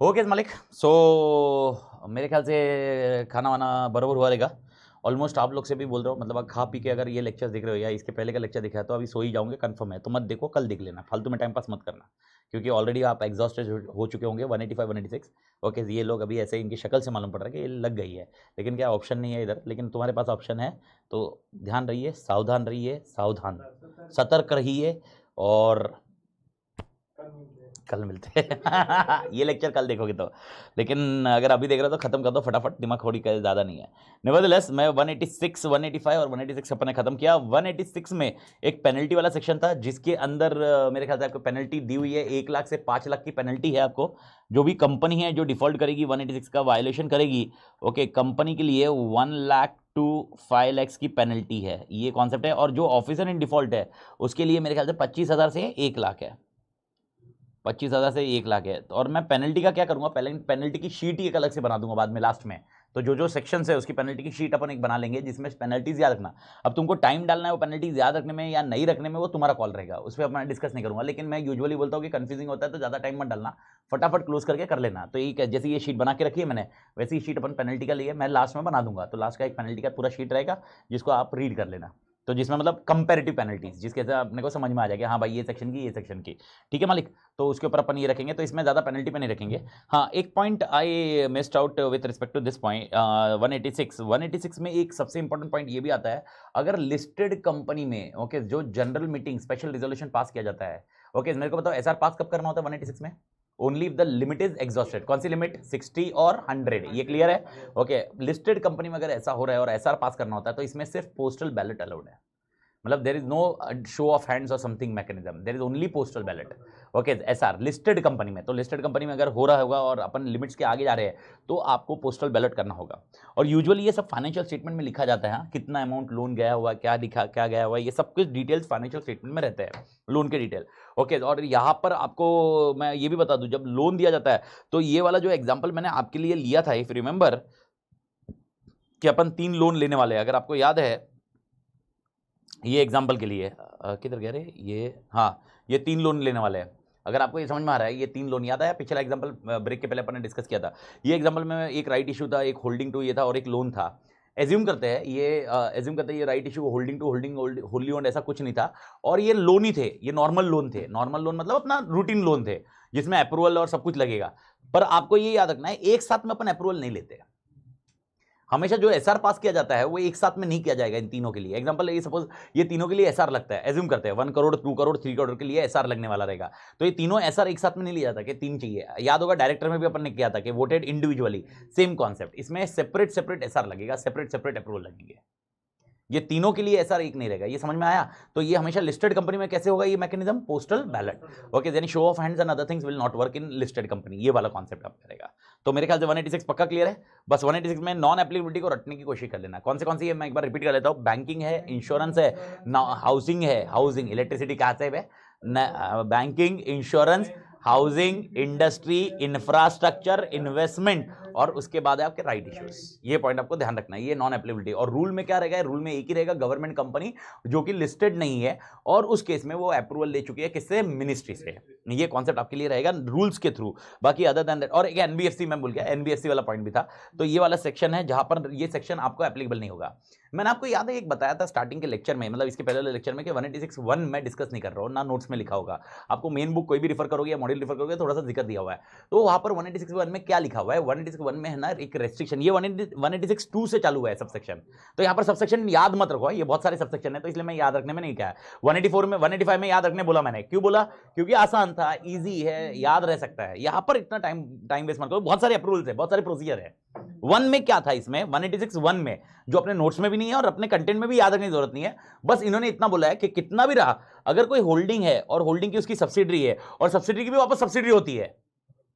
Okay मालिक। सो मेरे ख्याल से खाना वाना बराबर हुआ रहेगा। ऑलमोस्ट आप लोग से भी बोल रहा हूँ, मतलब आप खा पी के अगर ये लेक्चर देख रहे हो या इसके पहले का लेक्चर देखा है तो अभी सो ही जाओगे, कंफर्म है। तो मत देखो, कल देख लेना, फालतू में टाइम पास मत करना, क्योंकि ऑलरेडी आप एग्जॉस्टेड हो चुके होंगे 185 186। ओके, ये लोग अभी ऐसे इनकी शक्ल से मालूम पड़ रहा है कि ये लग गई है, लेकिन क्या ऑप्शन नहीं है इधर। लेकिन तुम्हारे पास ऑप्शन है, तो ध्यान रहिए, सावधान रहिए, सावधान, सतर्क रहिए। और कल मिलते हैं ये लेक्चर कल देखोगे तो। लेकिन अगर अभी देख रहे हो तो खत्म कर दो फटाफट, दिमाग खोड़ी का ज़्यादा नहीं है। नेवरदलेस मैं 186 185 और 186 अपन ने खत्म किया। 186 में एक पेनल्टी वाला सेक्शन था जिसके अंदर मेरे ख्याल से आपको पेनल्टी दी हुई है 1 लाख से 5 लाख की पेनल्टी है आपको। जो भी कंपनी है जो डिफॉल्ट करेगी 186 का वायलेशन करेगी, ओके, कंपनी के लिए 1 लाख टू 5 लाख की पेनल्टी है, ये कॉन्सेप्ट है। और जो ऑफिसर इन डिफॉल्ट है उसके लिए मेरे ख्याल से 25,000 से 1 लाख है, 25,000 से 1 लाख है। और मैं पेनल्टी का क्या करूंगा, पहले पेनल्टी की शीट ही एक अलग से बना दूंगा बाद में लास्ट में। तो जो जो सेक्शन है उसकी पेनल्टी की शीट अपन एक बना लेंगे जिसमें पेनल्टीज याद रखना। अब तुमको टाइम डालना है वो पेनल्टीज याद रखने में या नहीं रखने में, वो तुम्हारा कॉल रहेगा, उस पर मैं डिस्कस नहीं करूंगा। लेकिन मैं यूजुअली बोलता हूँ कि कंफ्यूजिंग होता है तो ज़्यादा टाइम मत डालना, फटाफट क्लोज करके कर लेना। तो ये जैसे ये शीट बना के रखी है मैंने, वैसे ही शीट अपन पेनल्टी का लिए मैं लास्ट में बना दूंगा। तो लास्ट का एक पेनल्टी का पूरा शीट रहेगा जिसको आप रीड कर लेना। तो जिसमें मतलब कंपैरेटिव पेनल्टीज, जिसके से अपने को समझ में आ जाएगा हाँ भाई ये सेक्शन की, ये सेक्शन की, ठीक है मालिक। तो उसके ऊपर अपन ये रखेंगे, तो इसमें ज़्यादा पेनल्टी पे नहीं रखेंगे। हाँ, एक point I missed out with respect to this point 186 में एक सबसे इंपॉर्टेंट पॉइंट ये भी आता है, अगर लिस्टेड कंपनी में ओके जो general meeting special resolution pass किया जाता है, ओके मेरे को बताओ एसआर पास कब करना होता है 186 में? Only if the limit is exhausted. कौन सी लिमिट? 60 और 100, ये क्लियर है? ओके, लिस्टेड कंपनी में अगर ऐसा हो रहा है और एसआर पास करना होता है तो इसमें सिर्फ पोस्टल बैलेट अलाउड है। मतलब there is no show of hands और something mechanism, there is only postal ballot. Okay, SR listed company में, तो लिस्टेड कंपनी में अगर हो रहा होगा और अपन लिमिट्स के आगे जा रहे हैं तो आपको पोस्टल बैलेट करना होगा। और यूजुअली ये सब फाइनेंशियल स्टेटमेंट में लिखा जाता है, कितना अमाउंट लोन गया हुआ, क्या लिखा, क्या गया हुआ, ये सब कुछ डिटेल्स फाइनेंशियल स्टेटमेंट में रहते हैं, लोन के डिटेल। ओके, और यहाँ पर आपको मैं ये भी बता दूं, जब लोन दिया जाता है तो ये वाला जो एग्जाम्पल मैंने आपके लिए लिया था, इफ रिमेंबर, कि अपन 3 लोन लेने वाले हैं, अगर आपको याद है ये एग्जाम्पल के लिए किधर गया रे ये, हाँ ये 3 लोन लेने वाले हैं। अगर आपको ये समझ में आ रहा है, ये 3 लोन याद आया, पिछला एग्जाम्पल ब्रेक के पहले अपन ने डिस्कस किया था। ये एग्जाम्पल में एक राइट इशू था, एक होल्डिंग टू ये था और एक लोन था। एज्यूम करते हैं ये right issue holding to wholly owned ऐसा कुछ नहीं था, और ये लोन ही थे, ये नॉर्मल लोन थे। नॉर्मल लोन मतलब अपना रूटीन लोन थे जिसमें अप्रूवल और सब कुछ लगेगा। पर आपको ये याद रखना है, एक साथ में अपन अप्रूवल नहीं लेते। हमेशा जो एसआर पास किया जाता है वो एक साथ में नहीं किया जाएगा इन तीनों के लिए। एग्जांपल ये सपोज ये तीनों के लिए एसआर लगता है, एज्यूम करते हैं 1 करोड़ 2 करोड़ 3 करोड़ के लिए एसआर लगने वाला रहेगा। तो ये तीनों एसआर एक साथ में नहीं लिया जाता कि 3 चाहिए। याद होगा डायरेक्टर में भी अपन ने किया था कि वोटेड इंडिविजुअली, सेम कॉन्सेप्ट। इसमें सेपरेट एसआर लगेगा, सेपरेट अप्रूवल लगेंगे। ये तीनों के लिए एसआर एक नहीं रहेगा, ये समझ में आया? तो ये हमेशा लिस्टेड कंपनी में कैसे होगा ये मैकेनिज्म? Postal ballot. ओके, यानी show of hands and other things will not work in listed company, ये वाला कॉन्सेप्ट आप करेगा। तो मेरे ख्याल से 186 पक्का क्लियर है। बस 186 में नॉन एप्लीकेबिलिटी को रटने की कोशिश कर लेना। कौन सी है मैं एक बार रिपीट कर लेता हूं। बैंकिंग है, इंश्योरेंस है, हाउसिंग है, हाउसिंग इलेक्ट्रिसिटी कहां से है? Banking, insurance, housing, industry, infrastructure, investment, और उसके बाद है आपके राइट इश्यूज। ये पॉइंट आपको ध्यान रखना है, ये नॉन एप्लीकेबिलिटी। और रूल में क्या रहेगा? रूल में एक ही रहेगा, गवर्नमेंट कंपनी जो कि लिस्टेड नहीं है और उस केस में वो अप्रूवल ले चुकी है, किससे? मिनिस्ट्री से। ये कॉन्सेप्ट आपके लिए रहेगा रूल्स के थ्रू। बाकी अदर देन दैट, और एक एनबीएफसी मैं भूल गया, एनबीएफसी वाला पॉइंट भी था। तो ये वाला सेक्शन है जहां पर ये सेक्शन आपको एप्लीकेबल नहीं होगा। मैंने आपको याद है एक बताया था स्टार्टिंग के लेक्चर में, मतलब इसके पहले लेक्चर में, कि 186(1) मैं डिस्कस नहीं कर रहा हूं, ना नोट्स में लिखा होगा। आपको मेन बुक कोई भी रिफर करोगे या मॉड्यूल रिफर करोगे थोड़ा सा जिक्र दिया हुआ है। तो वहां पर 186(1) में क्या लिखा हुआ है? 186(1) में है ना एक रेस्ट्रिक्शन, ये 186(2) से चालू है सबसेक्शन। तो यहाँ पर सबसेक्शन याद मत रखो, ये बहुत सारे सबसेक्शन है तो इसलिए मैं याद रखने में नहीं कहा। 184 में 185 में याद रखने बोला मैंने, क्यों बोला? क्योंकि आसान था, इजी है, याद रह सकता है। यहाँ पर इतना टाइम वेस्ट मत करो, बहुत सारे अप्रूवल्स है, बहुत सारे प्रोसीजर है। 1 में क्या था? इसमें 186(1) में जो अपने नोट्स में भी नहीं है और अपने कंटेंट में भी याद रखने की जरूरत नहीं है, बस इन्होंने इतना बोला है कि कितना भी रहा, अगर कोई होल्डिंग है और होल्डिंग की उसकी सब्सिडरी है और सब्सिडरी की भी वापस सब्सिडरी होती है,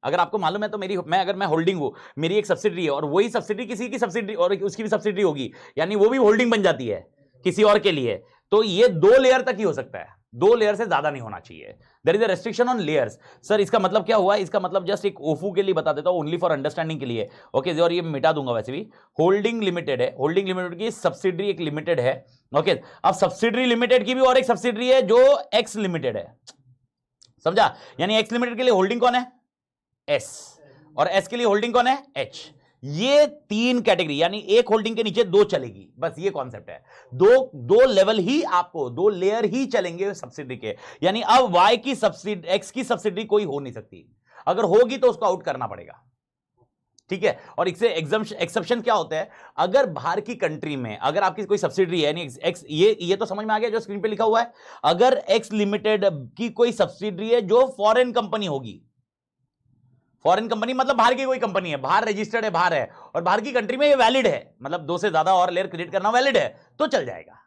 अगर आपको मालूम है तो अगर मैं होल्डिंग हूं, मेरी एक सब्सिडरी है और वही सब्सिडरी किसी की सब्सिडरी और उसकी भी सब्सिडरी होगी, यानी वो भी होल्डिंग बन जाती है किसी और के लिए। तो ये 2 लेयर तक ही हो सकता है, 2 लेयर से ज्यादा नहीं होना चाहिए। There is a restriction on layers. Sir इसका मतलब क्या हुआ? इसका मतलब जस्ट एक ओफू के लिए बता देता हूं, ओनली फॉर अंडरस्टैंडिंग के लिए। ओके, और ये मिटा दूंगा वैसे भी। होल्डिंग लिमिटेड है, होल्डिंग लिमिटेड की सब्सिडरी एक लिमिटेड है। ओके, अब सब्सिडरी लिमिटेड की भी और एक सब्सिडरी है जो एक्स लिमिटेड है, समझा? यानी एक्स लिमिटेड के लिए होल्डिंग कौन है? एस, और एस के लिए होल्डिंग कौन है? एच। ये तीन कैटेगरी, यानी एक होल्डिंग के नीचे दो चलेगी, बस ये कॉन्सेप्ट है। दो लेवल ही आपको, दो लेयर ही चलेंगे सब्सिडी के, यानी अब वाई की सब्सिडी, एक्स की सब्सिडी कोई हो नहीं सकती, अगर होगी तो उसको आउट करना पड़ेगा, ठीक है। और इससे एक्सेप्शन क्या होता है? अगर बाहर की कंट्री में अगर आपकी कोई सब्सिडी है, यानी एक्स, ये तो समझ में आ गया जो स्क्रीन पे लिखा हुआ है। अगर एक्स लिमिटेड की कोई सब्सिडी है जो फॉरेन कंपनी होगी, फॉरेन कंपनी मतलब बाहर की कोई कंपनी है, बाहर रजिस्टर्ड है, बाहर है, और बाहर की कंट्री में ये वैलिड है, मतलब दो से ज्यादा और लेयर क्रिएट करना वैलिड है, तो चल जाएगा।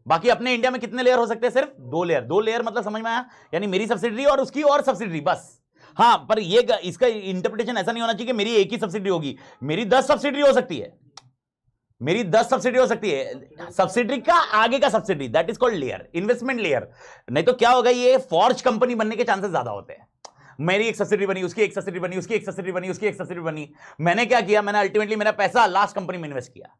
बाकी अपने इंडिया में कितने लेयर हो सकते हैं? सिर्फ दो लेयर। दो लेयर मतलब समझ में आया, यानी मेरी सब्सिडी और उसकी और सब्सिडी, बस। हाँ, पर ये इसका इंटरप्रिटेशन ऐसा नहीं होना चाहिए कि मेरी एक ही सब्सिडी होगी, मेरी 10 सब्सिडी हो सकती है, मेरी 10 सब्सिडी हो सकती है। सब्सिडी का आगे का subsidy, that is called layer, investment layer. नहीं तो क्या होगा, ये फॉर्ज कंपनी बनने के चांसेस ज्यादा होते हैं। मेरी एक सब्सिडी बनी, उसकी एक सब्सिडी बनी, उसकी एक सब्सिडी बनी, उसकी एक सब्सिडी बनी, मैंने क्या किया, मैंने अल्टीमेटली मेरा पैसा लास्ट कंपनी में इन्वेस्ट किया,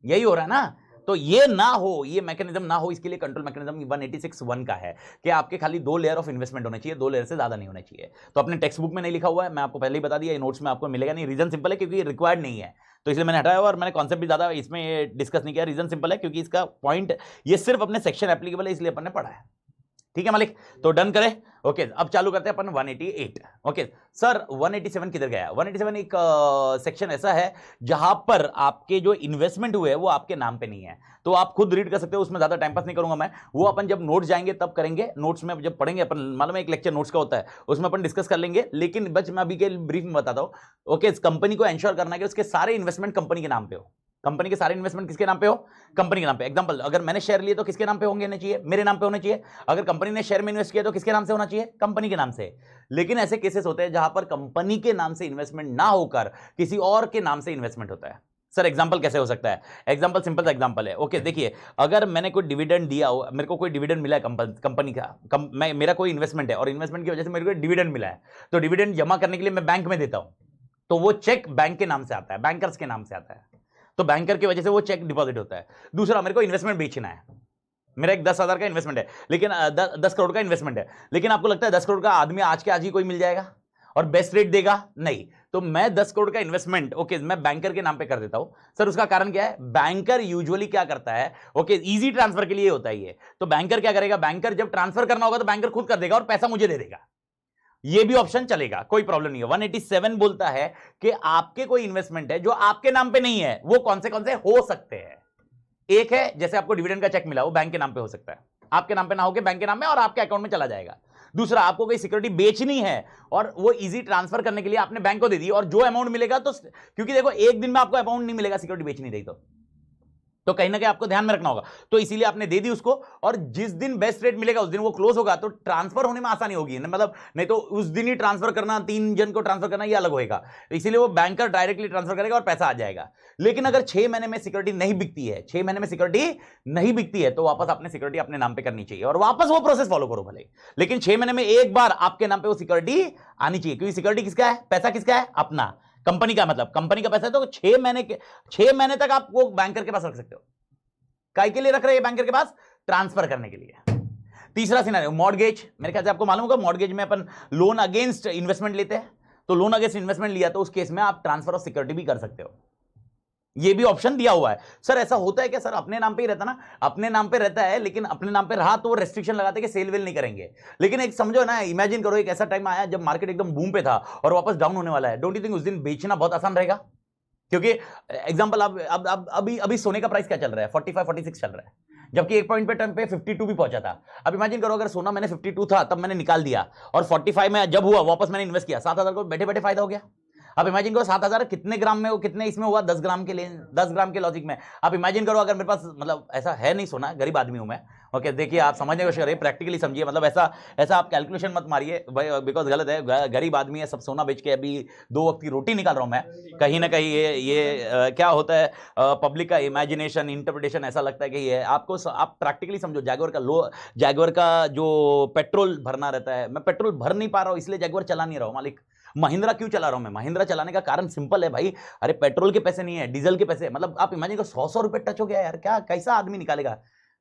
यही हो रहा है ना। तो ये ना हो, ये मैकेनिज्म ना हो, इसके लिए कंट्रोल मैकेनिज्म 186(1) का है कि आपके खाली दो लेयर ऑफ इन्वेस्टमेंट होने चाहिए, दो लेयर से ज्यादा नहीं होने चाहिए। तो अपने टेक्स्ट बुक में नहीं लिखा हुआ है, मैं आपको पहले ही बता दिया, ये नोट्स में आपको मिलेगा नहीं। रीजन सिंपल है, क्योंकि ये रिक्वायर्ड नहीं है, तो इसलिए मैंने हटाया, और मैंने कॉन्सेप्ट भी ज्यादा इसमें डिस्कस नहीं किया। रीजन सिंपल है, क्योंकि इसका पॉइंट ये सिर्फ अपने सेक्शन एप्लीकेबल है, इसलिए अपन ने पढ़ा है, ठीक है मालिक। तो डन करें, ओके। अब चालू करते हैं अपन 188। ओके सर, 187 किधर गया? 187 एक सेक्शन ऐसा है जहां पर आपके जो इन्वेस्टमेंट हुए वो आपके नाम पे नहीं है, तो आप खुद रीड कर सकते हो, उसमें ज्यादा टाइम पास नहीं करूंगा मैं, वो अपन जब नोट्स जाएंगे तब करेंगे। नोट्स में जब पढ़ेंगे अपन, मालूम है एक लेक्चर नोट्स का होता है, उसमें अपन डिस्कस कर लेंगे, लेकिन बस मैं अभी के ब्रीफ में बताता हूं। ओके, इस कंपनी को एंश्योर करना है कि उसके सारे इन्वेस्टमेंट कंपनी के नाम पे हो, कंपनी के सारे इन्वेस्टमेंट किसके नाम पे हो? कंपनी के नाम पे। एग्जांपल, अगर मैंने शेयर लिए तो किसके नाम पे होंगे चाहिए? मेरे नाम पे होने चाहिए। अगर कंपनी ने शेयर में इन्वेस्ट किया तो किसके नाम से होना चाहिए? कंपनी के नाम से। लेकिन ऐसे केसेस होते हैं जहां पर कंपनी के नाम से इन्वेस्टमेंट ना होकर किसी और के नाम से इन्वेस्टमेंट होता है। सर एग्जांपल कैसे हो सकता है? एग्जांपल सिंपल सा एग्जांपल है। ओके देखिए, अगर मैंने कोई डिविडेंड दिया हो, मेरे को कोई डिविडेंड मिला है कंपनी का, मेरा कोई इन्वेस्टमेंट है और इन्वेस्टमेंट की वजह से मेरे को डिविडेंड मिला है, तो डिविडेंड जमा करने के लिए मैं बैंक में देता हूं, तो वो चेक बैंक के नाम से आता है, बैंकर्स के नाम से आता है, तो बैंकर की वजह से वो चेक डिपॉजिट होता है। दूसरा, मेरे को इन्वेस्टमेंट बेचना है, मेरा एक 10,000 का इन्वेस्टमेंट है, लेकिन 10 करोड़ का इन्वेस्टमेंट है, लेकिन आपको लगता है 10 करोड़ का आदमी आज के आज ही कोई मिल जाएगा और बेस्ट रेट देगा? नहीं, तो मैं 10 करोड़ का इन्वेस्टमेंट ओके मैं बैंकर के नाम पे कर देता हूं। सर उसका कारण क्या है? बैंकर यूजुअली क्या करता है, ओके इजी ट्रांसफर के लिए होता है ये, तो बैंकर क्या करेगा, बैंकर जब ट्रांसफर करना होगा तो बैंकर खुद कर देगा और पैसा मुझे दे देगा, ये भी ऑप्शन चलेगा, कोई प्रॉब्लम नहीं है। 187 बोलता है कि आपके कोई इन्वेस्टमेंट है जो आपके नाम पे नहीं है, वो कौन से हो सकते हैं। एक है, जैसे आपको डिविडेंड का चेक मिला, वो बैंक के नाम पे हो सकता है, आपके नाम पे ना होकर बैंक के नाम में और आपके अकाउंट में चला जाएगा। दूसरा, आपको कोई सिक्योरिटी बेचनी है और वो इजी ट्रांसफर करने के लिए आपने बैंक को दे दी, और जो अमाउंट मिलेगा, तो क्योंकि देखो एक दिन में आपको अमाउंट नहीं मिलेगा सिक्योरिटी बेच नहीं रही, तो कहीं ना कहीं आपको ध्यान में रखना होगा, तो इसीलिए आपने दे दी उसको, और जिस दिन बेस्ट रेट मिलेगा उस दिन वो क्लोज होगा, तो ट्रांसफर होने में आसानी होगी, मतलब नहीं तो उस दिन ही ट्रांसफर करना, 3 जन को ट्रांसफर करना, ये अलग होगा, तो इसीलिए वो बैंकर डायरेक्टली ट्रांसफर करेगा और पैसा आ जाएगा। लेकिन अगर 6 महीने में सिक्योरिटी नहीं बिकती है, 6 महीने में सिक्योरिटी नहीं बिकती है, तो वापस आपने सिक्योरिटी अपने नाम पे करनी चाहिए और वापस वो प्रोसेस फॉलो करो भले, लेकिन 6 महीने में एक बार आपके नाम पे वो सिक्योरिटी आनी चाहिए, क्योंकि सिक्योरिटी किसका है? पैसा किसका है? अपना, कंपनी का, मतलब कंपनी का पैसा है, तो 6 महीने तक आप वो बैंकर के पास रख सकते हो। काय के लिए रख रहे हैं बैंकर के पास? ट्रांसफर करने के लिए। तीसरा सिनेरियो, मॉर्गेज। मेरे ख्याल से आपको मालूम होगा, मॉर्गेज में अपन लोन अगेंस्ट इन्वेस्टमेंट लेते हैं, तो लोन अगेंस्ट इन्वेस्टमेंट लिया तो उस केस में आप ट्रांसफर ऑफ सिक्योरिटी भी कर सकते हो, ये भी ऑप्शन दिया हुआ है। सर ऐसा होता है क्या? सर अपने नाम पे ही रहता ना, अपने नाम पे रहता है, लेकिन अपने नाम पे रहा तो रेस्ट्रिक्शन लगाते कि सेल वेल नहीं करेंगे। लेकिन एक समझो ना, इमेजिन करो एक ऐसा टाइम आया जब मार्केट एकदम बूम पे था और वापस डाउन होने वाला है, डोंट यू थिंक उस दिन बेचना बहुत आसान रहेगा? क्योंकि एग्जांपल, अब अभी सोने का प्राइस क्या चल रहा है? 45-46 चल रहा है, जबकि एक पॉइंट पे टाइम पे 52 भी पहुंचा था। अब इमेजिन करो अगर सोना मैंने 52 था तब मैंने निकाल दिया, और 45 में जब हुआ वापस मैंने इन्वेस्ट किया, 7,000 को बैठे बैठे फायदा हो गया। अब इमेजिन करो 7,000 कितने ग्राम में, कितने इसमें हुआ? 10 ग्राम के लिए, 10 ग्राम के लॉजिक में। आप इमेजिन करो अगर मेरे पास, मतलब ऐसा है नहीं सोना, गरीब आदमी हूं मैं, ओके देखिए आप समझने की कोशिश करिए, प्रैक्टिकली समझिए, मतलब ऐसा आप कैलकुलेशन मत मारिए बिकॉज गलत है, गरीब आदमी है, सब सोना बेच के अभी 2 वक्त की रोटी निकाल रहा हूं मैं। कहीं ना कहीं ये क्या होता है, पब्लिक का इमेजिनेशन, इंटरप्रिटेशन ऐसा लगता है कि ये आपको, आप प्रैक्टिकली समझो। जैगुआर का जो पेट्रोल भरना रहता है, मैं पेट्रोल भर नहीं पा रहा हूं इसलिए जैगुआर चला नहीं रहा हूं मालिक। महिंद्रा क्यों चला रहा हूं मैं? महिंद्रा चलाने का कारण सिंपल है भाई, अरे पेट्रोल के पैसे नहीं है, डीजल के पैसे, मतलब आप इमेजिन करो 100 रुपए टच हो गया यार, क्या कैसा आदमी निकालेगा?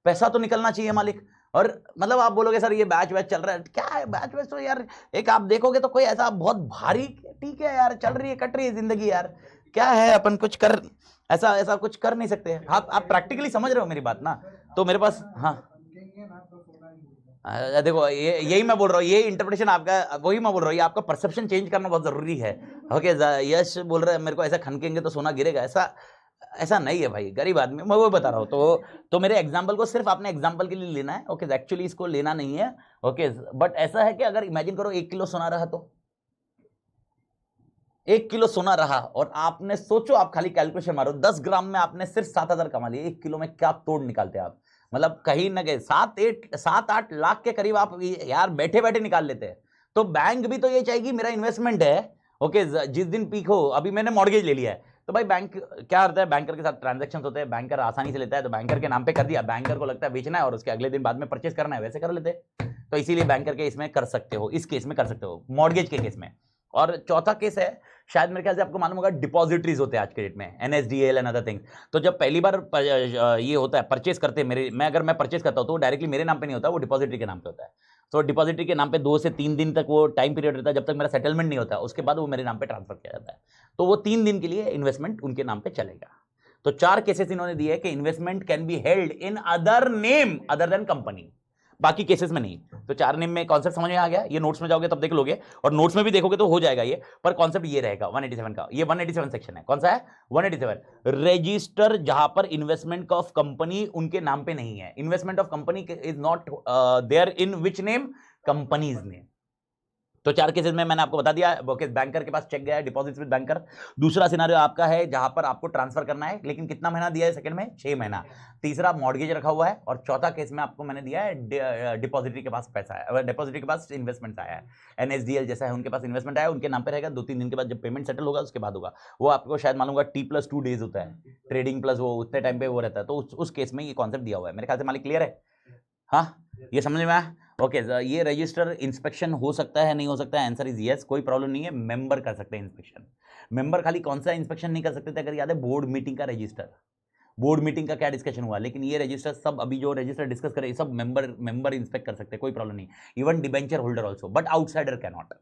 पैसा तो निकलना चाहिए मालिक। और मतलब आप बोलोगे सर ये बैच वैच चल रहा है, क्या है बैच वैच? तो यार एक आप देखोगे तो कोई ऐसा बहुत भारी ठीक है यार, चल रही है, कट रही है जिंदगी यार, क्या है, अपन कुछ कर ऐसा कुछ कर नहीं सकते। आप प्रैक्टिकली समझ रहे हो मेरी बात ना। तो मेरे पास हाँ देखो यही मैं बोल रहा हूँ, ये इंटरप्रिटेशन आपका, वही मैं बोल रहा हूँ, ये आपका परसेप्शन चेंज करना बहुत जरूरी है। ओके यश बोल रहे हैं मेरे को ऐसा खनकेंगे तो सोना गिरेगा, ऐसा नहीं है भाई, गरीब आदमी, मैं वो बता रहा हूँ। तो मेरे एग्जाम्पल को सिर्फ आपने एग्जाम्पल के लिए लेना है। ओके एक्चुअली इसको लेना नहीं है। ओके बट ऐसा है कि अगर इमेजिन करो 1 किलो सोना रहा, तो 1 किलो सोना रहा और आपने सोचो, आप खाली कैलकुलेशन मारो, 10 ग्राम में आपने सिर्फ 7,000 कमा लिए, 1 किलो में क्या तोड़ निकालते आप, मतलब कहीं ना कहीं 7-8 लाख के करीब आप यार बैठे बैठे निकाल लेते हैं। तो बैंक भी तो ये चाहेगी मेरा इन्वेस्टमेंट है। ओके जिस दिन पीक हो, अभी मैंने मॉर्गेज ले लिया है, तो भाई बैंक क्या करता है, बैंकर के साथ ट्रांजैक्शंस होते हैं, बैंकर आसानी से लेता है, तो बैंकर के नाम पे कर दिया, बैंकर को लगता है बेचना है और उसके अगले दिन बाद में परचेस करना है, वैसे कर लेते हैं। तो इसीलिए बैंकर के इसमें कर सकते हो, इस केस में कर सकते हो, मॉर्गेज के केस में। और चौथा केस है, शायद मेरे ख्याल से आपको मालूम होगा, डिपॉजिटरीज होते हैं आज के डेट में, NSDL एंड अदर थिंग्स। तो जब पहली बार ये होता है परचेस करते हैं, अगर मैं परचेस करता हूं तो डायरेक्टली मेरे नाम पे नहीं होता, वो डिपॉजिटरी के नाम पे होता है। तो डिपॉजिटरी के नाम पे 2 से 3 दिन तक वो टाइम पीरियड रहता है, जब तक मेरा सेटलमेंट नहीं होता, उसके बाद वो मेरे नाम पे ट्रांसफर किया जाता है। तो वो 3 दिन के लिए इन्वेस्टमेंट उनके नाम पे चलेगा। तो 4 केसेस इन्होंने दिए कि investment can be held in other name other than company, बाकी केसेस में नहीं। तो 4 नेम में कॉन्सेप्ट समझ में आ गया, ये नोट्स में जाओगे तब देख लोगे, और नोट्स में भी देखोगे तो हो जाएगा ये, पर कॉन्सेप्ट ये रहेगा 187 का। ये 187 सेक्शन है, कौन सा है 187, रजिस्टर जहां पर इन्वेस्टमेंट ऑफ कंपनी उनके नाम पे नहीं है, investment of company is not there in which name, companies name. तो 4 केसेस में मैंने आपको बता दिया, बैंकर के पास चेक गया है, डिपॉजिट विद बैंकर। दूसरा सिनारियो आपका है जहां पर आपको ट्रांसफर करना है, लेकिन कितना महीना दिया है सेकंड में, 6 महीना। तीसरा मॉर्गेज रखा हुआ है, और चौथा केस में आपको मैंने दिया है डिपॉजिटरी के पास पैसा है, डिपॉजिटरी के पास इन्वेस्टमेंट आया है, NSDL जैसा है, उनके पास इन्वेस्टमेंट आया, उनके नाम पे रहेगा, 2-3 दिन के बाद जब पेमेंट सेटल होगा उसके बाद होगा। वो आपको शायद मालूम होगा T+2 डेज होता है, ट्रेडिंग प्लस वो उतने टाइम पे वो रहता है। तो उस केस में ये कॉन्सेप्ट दिया हुआ है, मेरे ख्याल से मालिक क्लियर है। हाँ ये समझ में आया। ओके ये रजिस्टर इंस्पेक्शन हो सकता है, नहीं हो सकता है, आंसर इज यस, कोई प्रॉब्लम नहीं है, मेंबर कर सकते हैं इंस्पेक्शन। मेंबर खाली कौन सा इंस्पेक्शन नहीं कर सकते थे, अगर याद है बोर्ड मीटिंग का रजिस्टर, बोर्ड मीटिंग का क्या डिस्कशन हुआ, लेकिन ये रजिस्टर सब अभी जो रजिस्टर डिस्कस करे सब मेंबर इंस्पेक्ट कर सकते हैं, कोई प्रॉब्लम नहीं, even debenture holder also, but outsider can not.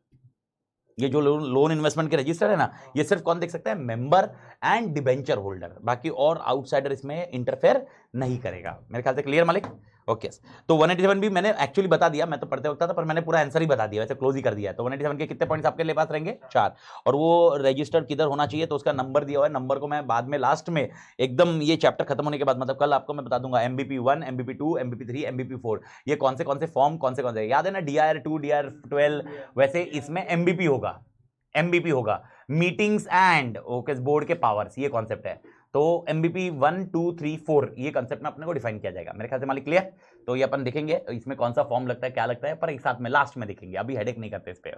ये जो लोन इन्वेस्टमेंट के रजिस्टर है ना, ये सिर्फ कौन देख सकता है, मेंबर एंड डिबेंचर होल्डर, बाकी और आउटसाइडर इसमें इंटरफेयर नहीं करेगा। मेरे ख्याल से क्लियर मालिक। ओके तो 187 भी मैंने एक्चुअली बता दिया, मैं तो पढ़ते वक्त था पर मैंने पूरा आंसर ही बता दिया, वैसे क्लोज ही कर दिया है। तो 187 के कितने पॉइंट्स आपके लिए पास रहेंगे, 4। और वो रजिस्टर किधर होना चाहिए, तो उसका नंबर दिया हुआ है, नंबर को मैं बाद में लास्ट में एकदम ये चैप्टर खत्म होने के बाद, मतलब कल आपको मैं बता दूंगा MBP1, MBP2, MBP3, MBP4 ये कौन से फॉर्म कौन से याद है ना, DIR2 DIR12, वैसे इसमें MBP होगा, मीटिंग्स एंड ओके बोर्ड के पावर्स, ये कॉन्सेप्ट है। तो MBP 1, 2, 3, 4 ये कंसेप्ट में अपने को डिफाइन किया जाएगा, मेरे ख्याल से मालिक क्लियर। तो ये अपन देखेंगे इसमें कौन सा फॉर्म लगता है, क्या लगता है, पर एक साथ में लास्ट में देखेंगे, अभी हेडेक नहीं करते इस पे।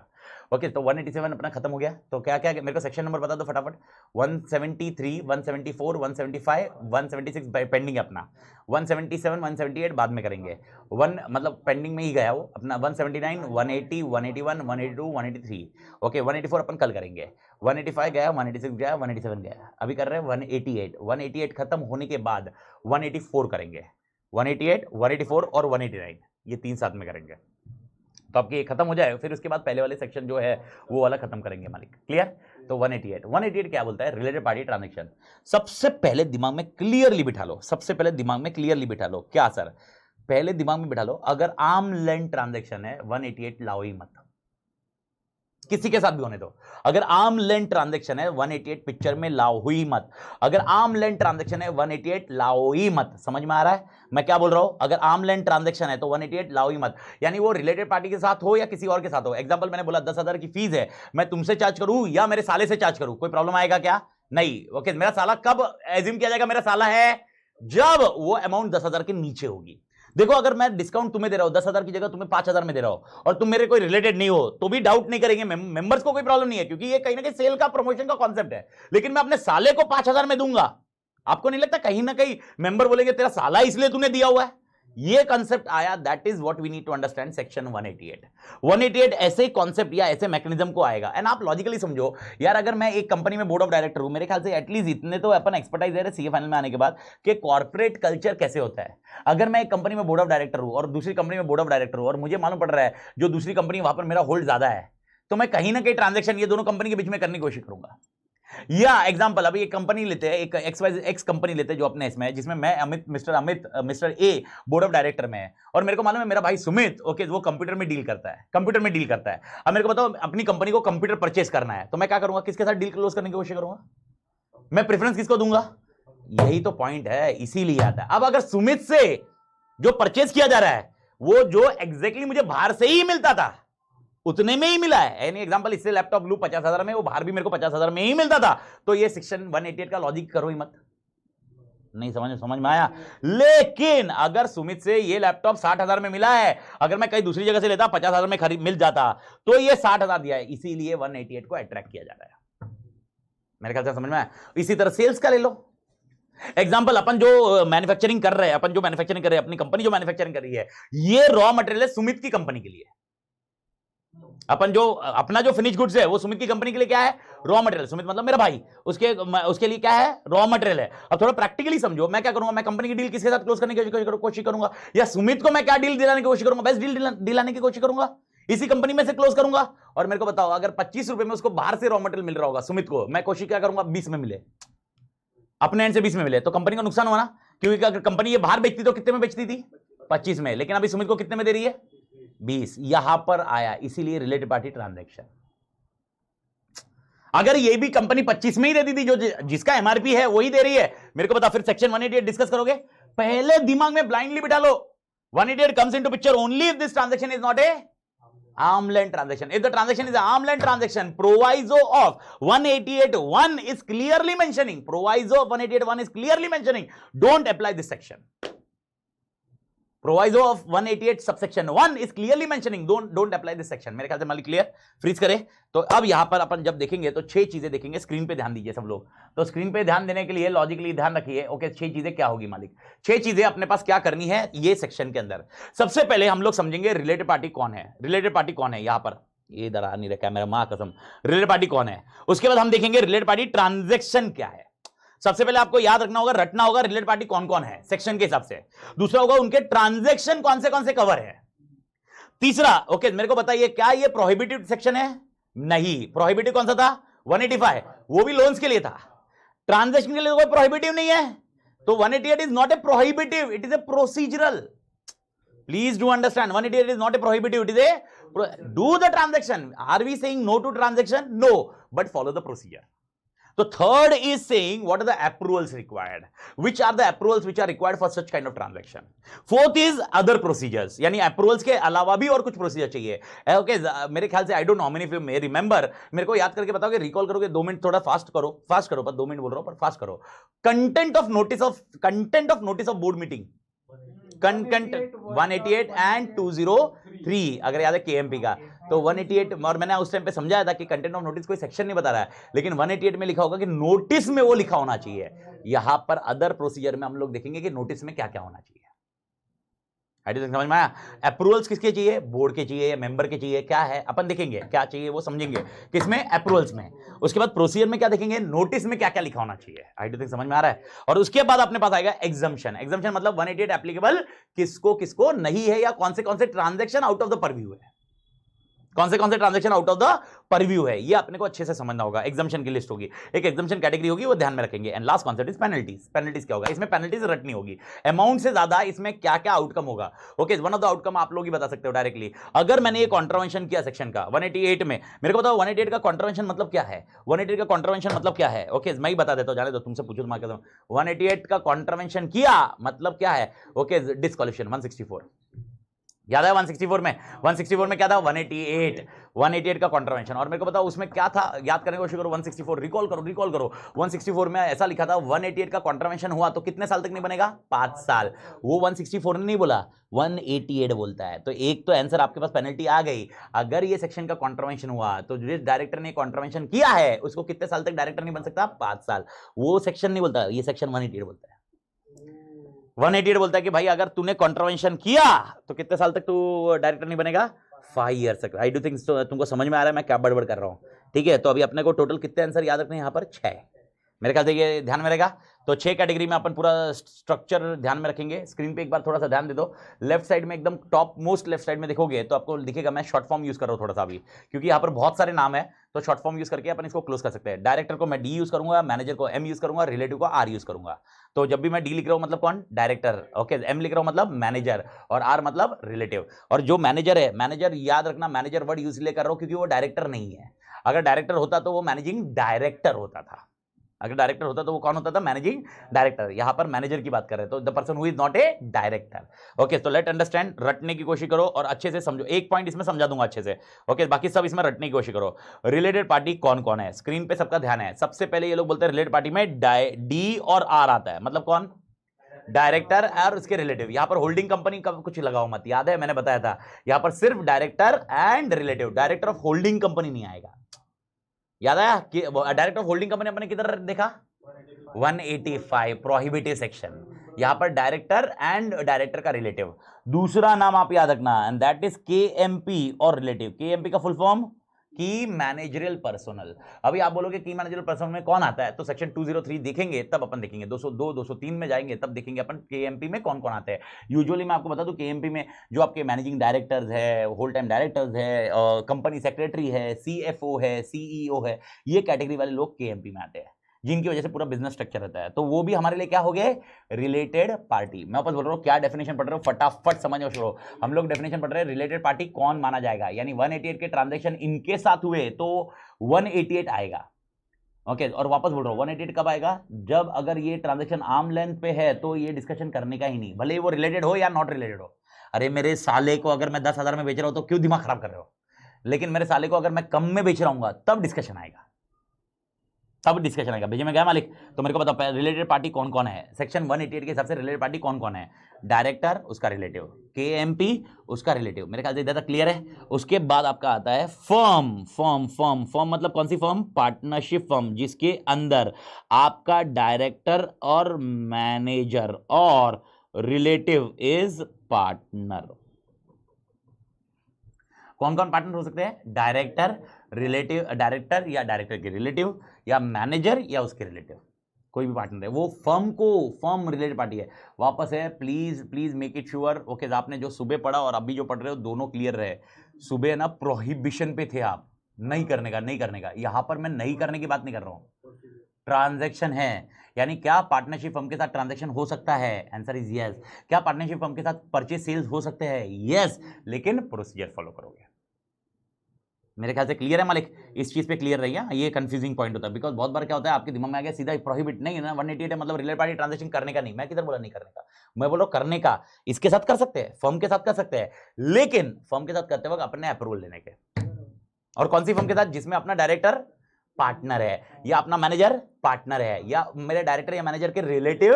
ओके तो 187 अपना खत्म हो गया। तो क्या क्या मेरे को सेक्शन नंबर बता दो फटाफट, 173, 174, 175, 176 पेंडिंग है अपना, 177, 178 बाद में करेंगे, मतलब पेंडिंग में ही गया वो अपना, 179, 180, 181, 182, 183। ओके 184 अपन कल करेंगे, 185 गया, 186 गया, 187 गया, अभी कर रहे हैं 188 खत्म होने के बाद 184 करेंगे, 188, 184 और 189 ये 3 साथ में करेंगे। तो आपकी खत्म हो जाए, फिर उसके बाद पहले वाले सेक्शन जो है वो वाला खत्म करेंगे मालिक, क्लियर। तो 188 क्या बोलता है, रिलेटेड पार्टी ट्रांजैक्शन। सबसे पहले दिमाग में क्लियरली बिठा लो, क्या सर, पहले दिमाग में बिठा लो, अगर आर्म लेंथ ट्रांजैक्शन है 188 लाओ ही मत, किसी के साथ भी होने दो। अगर आर्म लेंथ ट्रांजैक्शन है 188 पिक्चर में लाओ हुई मत, अगर आर्म लेंथ ट्रांजैक्शन है 188 लाओ ही मत। समझ में आ रहा है मैं क्या बोल रहा हूं, अगर आर्म लेंथ ट्रांजैक्शन है तो 188 लाओ ही मत, यानी वो रिलेटेड पार्टी के साथ हो या किसी और के साथ हो। एग्जांपल मैंने बोला 10,000 की फीस है, मैं तुमसे चार्ज करूं या मेरे साले से चार्ज करूं, कोई प्रॉब्लम आएगा क्या, नहीं। ओके मेरा साला कब एज्यूम किया जाएगा मेरा साला है, जब वो अमाउंट 10,000 के नीचे होगी। देखो अगर मैं डिस्काउंट तुम्हें दे रहा हूं 10,000 की जगह तुम्हें 5,000 में दे रहा हूं और तुम मेरे कोई रिलेटेड नहीं हो, तो भी डाउट नहीं करेंगे, मेंबर्स को कोई प्रॉब्लम नहीं है, क्योंकि ये कहीं ना कहीं सेल का प्रमोशन का कॉन्सेप्ट है। लेकिन मैं अपने साले को 5,000 में दूंगा, आपको नहीं लगता कहीं ना कहीं मेंबर बोलेंगे तेरा साला इसलिए तूने दिया हुआ है, ये कंसेप्ट आया, that is what we need to understand section 188 ऐसे कॉन्सेप्ट या ऐसे मैकेनिज्म को आएगा। एंड आप लॉजिकली समझो यार, अगर मैं एक कंपनी में बोर्ड ऑफ डायरेक्टर हूं, मेरे ख्याल से एटलीस्ट इतने तो अपन एक्सपर्टाइज है सीए फाइनल में आने के बाद कि कॉर्पोरेट कल्चर कैसे होता है। अगर मैं एक कंपनी में बोर्ड ऑफ डायरेक्टर हूं और दूसरी कंपनी में बोर्ड ऑफ डायरेक्टर हूं और मुझे मालूम पड़ रहा है जो दूसरी कंपनी वहां पर मेरा होल्ड ज्यादा है, तो मैं कहीं ना कहीं ट्रांजैक्शन ये दोनों कंपनी के बीच में करने की कोशिश करूंगा। या एग्जांपल, अभी एक कंपनी लेते हैं, एक एक्स कंपनी लेते हैं जो अपने इसमें है, जिसमें मैं mister A board of director में है, और मेरे को मालूम है मेरा भाई सुमित ओके वो कंप्यूटर में डील करता है। अब मेरे को बताओ अपनी कंपनी को कंप्यूटर परचेस करना है, तो मैं क्या करूंगा, किसके साथ डील क्लोज करने की कोशिश करूंगा, मैं प्रेफरेंस किसको दूंगा, यही तो पॉइंट है, इसीलिए आता है। अब अगर सुमित से जो परचेस किया जा रहा है वो जो एग्जैक्टली मुझे बाहर से ही मिलता था उतने में ही मिला है, यानी एग्जांपल इससे लैपटॉप लू 50,000 में, वो बाहर भी मेरे को 50,000 में ही मिलता था, तो ये सेक्शन 188 का लॉजिक करो ही मत, नहीं समझ में आया। लेकिन अगर सुमित से ये लैपटॉप 60,000 में मिला है, अगर मैं कहीं दूसरी जगह से लेता 50,000 में खरीद मिल जाता, तो ये 60,000 दिया है, इसीलिए 188 को अट्रैक्ट किया जा रहा है। मेरे ख्याल से समझ में आया। इसी तरह सेल्स का ले लो एग्जाम्पल, अपन जो मैन्युफैक्चरिंग कर रहे हैं, अपनी कंपनी जो मैन्युफैक्चरिंग कर रही है, ये रॉ मटेरियल है सुमित की कंपनी के लिए, अपन जो अपना जो फिनिश गुड्स है वो सुमित की कंपनी के लिए क्या है, रॉ मटेरियल। सुमित मतलब मेरा भाई, उसके लिए क्या है, रॉ मटेरियल है। अब थोड़ा प्रैक्टिकली समझो, मैं क्या करूंगा, मैं कंपनी की डील किसके साथ क्लोज करने की कोशिश करूंगा, या सुमित को मैं क्या डील दिलाने की कोशिश करूंगा, बेस्ट डील दिलाने की कोशिश करूंगा, इसी कंपनी में से क्लोज करूंगा। और मेरे को बताओ अगर 25 रुपए में उसको बाहर से रॉ मटेरियल मिल रहा होगा सुमित को, मैं कोशिश क्या करूंगा 20 में मिले, अपने एंड से 20 में मिले, तो कंपनी को नुकसान हुआ ना, क्योंकि अगर कंपनी ये बाहर बेचती तो कितने में बेचती थी, 25 में, लेकिन अभी सुमित को कितने में दे रही है, 20, यहां पर आया, इसीलिए रिलेटेड पार्टी ट्रांजैक्शन। अगर ये भी कंपनी 25 में ही देती थी, जो जिसका एमआरपी है वही दे रही है, मेरे को बता फिर सेक्शन 188 डिस्कस करोगे, पहले दिमाग में ब्लाइंडली बिठा लो 188 comes into picture only if this transaction is not A arm length transaction. If the transaction is an arm length transaction, proviso of 188(1) is clearly mentioning, proviso of 188(1) is clearly mentioning, don't apply this section. Proviso of 188 subsection 1 is clearly mentioning, don't apply this section. मेरे ख्याल से मालिक clear, freeze करें। तो अब यहां पर अपन जब देखेंगे तो 6 चीजें देखेंगे, स्क्रीन पे ध्यान दीजिए सब लोग। तो स्क्रीन पे ध्यान देने के लिए लॉजिकली ध्यान रखिए, ओके 6 चीजें क्या होगी मालिक, 6 चीजें अपने पास क्या करनी है ये सेक्शन के अंदर। सबसे पहले हम लोग समझेंगे रिलेटेड पार्टी कौन है, रिलेटेड पार्टी कौन है, यहां पर ये इधर आ नहीं रखा है मेरा मां कसम, रिलेटेड पार्टी कौन है। उसके बाद हम देखेंगे रिलेटेड पार्टी ट्रांजैक्शन क्या है। सबसे पहले आपको याद रखना होगा, रटना होगा रिलेटेड पार्टी कौन कौन है सेक्शन के हिसाब से। दूसरा होगा उनके ट्रांजैक्शन कौन से कवर है। तीसरा ओके मेरे को बताइए क्या ये प्रोहिबिटिव सेक्शन है, नहीं, प्रोहिबिटिव कौन सा था 185, वो भी लोन्स के लिए था, ट्रांजैक्शन के लिए कोई प्रोहिबिटिव नहीं है, तो 188 is not a prohibitive, it is a procedural. Please do understand, 188 is not a prohibitive, it is a do the transaction. Are we saying no to transaction, no, but follow the procedure. So third is saying what are the approvals required, which are the approvals which are required for such kind of transaction. Fourth is other procedures, यानी approvals के अलावा भी और कुछ procedure चाहिए। Okay मेरे ख्याल से I don't know how many of you may remember, मेरे को याद करके बताओगे, रिकॉल करोगे, 2 मिनट थोड़ा फास्ट करो पर 2 मिनट बोल रहा हूं पर फास्ट करो। Content of notice of board meeting, content 188 and 203 अगर याद है केएमपी का, तो 188, और मैंने उस टाइम पे समझाया था कि कंटेंट ऑफ नोटिस कोई सेक्शन नहीं बता रहा है, लेकिन 188 में लिखा होगा कि नोटिस में वो लिखा होना चाहिए। यहां पर अदर प्रोसीजर में हम लोग देखेंगे कि नोटिस में क्या क्या होना चाहिए। समझ में आया। अप्रूवल्स किसके चाहिए, बोर्ड के चाहिए या मेंबर के चाहिए, क्या है अपन देखेंगे, क्या चाहिए वो समझेंगे किसमें, अप्रूवल्स में। उसके बाद प्रोसीजर में क्या देखेंगे, नोटिस में क्या क्या लिखा होना चाहिए। आई डोंट थिंक समझ में आ रहा है। और उसके बाद अपने पास आएगा एग्जम्पशन। एग्जम्पशन मतलब 188 एप्लीकेबल किसको किसको नहीं है, या कौन से transaction out of the purview है, कौन से transaction out of the purview है, ये अपने को अच्छे से समझना होगा। एग्जम्पशन की लिस्ट होगी, एक एग्जम्पशन कैटेगरी होगी, वो ध्यान में रखेंगे। And last concept is penalties. Penalties क्या होगा, इसमें पेनल्टीज रटनी होगी, अमाउंट से ज्यादा इसमें क्या क्या आउटकम होगा। Okay one of the outcome आप लोग ही बता सकते हो डायरेक्टली। अगर मैंने ये कॉन्ट्रावेंशन किया सेक्शन का 188 में, मेरे को बताओ 188 का कॉन्ट्रावेंशन मतलब क्या है, 188 का कॉन्ट्रावेंशन मतलब क्या है। ओके मैं ही बता देता हूं, जाने दो, तुमसे पूछो तो मैं कहता हूं 188 का कॉन्ट्रावेंशन किया मतलब क्या है। ओके डिस्क्वालिफिकेशन 164 याद है, 164 में क्या था, 188 का कॉन्ट्रावेंशन। और मेरे को बताओ उसमें क्या था, याद करने की कोशिश करो, 164 रिकॉल करो। 164 में ऐसा लिखा था 188 का कॉन्ट्रावेंशन हुआ तो कितने साल तक नहीं बनेगा, 5 साल। वो 164 ने नहीं बोला, 188 बोलता है। तो एक तो आंसर आपके पास पेनल्टी आ गई। अगर ये सेक्शन का कॉन्ट्रावेंशन हुआ तो जिस डायरेक्टर ने कॉन्ट्रावेंशन किया है उसको कितने साल तक डायरेक्टर नहीं बन सकता, 5 साल। वो सेक्शन नहीं बोलता, ये सेक्शन 188 बोलता है। 188 बोलता है कि भाई अगर तूने कॉन्ट्रावेंशन किया तो कितने साल तक तू डायरेक्टर नहीं बनेगा, 5 ईयर्स तक। आई डू थिंक तुमको समझ में आ रहा है मैं क्या बड़बड़ कर रहा हूं, ठीक है। तो अभी अपने को टोटल कितने आंसर याद रखने हैं यहाँ पर, 6। मेरे ख्याल से ये ध्यान में रहेगा। तो 6 कैटेगरी में अपन पूरा स्ट्रक्चर ध्यान में रखेंगे। स्क्रीन पे एक बार थोड़ा सा ध्यान दे दो, लेफ्ट साइड में एकदम टॉप मोस्ट लेफ्ट साइड में देखोगे तो आपको दिखेगा, मैं शॉर्ट फॉर्म यूज कर रहा हूं थोड़ा सा अभी, क्योंकि यहां पर बहुत सारे नाम है, तो शॉर्ट फॉर्म यूज करके अपन इसको क्लोज कर सकते हैं। डायरेक्टर को मैं डी यूज करूंगा, मैनेजर को एम यूज करूंगा, रिलेटिव को आर यूज करूंगा। तो जब भी मैं डी लिख रहा हूं मतलब कौन, डायरेक्टर, ओके, एम लिख रहा हूं मतलब मैनेजर, और आर मतलब रिलेटिव। और जो मैनेजर है, मैनेजर याद रखना, मैनेजर वर्ड यूज इसलिए कर रहा हूं क्योंकि वो डायरेक्टर नहीं है। अगर डायरेक्टर होता तो वो मैनेजिंग डायरेक्टर होता था, अगर डायरेक्टर होता तो वो कौन होता था, मैनेजिंग डायरेक्टर। यहां पर मैनेजर की बात कर रहे हैं, तो the person who is not A director. Okay, तो लेट अंडरस्टैंड, रटने की कोशिश करो और अच्छे से समझो। एक पॉइंट इसमें समझा दूंगा अच्छे से, ओके, बाकी सब इसमें रटने की कोशिश करो। रिलेटेड पार्टी कौन कौन है, स्क्रीन पे सबका ध्यान है। सबसे पहले ये लोग बोलते हैं रिलेटेड पार्टी में डी और आर आता है, मतलब कौन, डायरेक्टर और उसके रिलेटिव। यहां पर होल्डिंग कंपनी का कुछ लगाओ मत, याद है मैंने बताया था, यहां पर सिर्फ director and relative, director of holding company नहीं आएगा। याद आया कि डायरेक्टर ऑफ होल्डिंग कंपनी अपने किधर देखा, 185 प्रोहिबिटिव सेक्शन, यहां पर डायरेक्टर एंड डायरेक्टर का रिलेटिव। दूसरा नाम आप याद रखना, एंड दैट इज केएमपी और रिलेटिव। केएमपी का फुल फॉर्म की मैनेजरियल पर्सनल। अभी आप बोलोगे की मैनेजरियल पर्सनल में कौन आता है, तो सेक्शन 203 देखेंगे तब अपन देखेंगे, 202 203 में जाएंगे तब देखेंगे अपन केएमपी में कौन कौन आते हैं। यूजुअली मैं आपको बता दूं, केएमपी में जो आपके मैनेजिंग डायरेक्टर्स है, होल टाइम डायरेक्टर्स है, कंपनी सेक्रेटरी है, सीएफओ है, सीईओ है, ये कैटेगरी वाले लोग केएमपी में आते हैं, जिनकी वजह से पूरा बिजनेस स्ट्रक्चर रहता है। तो वो भी हमारे लिए क्या हो गए, रिलेटेड पार्टी। मैं वापस बोल रहा हूं, क्या डेफिनेशन पढ़ रहे हो, फटाफट समझो शुरू। हम लोग डेफिनेशन पढ़ रहे हैं, रिलेटेड पार्टी कौन माना जाएगा, यानी 188 के ट्रांजैक्शन इनके साथ हुए तो 188 आएगा। ओके, और वापस बोल रहा हूं, 188 कब आएगा, जब अगर ये ट्रांजैक्शन आर्म लेंथ पे है तो ये डिस्कशन करने का ही नहीं, भले वो रिलेटेड हो या नॉट रिलेटेड हो। अरे मेरे साले को अगर मैं 10,000 में बेच रहा हूं तो क्यों दिमाग खराब कर रहे हो, लेकिन मेरे साले को अगर मैं कम में बेच रहा हूं तब डिस्कशन आएगा, तब डिस्कशन आएगा। भेजे में गया मालिक, तो मेरे को बताओ रिलेटेड पार्टी कौन कौन है। सेक्शन 188 के हिसाब से रिलेटेड पार्टी कौन कौन है, डायरेक्टर उसका रिलेटिव, केएमपी उसका रिलेटिव, मेरे ख्याल से ज्यादा क्लियर है। उसके बाद आपका आता है फर्म। फर्म मतलब कौन सी फर्म, पार्टनरशिप फर्म, जिसके अंदर आपका डायरेक्टर और मैनेजर और रिलेटिव इज पार्टनर। कौन कौन पार्टनर हो सकते हैं, डायरेक्टर, रिलेटिव, डायरेक्टर या डायरेक्टर के रिलेटिव, या मैनेजर या उसके रिलेटिव, कोई भी पार्टनर है वो फर्म को, फर्म रिलेटेड पार्टी है। वापस है, please please make it sure, okay, आपने जो सुबह पढ़ा और अभी जो पढ़ रहे हो दोनों क्लियर रहे। सुबह ना प्रोहिबिशन पे थे आप, नहीं करने का, नहीं करने का। यहां पर मैं नहीं करने की बात नहीं कर रहा हूं, ट्रांजैक्शन है, यानी क्या पार्टनरशिप फर्म के साथ ट्रांजैक्शन हो सकता है, आंसर इज यस। क्या पार्टनरशिप फर्म के साथ परचेज सेल्स हो सकते हैं, यस, लेकिन प्रोसीजर फॉलो करोगे। मेरे ख्याल से क्लियर है मालिक, इस चीज पे क्लियर रहिए, ये कंफ्यूजिंग पॉइंट होता है, बिकॉज बहुत बार क्या होता है आपके दिमाग में आ गया सीधा प्रोहिबिट, नहीं है ना, 188 है मतलब रिलेटेड पार्टी ट्रांजैक्शन करने का नहीं। मैं किधर बोला नहीं करने का, मैं बोल रहा हूं करने का। इसके साथ कर सकते हैं, फर्म के साथ कर सकते हैं, लेकिन फर्म के साथ करते वक्त अपने अप्रूवल लेने के। और कौन सी फर्म के साथ, जिसमें अपना डायरेक्टर पार्टनर है, या अपना मैनेजर पार्टनर है, या मेरे डायरेक्टर या मैनेजर के रिलेटिव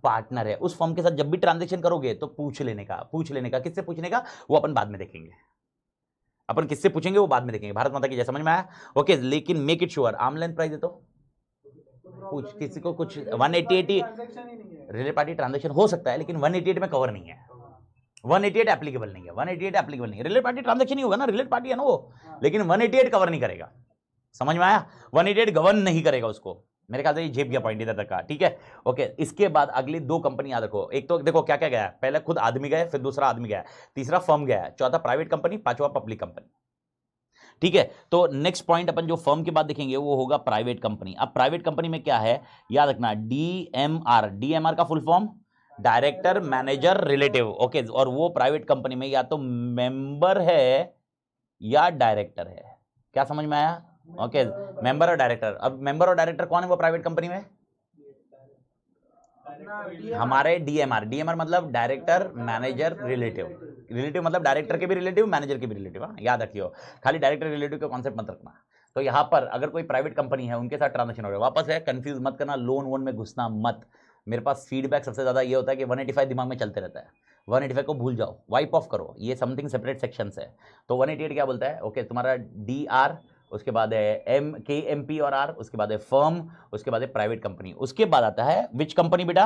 पार्टनर है, उस फर्म के साथ जब भी ट्रांजैक्शन करोगे तो पूछ लेने का। किससे पूछने का, वो अपन बाद में देखेंगे, अपन किससे पूछेंगे वो बाद में देखेंगे। भारत माता की जय, समझ में आया, ओके। लेकिन make it sure, arm length price है तो पूछ, किसी को कुछ 188 रिलेटेड पार्टी ट्रांजैक्शन हो सकता है, लेकिन 188 में कवर नहीं है, 188 एप्लीकेबल नहीं है, 188 एप्लीकेबल नहीं है। रिलेटेड पार्टी ट्रांजैक्शन ही होगा ना, रिलेटेड पार्टी है ना वो, लेकिन 188 कवर नहीं करेगा। समझ में आया, 188 गवर्न नहीं करेगा उसको। मेरे ख्याल से ये झेप गया पॉइंट इधर तक का, ठीक है, ओके। इसके बाद अगली दो कंपनी याद रखो, एक तो देखो क्या क्या गया, पहले खुद आदमी गए, फिर दूसरा आदमी गया, तीसरा फर्म गया, चौथा प्राइवेट कंपनी, पांचवा पब्लिक कंपनी, ठीक है। तो नेक्स्ट पॉइंट अपन जो फर्म के बाद देखेंगे वो होगा प्राइवेट कंपनी। अब प्राइवेट कंपनी में क्या है, याद रखना, डीएमआर। डीएमआर का full form director manager relative, okay. और वो प्राइवेट कंपनी में या तो मेंबर है या डायरेक्टर है। क्या समझ में आया, ओके, मेंबर और डायरेक्टर। अब मेंबर और डायरेक्टर कौन है वो प्राइवेट कंपनी में, हमारे डीएमआर। डीएमआर मतलब डायरेक्टर मैनेजर रिलेटिव, रिलेटिव मतलब डायरेक्टर के भी रिलेटिव, मैनेजर के भी रिलेटिव, याद रखियो, खाली डायरेक्टर रिलेटिव का कॉन्सेप्ट मत रखना। तो यहां पर अगर कोई प्राइवेट कंपनी है उनके साथ ट्रांजेक्शन हो रहा है, वापस है, कंफ्यूज मत करना, लोन वोन में घुसना मत। मेरे पास फीडबैक सबसे ज्यादा ये होता है कि 185 दिमाग में चलते रहता है, 185 को भूल जाओ, वाइप ऑफ करो, ये समथिंग सेपरेट सेक्शंस है। तो 188 क्या बोलता है, ओके, तुम्हारा डी आर, उसके बाद है एम के एम पी और आर, उसके बाद है फर्म, उसके बाद है प्राइवेट कंपनी, उसके बाद आता है विच कंपनी बेटा,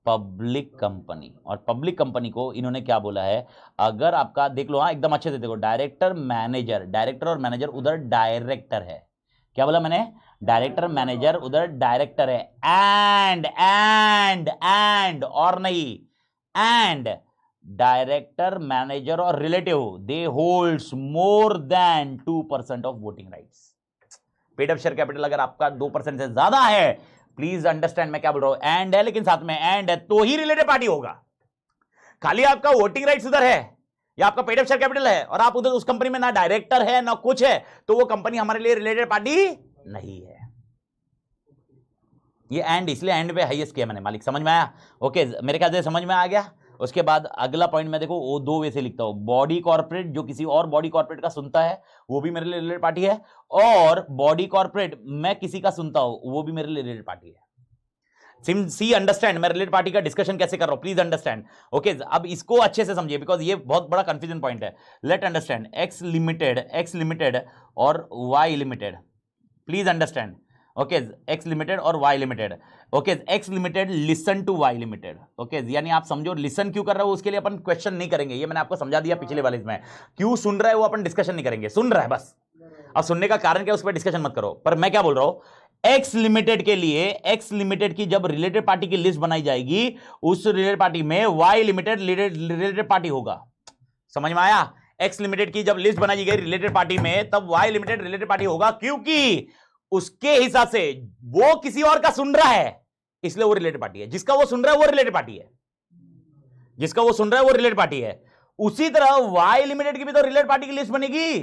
पब्लिक कंपनी। और पब्लिक कंपनी को इन्होंने क्या बोला है, अगर आपका देख लो, हाँ एकदम अच्छे से देखो, डायरेक्टर मैनेजर, डायरेक्टर और मैनेजर उधर डायरेक्टर है, क्या बोला मैंने? डायरेक्टर मैनेजर, उधर डायरेक्टर है, एंड और नहीं, एंड डायरेक्टर मैनेजर और relative they holds more than 2% of voting rights. Paid up share capital अगर आपका 2% से ज्यादा है, प्लीज अंडरस्टैंड मैं क्या बोल रहा हूं, एंड है लेकिन साथ में एंड है तो ही रिलेटेड पार्टी होगा। खाली आपका वोटिंग राइट्स उधर है या आपका पेड अप शेयर कैपिटल है और आप उधर उस कंपनी में ना डायरेक्टर है ना कुछ है, तो वो कंपनी हमारे लिए रिलेटेड पार्टी नहीं है। ये एंड इसलिए एंड पे हाईएस्ट किया मैंने, मालिक समझ में आया? ओके, मेरे ख्याल से समझ में आ गया। उसके बाद अगला पॉइंट मैं देखो वो दो वे से लिखता हूं, बॉडी कॉर्पोरेट जो किसी और बॉडी कॉर्पोरेट का सुनता है वो भी मेरे लिए रिलेटेड पार्टी है, और बॉडी कॉर्पोरेट मैं किसी का सुनता हूं वो भी मेरे लिए रिलेटेड पार्टी है। सी अंडरस्टैंड मैं रिलेटेड पार्टी का डिस्कशन कैसे कर रहा हूं, प्लीज अंडरस्टैंड। ओके, अब इसको अच्छे से समझिए बिकॉज ये बहुत बड़ा कंफ्यूजन पॉइंट है। लेट अंडरस्टैंड एक्स लिमिटेड और Y limited, please understand. Okay, X limited और Y limited. Okay, X limited listen to Y limited. Okay, यानी आप समझो लिसन क्यों कर रहे हो उसके लिए अपन क्वेश्चन नहीं करेंगे, ये मैंने आपको समझा दिया पिछले वाले इसमें। क्यों सुन रहा है वो अपन डिस्कशन नहीं करेंगे, सुन रहा है बस। अब सुनने का कारण क्या उस पर डिस्कशन मत करो, पर मैं क्या बोल रहा हूं, एक्स लिमिटेड के लिए, एक्स लिमिटेड की जब रिलेटेड पार्टी की लिस्ट बनाई जाएगी उस रिलेटेड पार्टी में वाई लिमिटेड रिलेटेड पार्टी होगा। समझ में आया? एक्स लिमिटेड की जब लिस्ट बनाई गई रिलेटेड पार्टी में तब वाई लिमिटेड रिलेटेड पार्टी होगा, क्योंकि उसके हिसाब से वो किसी और का सुन रहा है इसलिए वो रिलेटेड पार्टी है। जिसका वो सुन रहा है वो रिलेटेड पार्टी है, जिसका वो सुन रहा है वो रिलेटेड पार्टी है। उसी तरह वाई लिमिटेड की भी तो रिलेटेड पार्टी की लिस्ट बनेगी।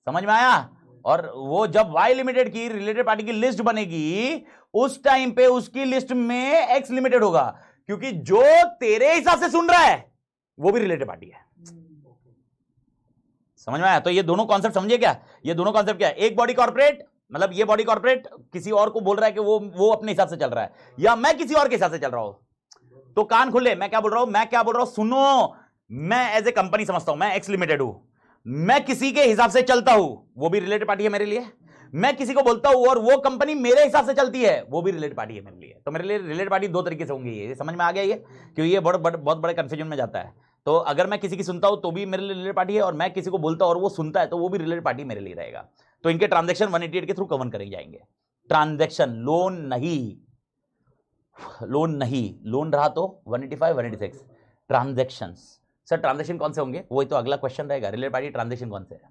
समझ में आया? और वो जब वाई लिमिटेड की रिलेटेड पार्टी की लिस्ट बनेगी उस टाइम पे उसकी लिस्ट में एक्स लिमिटेड होगा, क्योंकि जो तेरे हिसाब से सुन रहा है वो भी रिलेटेड पार्टी है। समझ में आया? तो ये दोनों कॉन्सेप्ट समझिए क्या, ये दोनों कॉन्सेप्ट क्या है? एक बॉडी कॉर्पोरेट मतलब ये बॉडी कॉर्पोरेट किसी और को बोल रहा है कि वो अपने हिसाब से चल रहा है, या मैं किसी और के हिसाब से चल रहा हूं, तो कान खुले। मैं क्या बोल रहा हूं, सुनो। मैं एज ए कंपनी समझता हूं, मैं एक्स लिमिटेड हूं, मैं किसी के हिसाब से चलता हूं वो भी रिलेटेड पार्टी है मेरे लिए। मैं किसी को बोलता हूं और वो कंपनी मेरे हिसाब से चलती है वो भी रिलेटेड पार्टी है मेरे लिए। तो मेरे लिए रिलेटेड पार्टी दो तरीके से होंगी। ये समझ में आ गया? ये क्योंकि ये बहुत बड़े कंफ्यूजन में जाता है। तो अगर मैं किसी की सुनता हूं तो भी मेरे लिए रिलेटेड पार्टी है, और मैं किसी को बोलता हूं और वो सुनता है तो वो भी रिलेटेड पार्टी मेरे लिए रहेगा। तो इनके ट्रांजैक्शन 188 के थ्रू कवर करे जाएंगे। ट्रांजैक्शन, लोन नहीं, लोन रहा तो 185 186। ट्रांजैक्शंस, सर ट्रांजैक्शन कौन से होंगे, वही तो अगला क्वेश्चन रहेगा। रिलेटेड पार्टी ट्रांजैक्शन कौन से है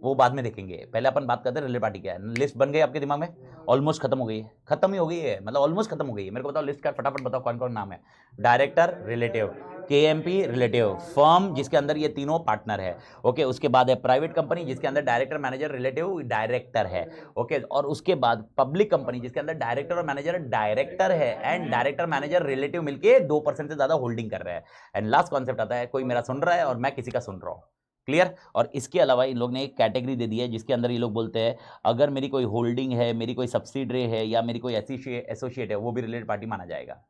वो बाद में देखेंगे, पहले अपन बात करते हैं रिलेटेड पार्टी क्या है। लिस्ट बन गई आपके दिमाग में? ऑलमोस्ट खत्म हो गई है, खत्म ही हो गई है, मतलब ऑलमोस्ट खत्म हो गई है। मेरे को बताओ लिस्ट का फटाफट बताओ कौन कौन नाम है। Director relative, KMP relative, firm जिसके अंदर ये तीनों पार्टनर है। ओके, उसके बाद है प्राइवेट कंपनी जिसके अंदर डायरेक्टर मैनेजर रिलेटिव डायरेक्टर है। ओके, और उसके बाद पब्लिक कंपनी जिसके अंदर डायरेक्टर और मैनेजर डायरेक्टर है, एंड डायरेक्टर मैनेजर रिलेटिव मिलके 2% से ज्यादा होल्डिंग कर रहा है। एंड लास्ट कॉन्सेप्ट आता है कोई मेरा सुन रहा है और मैं किसी का सुन रहा हूं। क्लियर? और इसके अलावा इन लोग ने एक कैटेगरी दे दी है जिसके अंदर ये लोग बोलते हैं अगर मेरी कोई होल्डिंग है, मेरी कोई सब्सिडरी है या मेरी कोई एसोसिएट है, वो भी रिलेटेड पार्टी माना जाएगा।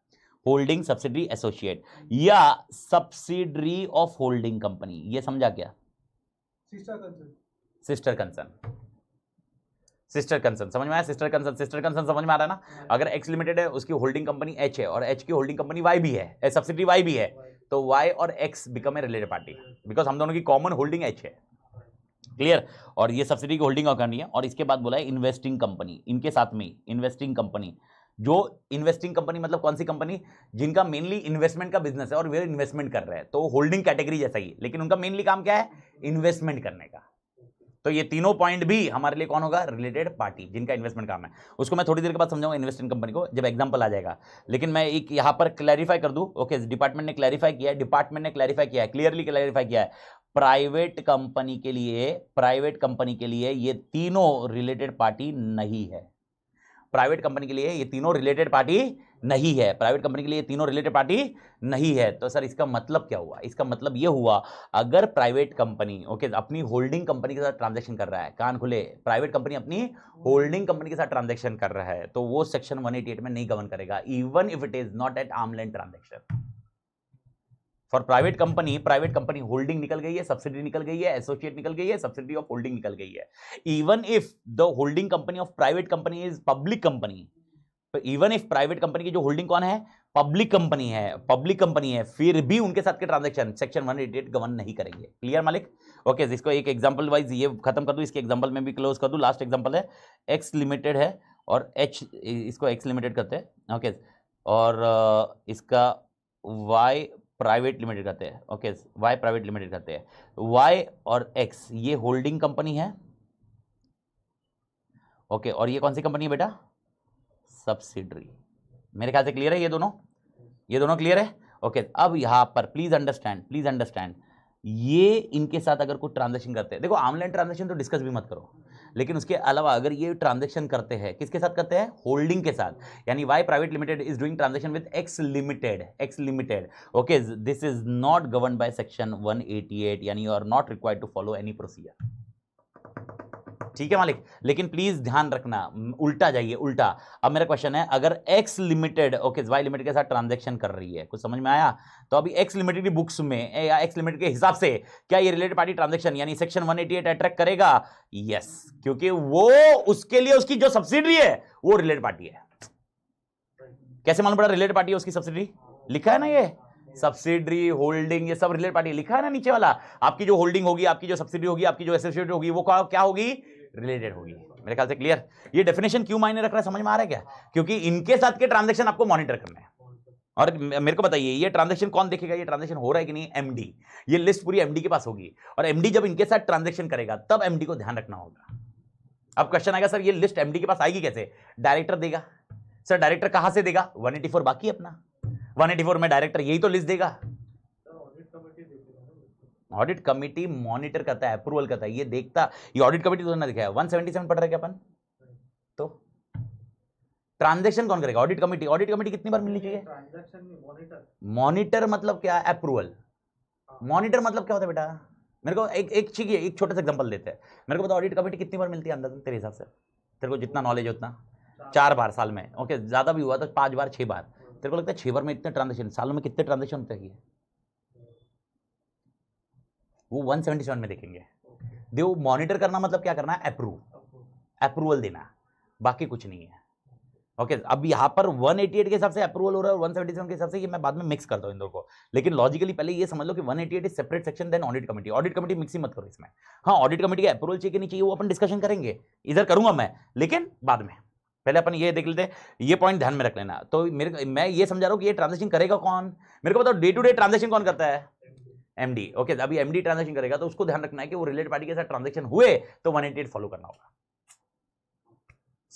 होल्डिंग, सब्सिडरी, एसोसिएट या सब्सिडरी ऑफ होल्डिंग कंपनी, ये समझा क्या? सिस्टर कंसर्न, सिस्टर कंसर्न समझ में आया? सिस्टर कंसर्न समझ में आ रहा है ना? अगर एक्स लिमिटेड है उसकी होल्डिंग कंपनी एच है और एच की होल्डिंग कंपनी वाई भी है, सब्सिडरी वाई भी है, तो वाई और x become a related party because हम दोनों की कॉमन होल्डिंग एच है। क्लियर? और ये सब्सिडरी की होल्डिंग करनी है। और इसके बाद बोला है इन्वेस्टिंग कंपनी, इनके साथ में इन्वेस्टिंग कंपनी, जो इन्वेस्टिंग कंपनी मतलब कौन सी कंपनी? जिनका मेनली इन्वेस्टमेंट का बिजनेस है और वे इन्वेस्टमेंट कर रहे हैं, तो होल्डिंग कैटेगरी जैसा ही, लेकिन उनका मेनली काम क्या है? इन्वेस्टमेंट करने का। तो ये तीनों पॉइंट भी हमारे लिए कौन होगा? रिलेटेड पार्टी, जिनका इन्वेस्टमेंट काम है। उसको मैं थोड़ी देर के बाद समझाऊंगा इन्वेस्टिंग कंपनी को जब एग्जांपल आ जाएगा, लेकिन मैं एक यहां पर क्लैरिफाई कर दूं। ओके, डिपार्टमेंट ने क्लैरिफाई किया है, क्लियरली क्लैरिफाई किया है, प्राइवेट कंपनी के लिए ये तीनों रिलेटेड पार्टी नहीं है। प्राइवेट कंपनी के लिए ये तीनों रिलेटेड पार्टी नहीं है, प्राइवेट कंपनी के लिए तीनों रिलेटेड पार्टी नहीं है। तो सर इसका मतलब क्या हुआ? इसका मतलब ये हुआ अगर प्राइवेट कंपनी ओके अपनी होल्डिंग कंपनी के साथ ट्रांजैक्शन कर रहा है, कान खुले, प्राइवेट कंपनी अपनी होल्डिंग कंपनी के साथ ट्रांजैक्शन कर रहा है, तो वो सेक्शन 188 में नहीं गवर्न करेगा, even if it is not at arm length transaction. For private company holding निकल गई है, सब्सिडी निकल गई है, एसोसिएट निकल गई है, सब्सिडी ऑफ होल्डिंग निकल गई है। Even if the holding company of private company is public company, even if private company की जो होल्डिंग कौन है? पब्लिक कंपनी है, फिर भी उनके साथ के ट्रांजैक्शन सेक्शन 188 गवर्न नहीं करेंगे। क्लियर मालिक? ओके, इसको एक एग्जांपल वाइज ये खत्म कर दूं, इसके एग्जांपल में भी क्लोज कर दूं। लास्ट एग्जांपल है एक्स लिमिटेड है और एच, इसको एक्स लिमिटेड करते हैं। ओके, और इसका वाई प्राइवेट लिमिटेड करते हैं। ओके, वाई प्राइवेट लिमिटेड करते हैं। वाई और एक्स ये होल्डिंग कंपनी है। ओके, और ये कौन सी कंपनी है बेटा? सब्सिडरी। मेरे ख्याल से क्लियर है ये दोनों क्लियर है? ओके, अब यहां पर प्लीज अंडरस्टैंड, ये इनके साथ अगर कोई ट्रांजैक्शन करते हैं, देखो ऑनलाइन ट्रांजैक्शन तो डिस्कस भी मत करो, लेकिन उसके अलावा अगर ये ट्रांजैक्शन करते हैं, किसके साथ करते हैं? होल्डिंग के साथ, यानी Y private limited is doing transaction with X limited. Okay, this is not govern by section 188, यानी you are not required to follow any procedure. ठीक है मालिक, लेकिन प्लीज ध्यान रखना, उल्टा जाइए, उल्टा। अब मेरा क्वेश्चन है, अगर X limited okay Y limited के साथ ट्रांजैक्शन कर रही है, कुछ समझ में आया? तो अभी एक्स लिमिटेड की बुक्स में या एक्स लिमिटेड के हिसाब से क्या ये रिलेटेड पार्टी ट्रांजैक्शन यानी सेक्शन 188 अट्रैक्ट करेगा? यस, क्योंकि वो उसके लिए उसकी जो सब्सिडरी है वो रिलेटेड पार्टी है। कैसे मालूम पड़ा रिलेटेड पार्टी है उसकी सब्सिडरी? लिखा है ना, ये सब्सिडरी होल्डिंग ये सब रिलेटेड पार्टी लिखा है ना नीचे वाला। आपकी जो होल्डिंग होगी, आपकी जो सब्सिडरी होगी, आपकी जो एसोसिएट होगी, वो क्या होगी? रिलेटेड होगी। मेरे ख्याल से क्लियर? ये डेफिनेशन क्यों मायने रख रहा है, समझ में आ रहा है क्या? क्योंकि इनके साथ के ट्रांजैक्शन आपको मॉनिटर करना है। और मेरे को बताइए, ये ट्रांजैक्शन कौन देखेगा, ये ट्रांजैक्शन हो रहा है कि नहीं? एमडी। ये लिस्ट पूरी एमडी के पास होगी, और एमडी जब इनके साथ ट्रांजैक्शन करेगा तब एमडी को ध्यान रखना होगा। अब क्वेश्चन आएगा, सर ये लिस्ट एमडी के पास आएगी कैसे? डायरेक्टर देगा। सर डायरेक्टर कहां से देगा? 184 बाकी अपना 184 में डायरेक्टर यही तो लिस्ट देगा। ऑडिट कमिटी मॉनिटर करता है, अप्रूवल करता है, ये देखता, ये ऑडिट कमिटी तो ना दिखाया। 177 पढ़ रहे क्या अपन? तो ट्रांजैक्शन कौन करेगा? Audit committee. ऑडिट कमिटी कितनी बार मिलनी चाहिए? ट्रांजैक्शन मॉनिटर मतलब क्या? अप्रूवल। मॉनिटर मतलब क्या होता है बेटा? मेरे को एक छोटा सा एग्जांपल देते हैं। मेरे को बता, ऑडिट कमिटी कितनी बार मिलती है अंदाजन तेरे हिसाब से? तेरे को जितना नॉलेज है उतना? 4 बार साल में। ओके, ज्यादा भी हुआ तो 5 बार 6 बार। तेरे को लगता है 6 बार में इतने ट्रांजैक्शन? सालों में कितने ट्रांजैक्शन होते हैं? वो 177 में देखेंगे। देखो, मॉनिटर करना मतलब क्या करना है? अप्रूवल देना, बाकी कुछ नहीं है। ओके, अब यहां पर 188 के हिसाब से अप्रूवल हो रहा है और 177 के हिसाब से, ये मैं बाद में मिक्स करता हूं इन दोनों को, लेकिन लॉजिकली पहले ये समझ लो कि 188 is separate section then audit committee. Audit committee mix ही मत करो इसमें। हाँ, ऑडिट कमिटी का अप्रूवल चाहिए कि नहीं चाहिए वो अपन डिस्कशन करेंगे, इधर करूंगा मैं, लेकिन बाद में। पहले अपन ये देख लेते हैं, ये पॉइंट ध्यान में रख लेना। तो मैं ये समझा रहा हूं कि ये ट्रांजैक्शन करेगा कौन? मेरे को बताओ, डे टू डे ट्रांजैक्शन कौन करता है? एमडी। ओके, अभी एमडी ट्रांजैक्शन करेगा तो उसको ध्यान रखना है कि वो रिलेटेड पार्टी के साथ ट्रांजैक्शन हुए तो 188 फॉलो करना होगा।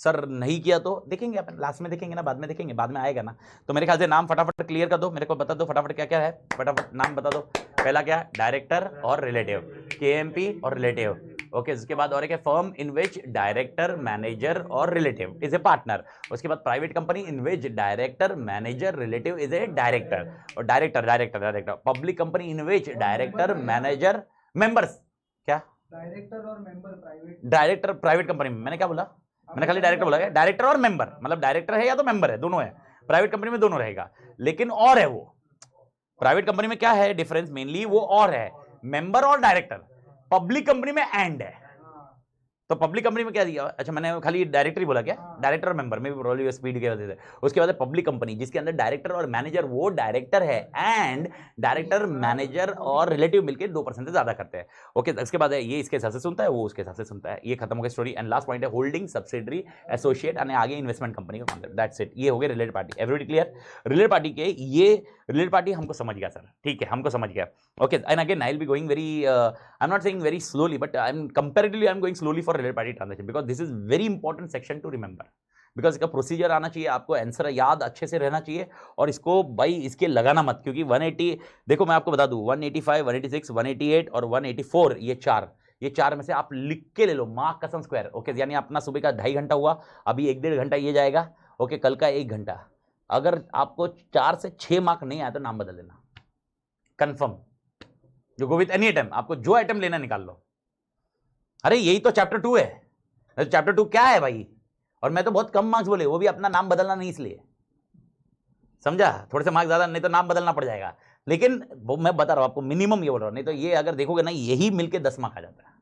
सर नहीं किया तो देखेंगे अपन, लास्ट में देखेंगे ना, बाद में देखेंगे, बाद में आएगा ना। तो मेरे ख्याल से नाम फटाफट क्लियर कर दो, मेरे को बता दो फटाफट क्या क्या है, फटाफट नाम बता दो। पहला क्या? डायरेक्टर और रिलेटिव, केएमपी और रिलेटिव। ओके, उसके बाद और एक है firm in which director manager और रिलेटिव इज ए पार्टनर। उसके बाद private company in which director manager relative is a director, और director. Public company in which director manager members, क्या डायरेक्टर और member private, director private company में मैंने क्या बोला? मैंने खाली डायरेक्टर बोला, डायरेक्टर और मेंबर, मतलब डायरेक्टर है या तो मेंबर है, दोनों है। प्राइवेट कंपनी में दोनों रहेगा, लेकिन और है वो। प्राइवेट कंपनी में क्या है डिफरेंस? मेनली वो और है, मेंबर और डायरेक्टर। पब्लिक कंपनी में एंड है। तो पब्लिक कंपनी में क्या दिया? अच्छा, मैंने खाली डायरेक्टर ही बोला क्या? डायरेक्टर और मेंबर में भी प्रॉब्लम स्पीड की वजह से। उसके बाद पब्लिक कंपनी जिसके अंदर डायरेक्टर और मैनेजर, वो डायरेक्टर है, एंड डायरेक्टर मैनेजर और रिलेटिव मिलकर 2% से ज्यादा करते हैं। ओके, इसके बाद है ये इसके हिसाब से सुनता है, वो उसके हिसाब से सुनता है। ये खत्म हो गई स्टोरी। एंड लास्ट पॉइंट है होल्डिंग, सब्सिडरी, एसोसिएट, और आगे इन्वेस्टमेंट कंपनी का कॉन्सेप्ट। That's it. ये हो गए related party. Everybody clear? Related party के ये रिलेटेड पार्टी हमको समझ गया सर, ठीक है, हमको समझ गया। Okay, and again I will be going very, I am not saying very slowly, but I am comparatively I am going slowly for related party transaction, because this is very important section two remember. Because इसका procedure आना चाहिए आपको, answer याद अच्छे से रहना चाहिए, और इसको भाई इसके लगाना मत, क्योंकि 180, देखो मैं आपको बता दूं, 185, 186, 188 और 184, ये चार में से आप लिख के ले लो, मार्क कसम स्क्वायर। ओके, यानी अपना सुबह का 2.5 घंटा हुआ, अभी 1-1.5 घंटा ये जाएगा। ओके, कल का 1 घंटा। अगर आपको 4 से 6 मार्क नहीं आया तो नाम बदल देना, कंफर्म। जो गो विथ एनी आइटम, आपको जो आइटम लेना निकाल लो। अरे यही तो चैप्टर 2 है। चैप्टर 2 क्या है भाई? और मैं तो बहुत कम मार्क्स बोले, वो भी अपना नाम बदलना नहीं, इसलिए समझा, थोड़े से मार्क्स ज्यादा, नहीं तो नाम बदलना पड़ जाएगा। लेकिन वो मैं बता रहा हूं आपको, मिनिमम ये बोल रहा हूं, नहीं तो ये अगर देखोगे ना, यही मिलके 10 मार्क आ जाता है।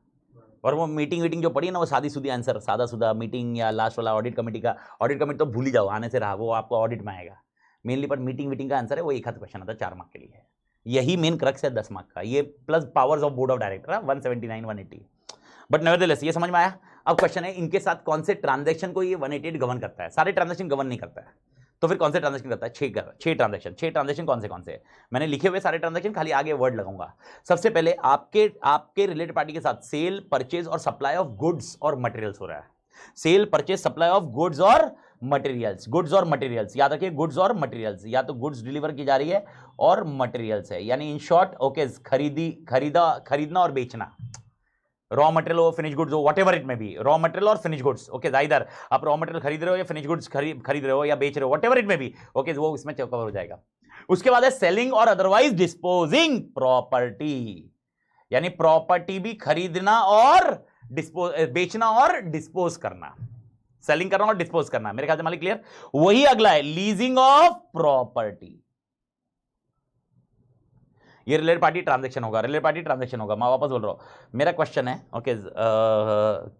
और वो मीटिंग जो पड़ी ना, वो सादी सुदी आंसर, सादा सुदा मीटिंग, या लास्ट वाला ऑडिट कमेटी का, ऑडिट कमेटी तो भूल ही जाओ, आने से रहा, वो आपको ऑडिट में आएगा। मेनली, पर मीटिंग वीटिंग का आंसर है वो एक हाथ क्वेश्चन आता है 4 मार्क के लिए। यही मेन क्रक्स है 10 मार्क का, ये plus powers of board of director 179 180। But nevertheless ये समझ में आया। अब क्वेश्चन है इनके साथ कौन से ट्रांजैक्शन को ये 188 गवर्न करता है। सारे ट्रांजैक्शन गवर्न नहीं करता है, तो फिर कौन से ट्रांजैक्शन करता है? 6 ट्रांजैक्शन कौन से मैंने लिखे हुए सारे ट्रांजैक्शन, खाली आगे वर्ड लगाऊंगा। सबसे पहले आपके रिलेटेड पार्टी के साथ सेल, परचेज और सप्लाई ऑफ गुड्स और मटेरियल्स हो रहा है। Sale, purchase, supply of goods और मटेरियल्स, याद रखिए गुड्स और मटेरियल्स, या तो गुड्स डिलीवर की जा रही है और मटेरियल्स है, यानी इन शॉर्ट ओके खरीदना और बेचना। रॉ मटेरियल हो, फिनिश गुड्स हो, वट एवर इट में भी, रॉ मटेरियल और फिनिश गुड्स, ओके इधर आप रॉ मटेरियल खरीद रहे हो या फिनिश गुड्स खरीद रहे हो या बेच रहे हो, वट एवर इट में भी, ओके वो इसमें कवर हो जाएगा। उसके बाद है सेलिंग और अदरवाइज डिस्पोजिंग प्रॉपर्टी, यानी प्रॉपर्टी भी खरीदना और बेचना और डिस्पोज करना, सेलिंग करना और डिस्पोज करना। मेरे ख्याल से मालिक क्लियर। वही अगला है लीजिंग ऑफ प्रॉपर्टी, ये रिलेटेड पार्टी ट्रांजैक्शन होगा, मैं वापस बोल रहा हूं। मेरा क्वेश्चन है ओके,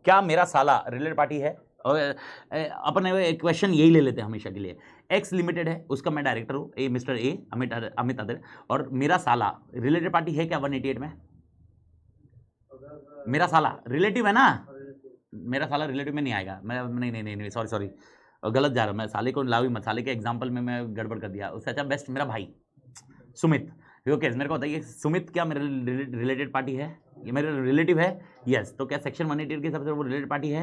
क्या मेरा साला रिलेटेड पार्टी है? अपन क्वेश्चन यही ले लेते हैं हमेशा के लिए। एक्स लिमिटेड है, उसका मैं डायरेक्टर हूं, ए मिस्टर ए अमित अदर, और मेरा साला रिलेटेड पार्टी है क्या 188 में? मेरा साला रिलेटिव है ना, मेरा साला रिलेटिव में नहीं आएगा। मैं नहीं सॉरी गलत जा रहा हूं मैं, साले को लाओ मत, साले के एग्जांपल में मैं गड़बड़ कर दिया। उससे अच्छा बेस्ट मेरा भाई सुमित। ओके मेरे को बताइए सुमित क्या मेरे रिलेटेड पार्टी है? ये मेरे रिलेटिव है, यस। तो क्या सेक्शन 188 के हिसाब से वो रिलेटेड पार्टी है?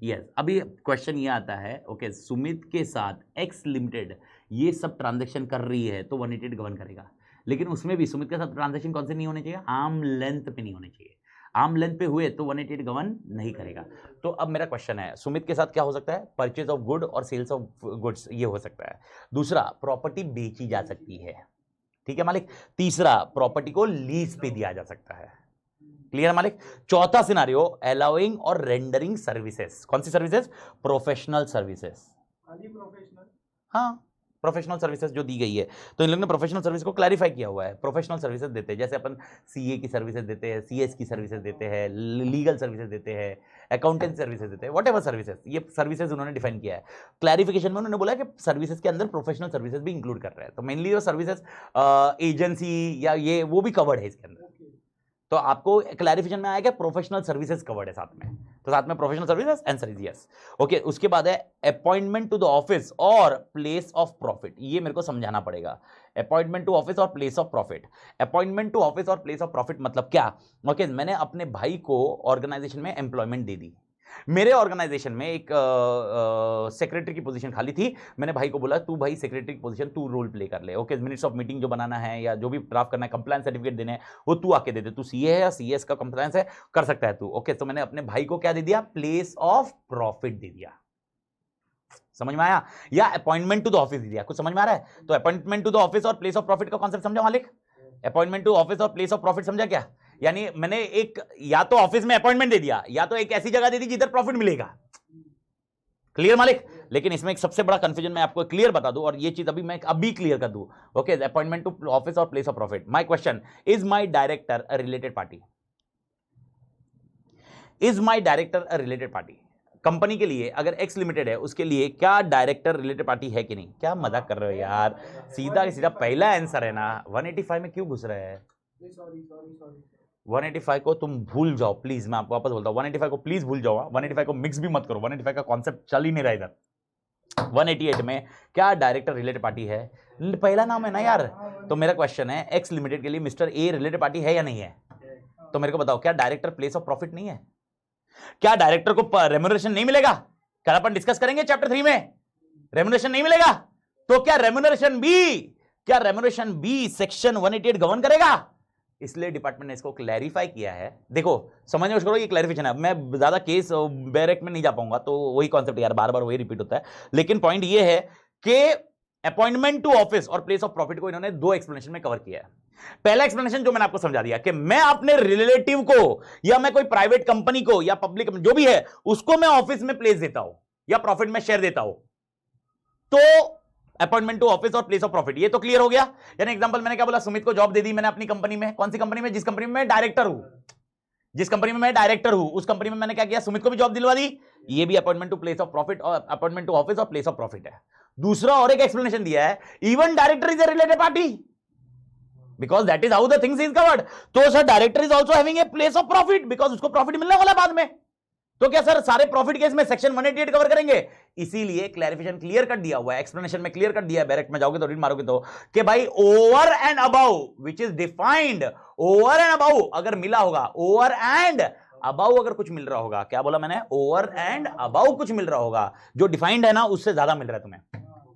यस। अभी क्वेश्चन ये आता है ओके, सुमित के साथ एक्स लिमिटेड ये सब ट्रांजैक्शन कर रही है तो 188 गवर्न करेगा, लेकिन उसमें भी सुमित के साथ ट्रांजैक्शन कौन से नहीं होने चाहिए? आर्म लेंथ पे नहीं होने चाहिए। आर्म लेंथ पे हुए तो 188 गवर्न नहीं करेगा। तो अब मेरा क्वेश्चन है सुमित के साथ क्या हो सकता है? परचेज ऑफ गुड और सेल्स ऑफ गुड्स, ये हो सकता है। दूसरा प्रॉपर्टी बेची जा सकती है, ठीक है मालिक। तीसरा प्रॉपर्टी को लीज पे दिया जा सकता है, क्लियर है मालिक। चौथा सिनारियो अलाउइंग और रेंडरिंग सर्विसेज। कौन सी सर्विसेज? प्रोफेशनल सर्विसेज, हाँ प्रोफेशनल सर्विसेज जो दी गई है, तो इन लोगों ने प्रोफेशनल सर्विस को क्लैरिफाई किया हुआ है। प्रोफेशनल सर्विसेज देते हैं, जैसे अपन सीए की सर्विसेज देते हैं, सीएस की सर्विसेज देते हैं, लीगल सर्विसेज देते हैं, अकाउंटेंट सर्विसेज देते हैं, वट एवर सर्विसेज, ये सर्विसेज उन्होंने डिफाइन किया है। क्लैरिफिकेशन में उन्होंने बोला कि सर्विसेज के अंदर प्रोफेशनल सर्विसेज भी इंक्लूड कर रहे हैं, तो मेनली जो सर्विसेज एजेंसी या ये वो भी कवर्ड है इसके अंदर। तो आपको क्लैरिफिकेशन में आएगा प्रोफेशनल सर्विसेज कवर्ड है साथ में, तो साथ में professional services answer is yes. Okay उसके बाद है अपॉइंटमेंट टू द ऑफिस और प्लेस ऑफ प्रॉफिट, ये मेरे को समझाना पड़ेगा। अपॉइंटमेंट टू ऑफिस और place of profit, appointment to office और प्लेस ऑफ प्रॉफिट मतलब क्या? ओके मैंने अपने भाई को ऑर्गेनाइजेशन में एम्प्लॉयमेंट दे दी, मेरे ऑर्गेनाइजेशन में एक सेक्रेटरी की पोजीशन खाली थी, मैंने भाई को बोला तू भाई सेक्रेटरी की पोजीशन तू रोल प्ले कर ले, ओके मिनट्स ऑफ मीटिंग जो बनाना है या जो भी ड्राफ्ट करना है, कंप्लायंस सर्टिफिकेट देने हैं, वो तू आके दे दे, तू सीए है या सीएस का कंप्लायंस है कर सकता है तू, ओके। तो मैंने अपने भाई को क्या दे दिया? प्लेस ऑफ प्रॉफिट दे दिया, समझ में आया? या अपॉइंटमेंट टू द ऑफिस दे दिया, कुछ समझ में आ रहा है? तो अपॉइंटमेंट टू द ऑफिस और प्लेस ऑफ प्रॉफिट का कॉन्सेप्ट समझा मालिक? अपॉइंटमेंट टू ऑफिस और प्लेस ऑफ प्रॉफिट समझा क्या? यानी मैंने एक या तो ऑफिस में अपॉइंटमेंट दे दिया या तो एक ऐसी जगह दे दी जिधर प्रॉफिट मिलेगा, क्लियर मालिक? लेकिन इसमें एक सबसे बड़ा कंफ्यूजन मैं आपको क्लियर बता दूं, और ये चीज अभी क्लियर कर दूं, ओके। अपॉइंटमेंट टू ऑफिस और place of profit. My question, is my director a related party? Is my director a related party? Company के लिए अगर एक्स लिमिटेड है उसके लिए क्या डायरेक्टर रिलेटेड पार्टी है कि नहीं? क्या मजाक कर रहे हो यार, सीधा सीधा पहला आंसर है ना। 185 में क्यों घुस रहे हैं? 185 को तुम भूल जाओ प्लीज, मैं आपको वापस बोलता हूं 185 को प्लीज भूल जाओ, 185 को मिक्स भी मत करो, 185 का कॉन्सेप्ट चल ही नहीं रहा इधर। 188 में क्या डायरेक्टर रिलेटेड पार्टी है? पहला नाम है ना यार। तो मेरा क्वेश्चन है एक्स लिमिटेड के लिए मिस्टर ए रिलेटेड पार्टी है या नहीं है? तो मेरे को बताओ क्या डायरेक्टर प्लेस ऑफ प्रॉफिट नहीं है? क्या डायरेक्टर को रेम्यूनरेशन नहीं मिलेगा? क्या अपन डिस्कस करेंगे चैप्टर 3 में? रेम्यूनरेशन नहीं मिलेगा तो क्या रेम्यूनरेशन बी सेक्शन 188 गवर्न करेगा? इसलिए डिपार्टमेंट ने इसको क्लैरिफाई किया है। देखो समझने कोशिश करो, ये क्लैरिफिकेशन है, मैं ज्यादा केस बैरेक में नहीं जा पाऊंगा, तो वही कॉन्सेप्ट यार बार बार वही रिपीट होता है। लेकिन पॉइंट ये है कि अपॉइंटमेंट टू ऑफिस और प्लेस ऑफ प्रॉफिट को इन्होंने दो एक्सप्लेनेशन में कवर किया है। पहला एक्सप्लेनेशन जो मैंने आपको समझा दिया कि मैं अपने रिलेटिव को या मैं कोई प्राइवेट कंपनी को या पब्लिक जो भी है उसको मैं ऑफिस में प्लेस देता हूं या प्रॉफिट में शेयर देता हूं, तो अपॉइंटमेंट टू ऑफिस और प्लेस ऑफ प्रॉफिट, ये तो क्लियर हो गया। यानी एग्जांपल मैंने क्या बोला, सुमित को जॉब दे दी मैंने अपनी कंपनी में, कौन सी कंपनी में? जिस कंपनी में मैं डायरेक्टर हूं, जिस कंपनी में मैं डायरेक्टर हूं उस कंपनी में मैंने क्या किया? सुमित को भी जॉब दिलवा दी। ये भी appointment to place of profit और अपॉइंटमेंट टू ऑफिस और प्लेस ऑफ प्रॉफिट है। दूसरा और एक एक्सप्लेनेशन दिया है, even director is a related party because that is how the things is covered. तो sir director is also having a place of profit because उसको profit मिलने वाला बाद में। तो क्या सर सारे प्रॉफिट केस में सेक्शन 188 कवर करेंगे? इसीलिए क्लैरिफिकेशन क्लियर कर दिया हुआ है, एक्सप्लेनेशन में क्लियर कर दिया है, डायरेक्ट में जाओगे तो रीड मारोगे तो कि भाई over and above which is defined, over and above अगर मिला होगा, ओवर एंड अबाउ अगर कुछ मिल रहा होगा, क्या बोला मैंने, ओवर एंड अबाउ कुछ मिल रहा होगा जो डिफाइंड है ना उससे ज्यादा मिल रहा है तुम्हें।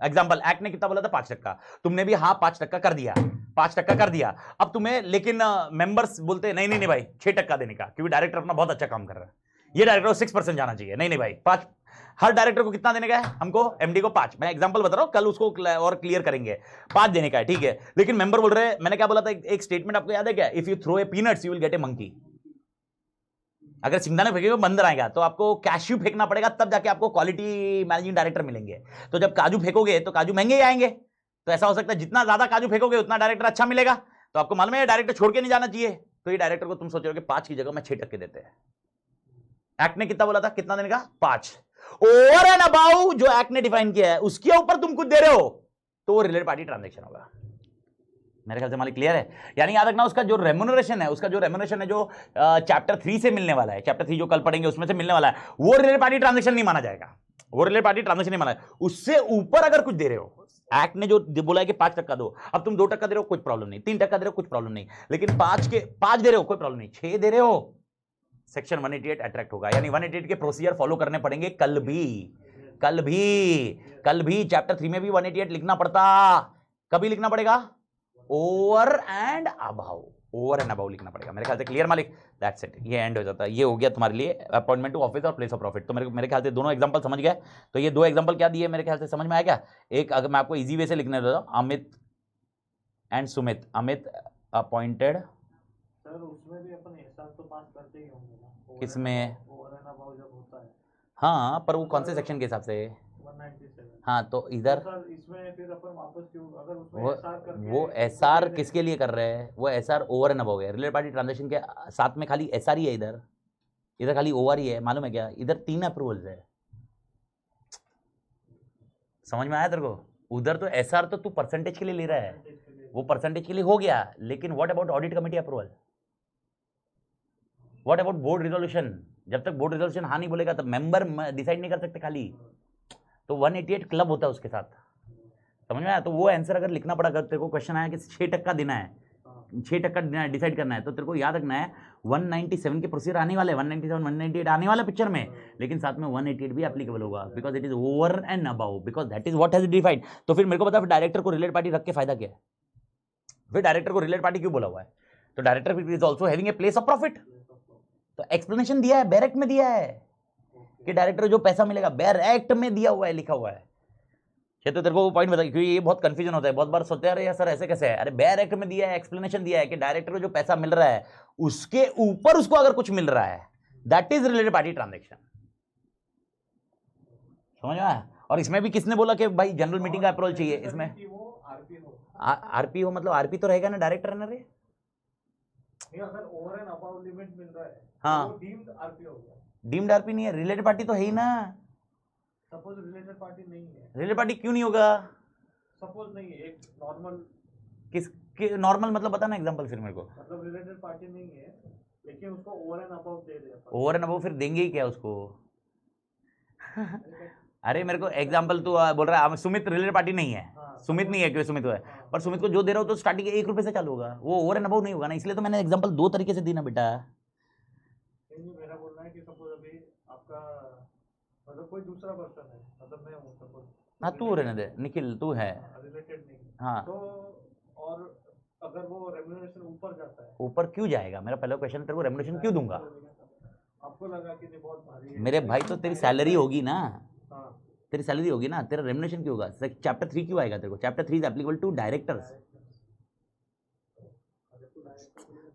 एग्जांपल एक्ट ने कितना बोला था 5%, तुमने भी हाँ 5% कर दिया, 5% कर दिया। अब तुम्हें लेकिन मेंबर्स बोलते नहीं नहीं नहीं भाई 6% देने का, क्योंकि डायरेक्टर अपना बहुत अच्छा काम कर रहा है, ये डायरेक्टर को 6% जाना चाहिए, नहीं नहीं भाई 5, हर डायरेक्टर को कितना देने का है हमको, एमडी को 5, मैं एग्जांपल बता रहा हूं, कल उसको और क्लियर करेंगे, 5 देने का है, ठीक है। लेकिन मेंबर बोल रहे हैं, मैंने क्या बोला था, एक स्टेटमेंट आपको याद है क्या, if you throw a peanuts you will get a monkey. अगर सिंगदाने फेंकेंगे बंदर आएगा, तो आपको कैश्यू फेंकना पड़ेगा, तब जाके आपको क्वालिटी मैनेजिंग डायरेक्टर मिलेंगे। तो जब काजू फेंकोगे तो काजू महंगे ही आएंगे। तो ऐसा हो सकता है जितना ज्यादा काजू फेंकोगे उतना डायरेक्टर अच्छा मिलेगा। तो आपको मालूम है डायरेक्टर छोड़ के नहीं जाना चाहिए, तो ये डायरेक्टर को तुम सोच रहे हो कि 5 की जगह में 6% देते हैं। एक्ट ने कितना बोला था, कितना देने का, 5। ओवर एंड अबाउ जो एक्ट ने डिफाइन किया है उसके ऊपर तुम कुछ दे रहे हो तो वो रिलेटेड पार्टी ट्रांजैक्शन होगा। मेरे ख्याल से मालिक क्लियर है। यानी याद रखना उसका जो रेम्यूनरेशन है, उसका जो रेम्यूनरेशन है जो चैप्टर 3 से मिलने वाला है, चैप्टर 3 जो कल पढ़ेंगे उसमें से मिलने वाला है, वो रिलेटेड पार्टी ट्रांजैक्शन नहीं माना जाएगा, वो रिलेटेड पार्टी ट्रांजैक्शन नहीं माना है। उससे ऊपर अगर कुछ दे रहे हो, एक्ट ने जो बोला है कि 5% दो, अब तुम 2% दे रहे हो कुछ प्रॉब्लम नहीं, 3% दे रहे हो कुछ प्रॉब्लम नहीं, लेकिन 5 दे रहे हो कोई प्रॉब्लम नहीं, 6 दे रहे हो सेक्शन 188 अट्रैक्ट होगा। यानी 188 के प्रोसीजर फॉलो करने पड़ेंगे कल भी चैप्टर 3 में भी 188 लिखना पड़ता। कभी लिखना पड़ेगा, over and above, over and above लिखना पड़ेगा। मेरे ख्याल से क्लियर मालिक, दैट्स इट, ये एंड हो जाता है। ये हो गया तुम्हारे लिए अपॉइंटमेंट टू ऑफिस और प्लेस ऑफ प्रॉफिट। तो मेरे ख्याल से दोनों एग्जांपल समझ गए। तो ये 2 एग्जांपल क्या दिए मेरे ख्याल से समझ में आया क्या? एक अगर मैं आपको इजी वे से लिखने देता हूं, Amit and Sumit, Amit appointed, sir उसमें भी अपन एहसास तो पास करते ही होंगे ना, किसमें, ओवर एंड अबाउ जब होता है। हाँ पर वो कौन से सेक्शन के हिसाब से, 197। हाँ तो इधर सर इसमें फिर अपन वापस क्यों, अगर उसमें वो करके वो एसआर किसके लिए कर रहे हैं, वो एसआर ओवर एंड अबव है। रिलेटेड पार्टी ट्रांजैक्शन के साथ में खाली एसआर ही है, इधर खाली ओवर ही है, मालूम है क्या? इधर 3 अप्रूवल्स है, समझ में आया तेरे को? उधर तो एसआर तो तू परसेंटेज के लिए ले रहा है, वो परसेंटेज के लिए हो गया, लेकिन what about audit committee approval, what about board resolution? जब तक बोर्ड रिजोल्यूशन हाँ नहीं बोलेगा तब मेंबर डिसाइड नहीं कर सकते खाली। तो 188 क्लब होता है उसके साथ, समझ में आया? तो वो आंसर अगर लिखना पड़ा, अगर तेरे को क्वेश्चन आया कि 6% देना है, 6% डिसाइड करना है, तो तेरे को याद रखना है 197 के प्रोसीजर आने वाले, 197 198 आने वाला पिक्चर में, लेकिन साथ में 188 भी एप्लीकेबल होगा because it is over and above, because that is what has defined. तो फिर मेरे को बता, फिर डायरेक्टर को रिलेटेड पार्टी रख के फायदा क्या है? फिर डायरेक्टर को रिलेटेड पार्टी क्यों बोला हुआ है? तो director is also having a place of profit. तो एक्सप्लेनेशन दिया है, बैरेक्ट में दिया है कि डायरेक्टर जो पैसा मिलेगा बैरेक्ट में दिया हुआ है, लिखा हुआ है। तो तेरे को वो पॉइंट बता, क्योंकि ये बहुत कंफ्यूजन होता है, बहुत बार सोचते हैं अरे यार सर ऐसे कैसे है। अरे बैरेक्ट में दिया है, एक्सप्लेनेशन दिया है कि डायरेक्टर को जो पैसा मिल रहा है उसके ऊपर उसको अगर कुछ मिल रहा है, that is related party transaction, समझ में आया? और इसमें भी किसने बोला कि भाई जनरल मीटिंग का अप्रूवल चाहिए? इसमें आरपी हो मतलब आरपी तो रहेगा ना, डायरेक्टर है ना रे। अगर ओवर एंड अबाउ लिमिट मिल रहा है, हाँ वो डीम्ड आरपी हो गया। डीम्ड आरपी नहीं है, रिलेटेड पार्टी तो है ही ना। सपोज रिलेटेड पार्टी नहीं है, रिलेटेड पार्टी क्यों नहीं होगा? सपोज नहीं है, एक नॉर्मल, किस नॉर्मल मतलब बता ना एग्जांपल फिर मेरे को। मतलब रिलेटेड पार्टी नहीं है लेकिन उसको ओवर एंड अबाउ दे दे। ओवर एंड अबाउ फिर देंगे ही क्या उसको? अरे मेरे को एग्जांपल तू बोल रहा है सुमित रिलेटेड पार्टी नहीं है, सुमित नहीं है, क्यों सुमित है, पर सुमित को जो दे रहा हो तो स्टार्टिंग 1 रुपए से चालू होगा, वो ओवर एंड अबाउ नहीं होगा ना। इसलिए तो मैंने एग्जांपल 2 तरीके से दी ना बेटा। मेरा बोलना है कि सपोज अभी आपका मतलब कोई दूसरा पर्सन है, मतलब मैं हूं सपोज, हाँ तू रहने दे निखिल, तू है रिलेटेड नहीं, हाँ तो और अगर वो रेम्यूनरेशन ऊपर जाता है, ऊपर क्यों जाएगा? मेरा पहला क्वेश्चन, तेरे को रेम्यूनरेशन क्यों दूंगा? आपको लगा कि नहीं बहुत भारी है, मेरे भाई तो तेरी सैलरी होगी ना, हाँ तेरी सैलरी होगी ना, तेरा रेम्यूनरेशन क्यों होगा? चैप्टर 3 क्यों आएगा तेरे को? Chapter 3 is applicable to directors.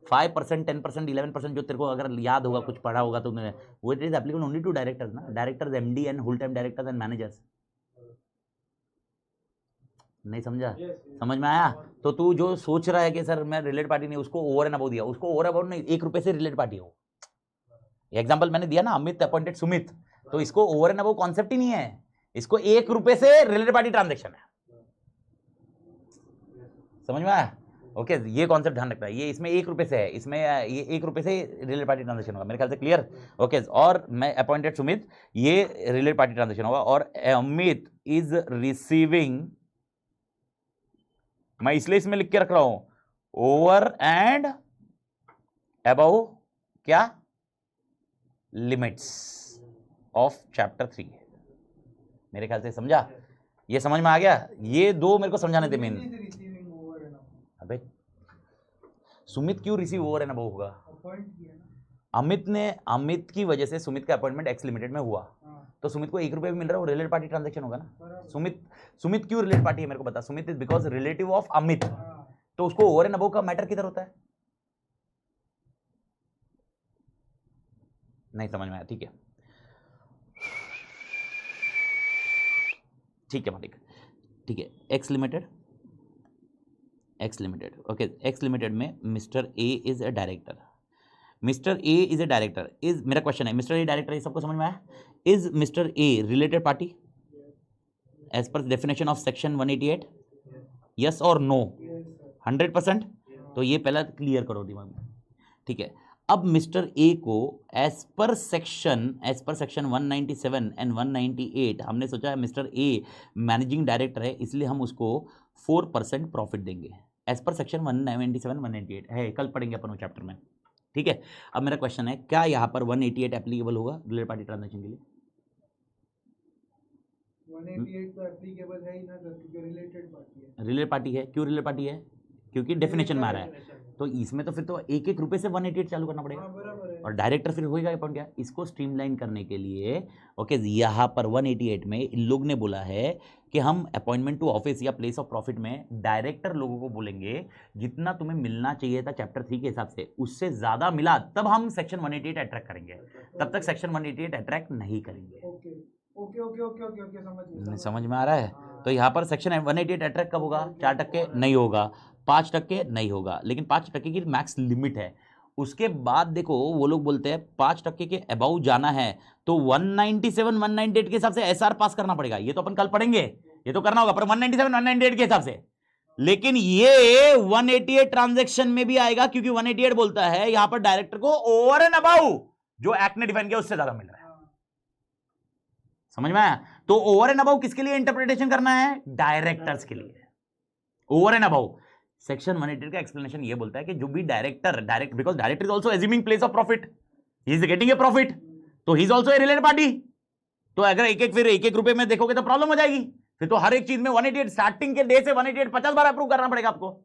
5%, 10%, 11% जो तेरे को अगर याद होगा, कुछ पढ़ा होगा तुमने, वो it is applicable only to directors ना, directors, MD and whole time directors and managers. नहीं समझा? समझ में आया? तो तू जो सोच रहा है कि सर मैं रिलेटेड पार्टी नहीं, उसको ओवर एंड अबाउ दिया, उसको ओवर अबाउ नहीं, 1 रुपए से रिलेटेड पार्टी हो। एग्जाम्पल मैंने दिया ना, अमित अपॉइंटेड सुमित, तो इसको ओवर एंड अबाउ कॉन्सेप्ट ही नहीं है, इसको 1 रुपए से रिलेटेड पार्टी ट्रांजेक्शन है, समझ में आया? ओके ये कॉन्सेप्ट ध्यान रखना है, ये इसमें 1 रुपए से है, इसमें ये 1 रुपए से रिलेटेड पार्टी ट्रांजेक्शन होगा, मेरे ख्याल से क्लियर। ओके और मैं अपॉइंटेड सुमित, ये रिलेटेड पार्टी ट्रांजेक्शन होगा, और अमित इज रिसीविंग, मैं इसलिए इसमें लिख के रख रहा हूं ओवर एंड अबव क्या लिमिट्स ऑफ चैप्टर 3, मेरे ख्याल से समझा, ये समझ में आ गया? ये दो मेरे को समझाने थे मेन। अबे सुमित क्यों रिसीव ओवर एंड अबव होगा? अमित की वजह से सुमित का अपॉइंटमेंट एक्स लिमिटेड में हुआ, तो सुमित को 1 रुपए भी मिल रहा है, वो रिलेटेड पार्टी ट्रांजेक्शन होगा ना। सुमित क्यों रिलेटेड पार्टी है मेरे को बता? Sumit is because relative of Amit, तो उसको ओवर एंड अबव का मैटर किधर होता है? नहीं समझ में आया? ठीक है ठीक है मालिक, ठीक है। X limited okay, X limited में mister A is a director, mister A is a director, is मेरा क्वेश्चन है मिस्टर ए डायरेक्टर, ये सबको समझ में आया? Is mister A related party as per definition of section 188? Yes और no? 100%। तो ये पहला क्लियर करो दिमाग में, ठीक है। अब मिस्टर ए को एज पर सेक्शन 197 एंड 198 हमने सोचा है मिस्टर ए मैनेजिंग डायरेक्टर है, इसलिए हम उसको 4% प्रॉफिट देंगे एज पर सेक्शन 197 198 है, कल पढ़ेंगे अपन वो चैप्टर में, ठीक है। अब मेरा क्वेश्चन है क्या यहाँ पर 188 एप्लीकेबल होगा रिलेटेड पार्टी ट्रांजेक्शन के लिए? 188 तो एप्लीकेबल है ही ना सर, क्योंकि रिलेटेड पार्टी है। रिलेटेड पार्टी है, क्यों रिलेटेड पार्टी है? क्योंकि डेफिनेशन में आ रहा है, तो इसमें तो फिर तो 1-1 रुपए से 188 चालू करना पड़ेगा, और डायरेक्टर फिर होएगा अपन क्या? इसको स्ट्रीमलाइन करने के लिए ओके यहाँ पर 188 में इन लोग ने बोला है कि हम अपॉइंटमेंट टू ऑफिस या प्लेस ऑफ प्रॉफिट में डायरेक्टर लोगों को बोलेंगे जितना तुम्हें मिलना चाहिए था चैप्टर 3 के हिसाब से, उससे ज्यादा मिला तब हम सेक्शन 188 अट्रैक्ट करेंगे, तब तक सेक्शन 188 अट्रैक्ट नहीं करेंगे। ओके समझ में आ रहा है? तो यहाँ पर सेक्शन 188 अट्रैक्ट कब होगा? 4% नहीं होगा, 5% नहीं होगा, लेकिन 5% की मैक्स लिमिट है। उसके बाद देखो वो लोग बोलते हैं 5% के अबाउ जाना है तो 197 198 के हिसाब से एसआर पास करना पड़ेगा, ये तो अपन कल पढ़ेंगे, ये तो करना होगा, पर 197 198 के हिसाब से। लेकिन ये 188 ट्रांजैक्शन में भी आएगा, क्योंकि 188 बोलता है यहां पर डायरेक्टर को ओवर एंड अबाउ जो एक्ट ने डिफाइन किया उससे ज्यादा मिल रहा है। समझ में आया? तो ओवर एंड अबाउ किसके लिए इंटरप्रिटेशन करना है? डायरेक्टर्स के लिए। ओवर एंड अबाउ सेक्शन 188 का एक्सप्लेनेशन ये बोलता है कि जो भी director because director is also assuming place of profit, he is getting a profit, तो he is also a related party. तो अगर एक एक रुपए में देखोगे तो प्रॉब्लम हो जाएगी, फिर तो हर एक चीज में 188 स्टार्टिंग के डे से 188 50 बार अप्रूव करना पड़ेगा आपको।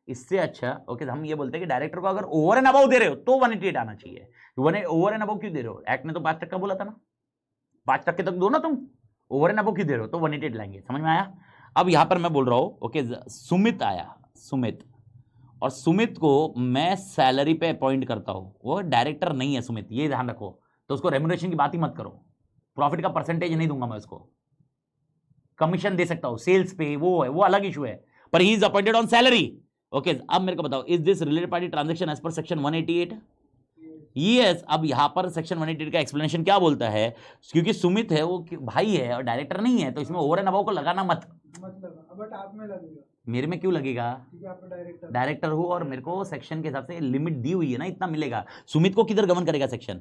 इससे अच्छा ओके हम ये बोलते हैं कि डायरेक्टर को अगर ओवर एंड अबाउ दे रहे हो तो 188 आना चाहिए। ओवर एंड अबाउ क्यों दे रहे हो? एक्ट ने तो 5% बोला था ना, 5% तक दो ना तुम, ओवर एंड अबाउ क्यों दे रहे हो? तो 188 लाएंगे। समझ में आया? अब यहां पर मैं बोल रहा हूं ओके सुमित आया, सुमित, और सुमित को मैं सैलरी पे अपॉइंट करता हूं, वो डायरेक्टर नहीं है सुमित, ये ध्यान रखो, तो उसको रेम्युनरेशन की बात ही मत करो, प्रॉफिट का परसेंटेज नहीं दूंगा मैं उसको, कमीशन दे सकता हूं सेल्स पे, वो है वो अलग इशू है, पर he is appointed on salary. Okay अब मेरे को बताओ is this related party transaction as per section 188? Yes. अब यहां पर सेक्शन 188 का एक्सप्लेनेशन क्या बोलता है? क्योंकि सुमित है वो भाई है और डायरेक्टर नहीं है, तो इसमें ओवर एंड अबाउ को लगाना मत। बट आप में लगेगा, मेरे में क्यों लगेगा? डायरेक्टर हूं और मेरे को सेक्शन के हिसाब से लिमिट दी हुई है ना, इतना मिलेगा। सुमित को किधर गवर्न करेगा सेक्शन?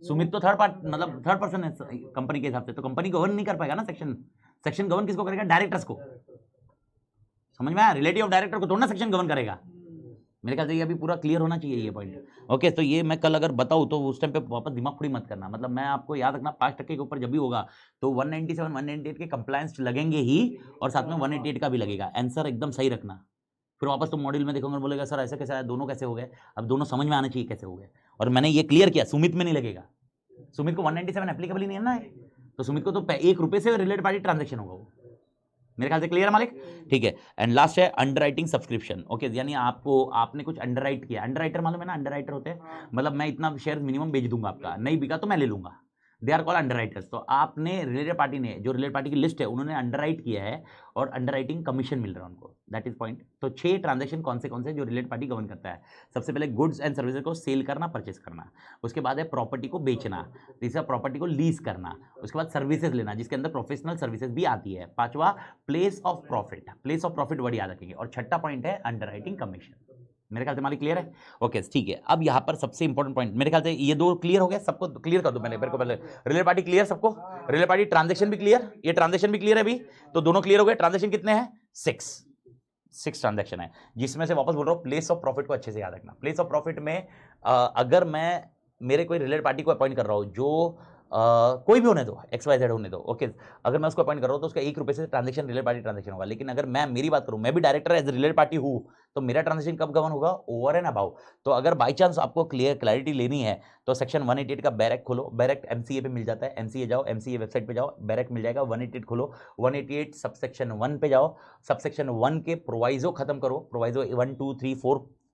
सुमित तो थर्ड पर्सन है कंपनी के हिसाब से, तो कंपनी गवर्न नहीं कर पाएगा ना सेक्शन गवर्न किसको करेगा? डायरेक्टर्स को। समझ में आया? रिलेटिव ऑफ डायरेक्टर को थोड़ा ना सेक्शन गवर्न करेगा। मेरे ख्याल से ये अभी पूरा क्लियर होना चाहिए ये पॉइंट। ओके तो ये मैं कल अगर बताऊं तो उस टाइम पे वापस दिमाग फोड़ी मत करना, मतलब मैं आपको याद रखना 5% के ऊपर जब भी होगा तो 197 198 के कंप्लायंस लगेंगे ही, और साथ में 188 का भी लगेगा। आंसर एकदम सही रखना, फिर वापस तुम मॉड्यूल में देखोगे बोलेगा सर ऐसे कैसे आया, दोनों कैसे हो गए? अब दोनों समझ में आना चाहिए कैसे हो गए, और मैंने ये क्लियर किया सुमित में नहीं लगेगा, सुमित को 197 एप्लीकेबल ही नहीं है ना, तो सुमित को तो 1 रुपए से रिलेटेड पार्टी ट्रांजेक्शन होगा वो। मेरे ख्याल से क्लियर है मालिक? ठीक है। एंड लास्ट है अंडरराइटिंग सब्सक्रिप्शन। ओके यानी आपने कुछ अंडरराइट किया, अंडरराइटर मालूम है ना, अंडरराइटर होते हैं, मतलब मैं इतना शेयर मिनिमम बेच दूंगा, आपका नहीं बिका तो मैं ले लूंगा, दे आर कॉल्ड अंडरराइटर्स। तो आपने रिलेटेड पार्टी ने, जो रिलेटेड पार्टी की लिस्ट है, उन्होंने अंडरराइट किया है और अंडरराइटिंग कमीशन मिल रहा है उनको, दैट इज पॉइंट। तो 6 ट्रांजैक्शन कौन से जो रिलेटेड पार्टी गवर्न करता है? सबसे पहले गुड्स एंड सर्विसेज को सेल करना, परचेस करना, उसके बाद है प्रॉपर्टी को बेचना, तीसरा प्रॉपर्टी को लीज करना, उसके बाद सर्विसेज लेना जिसके अंदर प्रोफेशनल सर्विसेज भी आती है, पांचवा place of profit, place of profit word याद रखेंगे, और छठा पॉइंट है अंडरराइटिंग कमीशन। मेरे ख्याल से मालिक क्लियर है? ओके ठीक है। अब यहाँ पर सबसे इंपॉर्टेंट पॉइंट, मेरे ख्याल से ये दो क्लियर हो गया, सबको क्लियर कर दो पहले, मेरे को पहले रिलेटेड पार्टी क्लियर सबको, रिलेटेड पार्टी ट्रांजैक्शन भी क्लियर, ये ट्रांजैक्शन भी क्लियर है अभी, तो दोनों क्लियर हो गए। ट्रांजैक्शन कितने हैं? 6 ट्रांजैक्शन है, जिसमें से वापस बोल रहा हूं प्लेस ऑफ प्रॉफिट को अच्छे से याद रखना। प्लेस ऑफ प्रॉफिट में अगर मैं मेरे कोई रिलेटेड पार्टी को अपॉइंट कर रहा हूं, जो कोई भी होने दो, XYZ होने दो, ओके, अगर मैं उसको अपॉइंट कर रहा हूं तो उसका 1 रुपए से ट्रांजैक्शन रिलेटेड पार्टी ट्रांजैक्शन होगा। लेकिन अगर मैं मेरी बात करूं, मैं भी डायरेक्टर एज रिलेटेड पार्टी हूं, तो मेरा ट्रांजैक्शन कब गवर्न होगा? Over and above. तो अगर बाई चांस आपको क्लैरिटी लेनी है तो सेक्शन 188 का बैरेक खोलो, बैरेक MCA पे मिल जाता है, MCA जाओ, MCA वेबसाइट पे जाओ, बैरेक मिल जाएगा, 188 खोलो, 188 सबसेक्शन 1 पे जाओ, सबसेक्शन 1 के प्रोवाइजो खत्म करो, प्रोवाइजो 1 2 3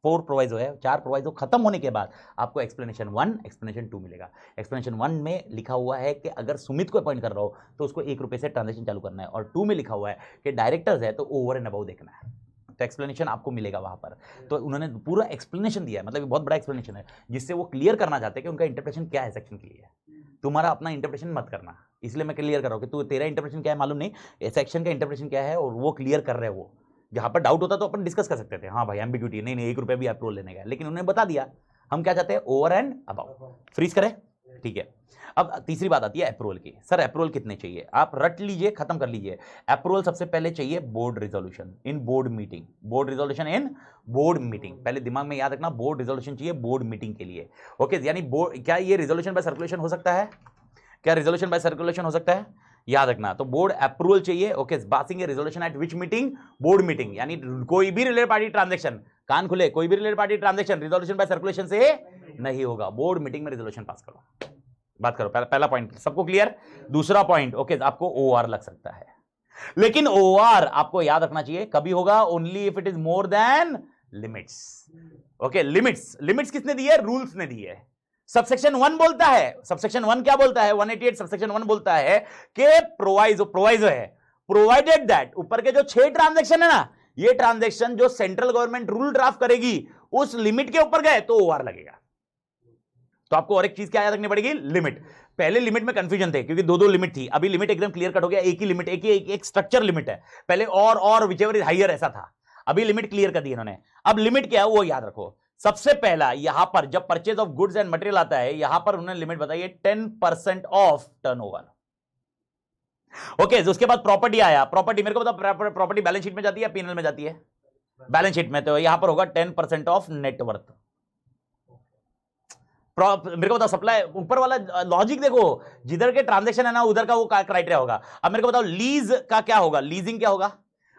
4 प्रोवाइजो है, 4 प्रोवाइजो खत्म होने के बाद आपको एक्सप्लेनेशन 1 एक्सप्लेनेशन 2 मिलेगा। एक्सप्लेनेशन 1 में लिखा हुआ है कि अगर सुमित को अपॉइंट कर रहा हो तो उसको 1 रुपए से ट्रांजैक्शन चालू करना है, और 2 में लिखा हुआ है कि डायरेक्टर्स है तो ओवर एंड अबाउ देखना है। तो एक्सप्लेनेशन आपको मिलेगा वहां पर, तो उन्होंने पूरा एक्सप्लेनेशन दिया है, मतलब बहुत बड़ा एक्सप्लेनेशन है, जिससे वो क्लियर करना चाहते हैं कि उनका इंटरप्रेशन क्या है सेक्शन के लिए। तुम्हारा अपना इंटरप्रेशन मत करना, इसलिए मैं क्लियर कर रहा हूं कि तू तेरा इंटरप्रेशन क्या है मालूम नहीं, सेक्शन का इंटरप्रेशन क्या है, और वो क्लियर कर रहे हैं। वो जहां पर डाउट होता तो अपन डिस्कस कर सकते थे, हाँ भाई एम्बिग्यूटी नहीं 1 रुपया भी अप्रूवल लेने का, लेकिन उन्होंने बता दिया हम क्या चाहते हैं, ओवर एंड अबाउ। फ्रीज करें, ठीक है। अब तीसरी बात आती है अप्रूवल की। सर अप्रूवल कितने चाहिए? आप रट लीजिए, खत्म कर लीजिए। अप्रूवल सबसे पहले चाहिए board resolution in board meeting, board resolution in board meeting, पहले दिमाग में याद रखना, बोर्ड रिजोल्यूशन चाहिए बोर्ड मीटिंग के लिए। ओके, यानी बोर्ड, क्या ये रिजोल्यूशन बाय सर्कुलेशन हो सकता है? क्या रिजोल्यूशन बाय सर्कुलेशन हो सकता है? याद रखना, तो बोर्ड अप्रूवल चाहिए। Okay, passing A resolution at which meeting? Board meeting. यानी कोई भी रिलेटेड पार्टी ट्रांजैक्शन, कान खुले, कोई भी related party transaction resolution by circulation से नहीं होगा, बोर्ड मीटिंग में रिजोल्यूशन पास करो। बात करो, पहला पॉइंट सबको क्लियर। दूसरा पॉइंट, ओके, आपको OR लग सकता है, लेकिन OR आपको याद रखना चाहिए कभी होगा only if it is more than limits. Okay, limits किसने दी है? रूल्स ने दी है। सबसेक्शन 1 बोलता है, सबसेक्शन 1 क्या बोलता है? 188 सबसेक्शन 1 बोलता है कि प्रोवाइजो है, प्रोवाइडेड दैट, ऊपर के जो 6 ट्रांजैक्शन है ना, ये ट्रांजैक्शन जो सेंट्रल गवर्नमेंट रूल ड्राफ्ट करेगी उस लिमिट के ऊपर गए तो OR लगेगा। तो आपको और एक चीज क्या याद रखनी पड़ेगी? लिमिट। पहले लिमिट में कंफ्यूजन थे क्योंकि दो लिमिट थी, अभी लिमिट एकदम क्लियर कट हो गया, एक ही लिमिट, एक स्ट्रक्चर लिमिट है। पहले और विचेवर इज हायर ऐसा था, अभी लिमिट क्लियर कर दी इन्होंने। अब लिमिट क्या है वो याद रखो। सबसे पहला यहां पर जब purchase of goods and material आता है, यहां पर उन्होंने लिमिट बताई है 10% ऑफ टर्नओवर। ओके, उसके बाद प्रॉपर्टी आया, प्रॉपर्टी मेरे को बताओ, प्रॉपर्टी बैलेंस शीट में जाती है या पीएनएल में जाती है? बैलेंस शीट में, तो यहां पर होगा 10% ऑफ नेटवर्थ। मेरे को बताओ, सप्लाई ऊपर वाला लॉजिक देखो, जिधर के ट्रांजैक्शन है ना उधर का वो क्राइटेरिया होगा। अब मेरे को बताओ लीज का क्या होगा, लीजिंग क्या होगा?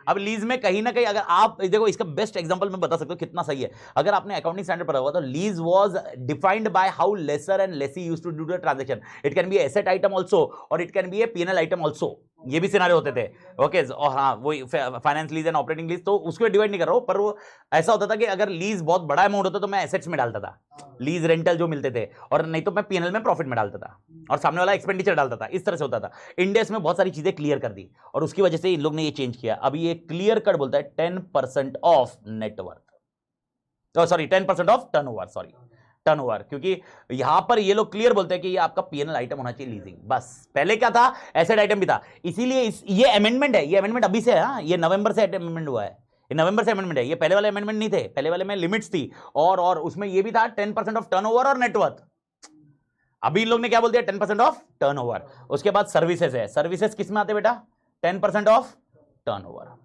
अब लीज में कहीं ना कहीं अगर आप देखो, इसका बेस्ट एग्जांपल मैं बता सकता हूं कितना सही है। अगर आपने अकाउंटिंग स्टैंडर्ड पढ़ा हुआ तो lease was defined by how lessor and lessee used to do the transaction. It can be asset item also और it can be a PNL item also, ये भी सिनारियो होते थे। ओके, और हाँ वो finance lease and operating lease, तो उसको डिवाइड नहीं कर रहा हूं, पर वो ऐसा होता था कि अगर लीज बहुत बड़ा अमाउंट होता तो मैं एसेट्स में डालता था, लीज रेंटल जो मिलते थे, और नहीं तो मैं पीएनएल में प्रॉफिट में डालता था और सामने वाला एक्सपेंडिचर डालता था, इस तरह से होता था। इंडेस में बहुत सारी चीजें क्लियर कर दी और उसकी वजह से इन लोग ने ये चेंज किया। अभी ये क्लियर कट बोलता है 10% of net worth, sorry 10% of turnover, sorry turnover, क्योंकि यहां पर ये लोग क्लियर बोलते हैं कि ये आपका पीएनएल आइटम होना चाहिए लीजिंग, बस। पहले क्या था, एसेट आइटम भी था, इसीलिए ये अमेंडमेंट है, ये अमेंडमेंट अभी से है, ये नवंबर से अमेंडमेंट हुआ है, ये नवंबर से अमेंडमेंट है, ये पहले वाले अमेंडमेंट नहीं थे, पहले वाले में लिमिट्स थी और उसमें ये भी था 10% ऑफ टर्नओवर और नेटवर्थ। अभी इन लोग ने क्या बोल दिया, 10% ऑफ टर्नओवर। उसके बाद सर्विसेज है, सर्विसेज किस में आते बेटा? 10% ऑफ टर्नओवर,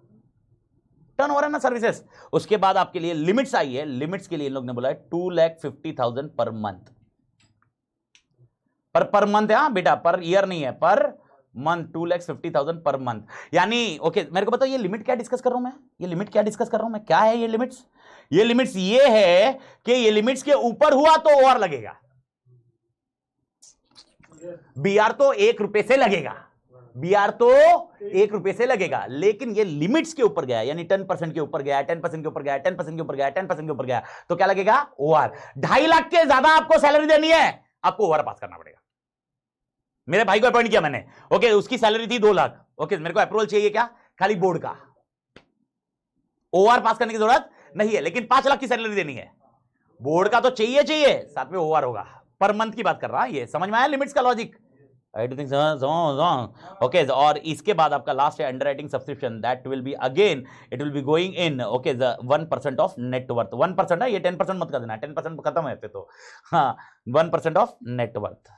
टर्नओवर है ना सर्विसेज। उसके बाद आपके लिए लिमिट्स आई है, लिमिट्स के लिए इन लोग ने बोला है 2,50,000 पर मंथ, पर मंथ है, हाँ बेटा, पर ईयर नहीं है, पर मंथ, 2,50,000 पर मंथ। यानी ओके, मेरे को बताओ ये लिमिट क्या डिस्कस कर रहा हूं मैं, ये लिमिट क्या डिस्कस कर रहा हूं मैं, क्या है ये लिमिट्स? ये लिमिट्स ये है कि ये लिमिट्स के ऊपर हुआ तो OR लगेगा, BR तो 1 रुपए से लगेगा, BR तो 1 रुपए से लगेगा, लेकिन ये लिमिट्स के ऊपर गया, यानी 10% के ऊपर गया, 10% के ऊपर गया, 10% के ऊपर गया, 10% के ऊपर गया, तो क्या लगेगा? OR। 2.5 लाख के ज्यादा आपको सैलरी देनी है, आपको OR पास करना पड़ेगा। मेरे भाई को अपॉइंट किया मैंने, ओके, उसकी सैलरी थी 2 लाख, ओके, मेरे को अप्रूवल चाहिए क्या, खाली बोर्ड का, ओआर पास करने की जरूरत नहीं है, लेकिन 5 लाख की सैलरी देनी है, बोर्ड का तो चाहिए चाहिए, साथ में ओआर होगा, पर मंथ की बात कर रहा है, ये समझ में आया लिमिट्स का logic? I don't think okay, और इसके बाद आपका लास्ट है underwriting subscription, that will be again it will be going in, okay, 1% of net worth, 1% है ये, 10% मत कर देना, 10% खत्म है फिर तो, हाँ, 1% ऑफ नेटवर्थ।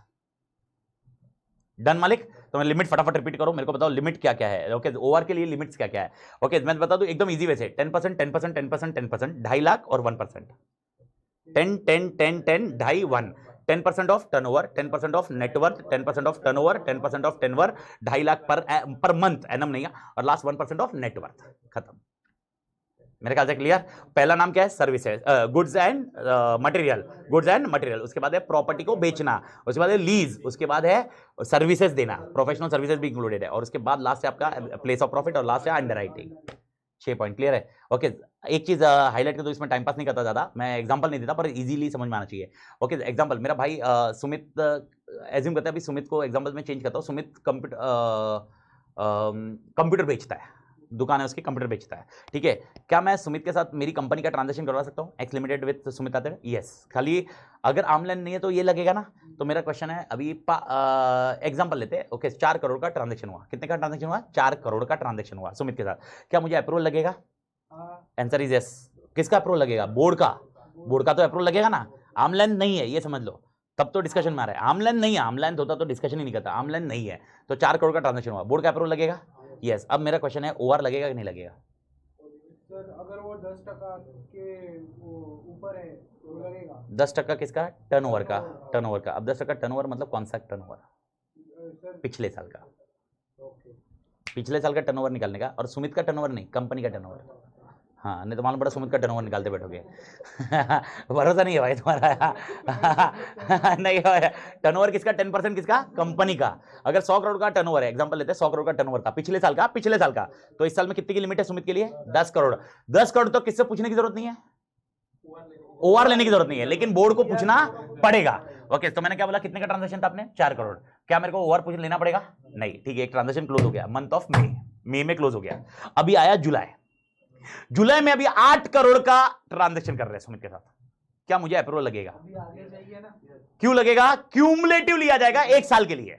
डन मालिक? तो मैं लिमिट फटाफट रिपीट करो, मेरे को बताओ लिमिट क्या क्या है, ओके, ओआर के लिए लिमिट्स क्या क्या है, ओके, मैं बता दूं एकदम इजी वे से, 10%, 10%, 10%, 10%, 2.5 लाख और 1%, 10, 10, 10, 10, 2.5, 1, 10% of turnover, 10% of net worth, 10% of turnover, 10% of turnover, 2.5 lakh per month, annum नहीं है, और लास्ट 1% ऑफ नेटवर्थ, खत्म। मेरे ख्याल से क्लियर? पहला नाम क्या है, services, goods and material, goods and material, उसके बाद है प्रॉपर्टी को बेचना, उसके बाद है लीज, उसके बाद है सर्विसेज देना, प्रोफेशनल सर्विसेज भी इंक्लूडेड है, और उसके बाद लास्ट है आपका प्लेस ऑफ प्रॉफिट, और लास्ट है अंडरराइटिंग। 6 पॉइंट क्लियर है? ओके, एक चीज हाईलाइट कर दो, इसमें टाइम पास नहीं करता ज्यादा, मैं एग्जांपल नहीं देता, पर इजीली समझ में आना चाहिए। ओके, एग्जांपल, मेरा भाई सुमित, एज्यूम करते हैं अभी सुमित को एग्जांपल में चेंज करता हूं, सुमित कंप्यूटर बेचता है, दुकान है उसकी, कंप्यूटर बेचता है, ठीक है, क्या मैं सुमित के साथ मेरी कंपनी का ट्रांजैक्शन करवा सकता हूँ, एक्स लिमिटेड विद सुमित आते हैं? यस, खाली अगर आमलाइन नहीं है तो ये लगेगा ना। तो मेरा क्वेश्चन है, अभी एग्जांपल लेते हैं, ओके, 4 करोड़ का ट्रांजैक्शन हुआ, कितने का ट्रांजैक्शन हुआ, 4 करोड़ का ट्रांजैक्शन हुआ सुमित के साथ, क्या मुझे अप्रूवल लगेगा? Answer is yes. किसका अप्रूवल लगेगा? बोर्ड का, बोर्ड का तो अप्रूवल लगेगा ना, आमलाइन नहीं है ये समझ लो, तब तो डिस्कशन में आ रहा है, आमलाइन नहीं है, आमलाइन होता तो डिस्कशन ही नहीं करता, आमलाइन नहीं है, तो 4 करोड़ का ट्रांजैक्शन हुआ, बोर्ड का अप्रूवल लगेगा? यस। अब मेरा क्वेश्चन है, ओआर लगेगा कि नहीं लगेगा? सर अगर वो 10% के ऊपर है तो लगेगा। 10% किसका? टर्नओवर का, टर्नओवर का। अब 10% टर्नओवर मतलब कौन सा टर्नओवर? पिछले साल का, पिछले साल का टर्नओवर निकालने का, और सुमित का टर्नओवर नहीं, कंपनी का टर्नओवर। हाँ, नहीं तो मालूम पड़ा सुमित का टर्नओवर निकालते बैठोगे भरोसा नहीं है भाई तुम्हारा नहीं, टर्नओवर किसका? 10% किसका? कंपनी का। अगर 100 करोड़ का टर्नओवर है, एग्जांपल लेते हैं, 100 करोड़ का टर्नओवर था पिछले साल का, पिछले साल का, तो इस साल में कितनी की लिमिट है सुमित के लिए? 10 करोड़। 10 करोड़ तो किससे पूछने की जरूरत नहीं है, ओआर लेने की जरूरत नहीं है, लेकिन बोर्ड को पूछना पड़ेगा। ओके, तो मैंने क्या बोला, कितने का ट्रांजैक्शन था आपने? 4 करोड़। क्या मेरे को ओआर पूछ लेना पड़ेगा? नहीं, ठीक है, एक ट्रांजैक्शन क्लोज हो गया, मंथ ऑफ मई में क्लोज हो गया। अभी आया जुलाई, जुलाई में अभी 8 करोड़ का ट्रांजैक्शन कर रहे हैं सुमित के साथ, क्या मुझे अप्रूवल लगेगा? क्यों लगेगा? क्यूमुलेटिव लिया जाएगा 1 साल के लिए।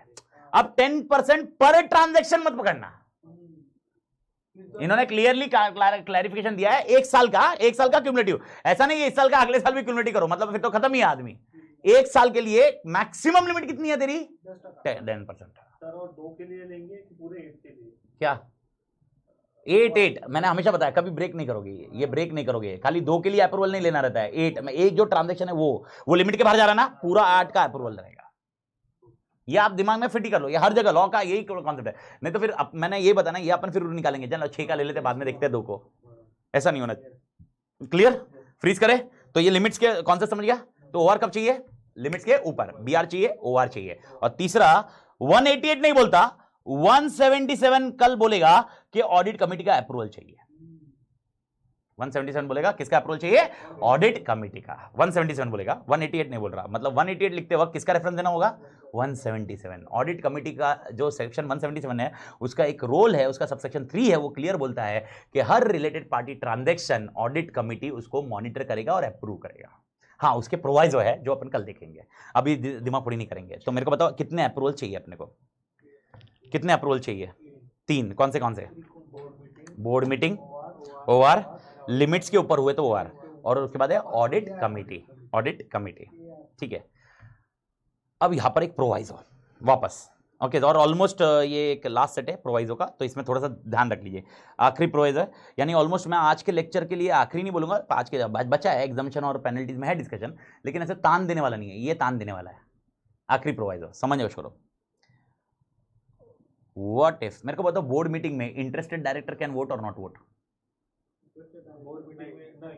अब 10% पर ट्रांजैक्शन मत पकड़ना, इन्होंने क्लियरली क्लैरिफिकेशन दिया है, 1 साल का, 1 साल का क्यूमुलेटिव, ऐसा नहीं है इस साल का अगले साल भी क्यूमुलेटिव करो, मतलब फिर तो खत्म ही है आदमी। 1 साल के लिए मैक्सिमम लिमिट कितनी है तेरी? 10%। सर और 2 के लिए लेंगे कि पूरे 8 के लिए? क्या 8 मैंने हमेशा बताया, कभी ब्रेक नहीं करोगे, ये ब्रेक नहीं करोगे, खाली 2 के लिए अप्रूवल नहीं लेना रहता है, 8 में एक जो ट्रांजैक्शन है वो लिमिट के बाहर जा रहा है ना, पूरा 8 का अप्रूवल रहेगा। ये आप दिमाग में फिट ही कर लो, ये हर जगह लॉ का यही कॉन्सेप्ट है, नहीं तो फिर मैंने ये बताना, ये अपन फिर निकालेंगे, चलो 6 का ले लेते, बाद में देखते हैं 2 को, ऐसा नहीं होना। क्लियर? फ्रीज करे तो ये लिमिट्स के कॉन्सेप्ट समझ गया। तो ओआर कब चाहिए? लिमिट्स के ऊपर बीआर चाहिए, ओआर चाहिए। और तीसरा 188 नहीं बोलता, 177 कल बोलेगा कि ऑडिट कमेटी का अप्रूवल चाहिए। 177 बोलेगा, किसका अप्रूवल चाहिए? ऑडिट कमेटी का। 177 बोलेगा, 188 नहीं बोल रहा, मतलब 188 लिखते वक्त किसका रेफरेंस देना होगा? 177। ऑडिट कमेटी का जो सेक्शन 177 है, उसका एक रोल है, उसका सबसेक्शन 3 है, वो क्लियर बोलता है कि हर related party transaction audit committee उसको मॉनिटर करेगा और अप्रूव करेगा। हाँ, उसके प्रोवाइजो है जो अपन कल देखेंगे, अभी दिमाग फोड़ी नहीं करेंगे। तो मेरे को बताओ कितने अप्रूवल चाहिए अपने को? कितने अप्रूवल चाहिए? 3। कौन से? बोर्ड मीटिंग, ओआर, लिमिट्स के ऊपर हुए तो ओआर, और उसके बाद है ऑडिट कमेटी, ऑडिट कमेटी, ठीक है। अब यहां पर एक प्रोवाइजो वापस, ओके, और ऑलमोस्ट ये एक लास्ट सेट है प्रोवाइजो का, तो इसमें थोड़ा सा ध्यान रख लीजिए, आखिरी प्रोवाइजो है, यानी ऑलमोस्ट मैं आज के लेक्चर के लिए आखिरी नहीं बोलूंगा, आज के बचा है एग्जामिनेशन और पेनल्टीज में है डिस्कशन, लेकिन ऐसे तान देने वाला नहीं है, ये तान देने वाला है। आखिरी प्रोवाइजो समझ छोड़ो। व्हाट इफ, मेरे को बताओ, बोर्ड मीटिंग में इंटरेस्टेड डायरेक्टर कैन वोट और not vote?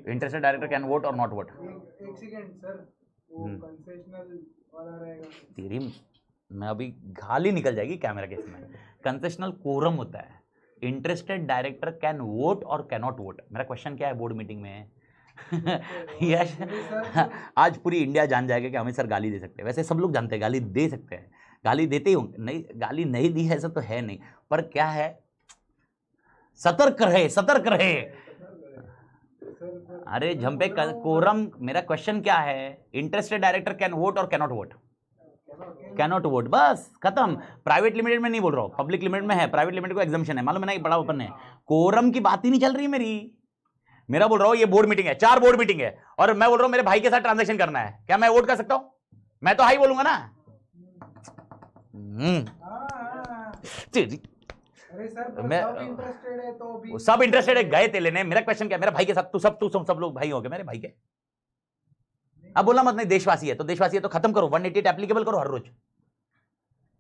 Interested director can vote और नॉट वोट? एक सेकंड सर, वो कंसेशनल वाला रहेगा। तेरी मैं अभी गाली निकल जाएगी कैमरा के इसमें। कंसेशनल कोरम होता है, इंटरेस्टेड डायरेक्टर कैन वोट और कैन नॉट वोट। मेरा क्वेश्चन क्या है बोर्ड मीटिंग में? यस आज पूरी इंडिया जान जाएगा कि अमित सर गाली दे सकते हैं, वैसे सब लोग जानते हैं गाली दे सकते हैं, गाली देते ही होंगे, नहीं गाली नहीं दी है ऐसा तो है नहीं, पर क्या है, सतर्क रहे, सतर्क रहे। अरे झंपे कोरम, मेरा क्वेश्चन क्या है, इंटरेस्टेड डायरेक्टर कैन वोट और कैनॉट वोट, कैनॉट वोट, बस खत्म। प्राइवेट लिमिटेड में नहीं बोल रहा हूं, पब्लिक लिमिटेड में है, प्राइवेट लिमिटेड को एग्जम्पशन है, मालूम है ना, बड़ा ओपन है। कोरम की बात ही नहीं चल रही मेरी, मेरा बोल रहा हूं ये बोर्ड मीटिंग है, 4 बोर्ड मीटिंग है, और मैं बोल रहा हूं मेरे भाई के साथ ट्रांजैक्शन करना है, क्या मैं वोट कर सकता हूं? मैं तो हाई बोलूंगा ना। अरे सर मैं सब इंटरेस्टेड है तो भी, सब इंटरेस्टेड है, गए थे लेने, मेरा क्वेश्चन क्या है, मेरा भाई के साथ, तू सब लोग भाई हो गए मेरे भाई के। अब बोला मत नहीं देशवासी है, तो देशवासी है तो खत्म करो, 188 एप्लीकेबल करो हर रोज।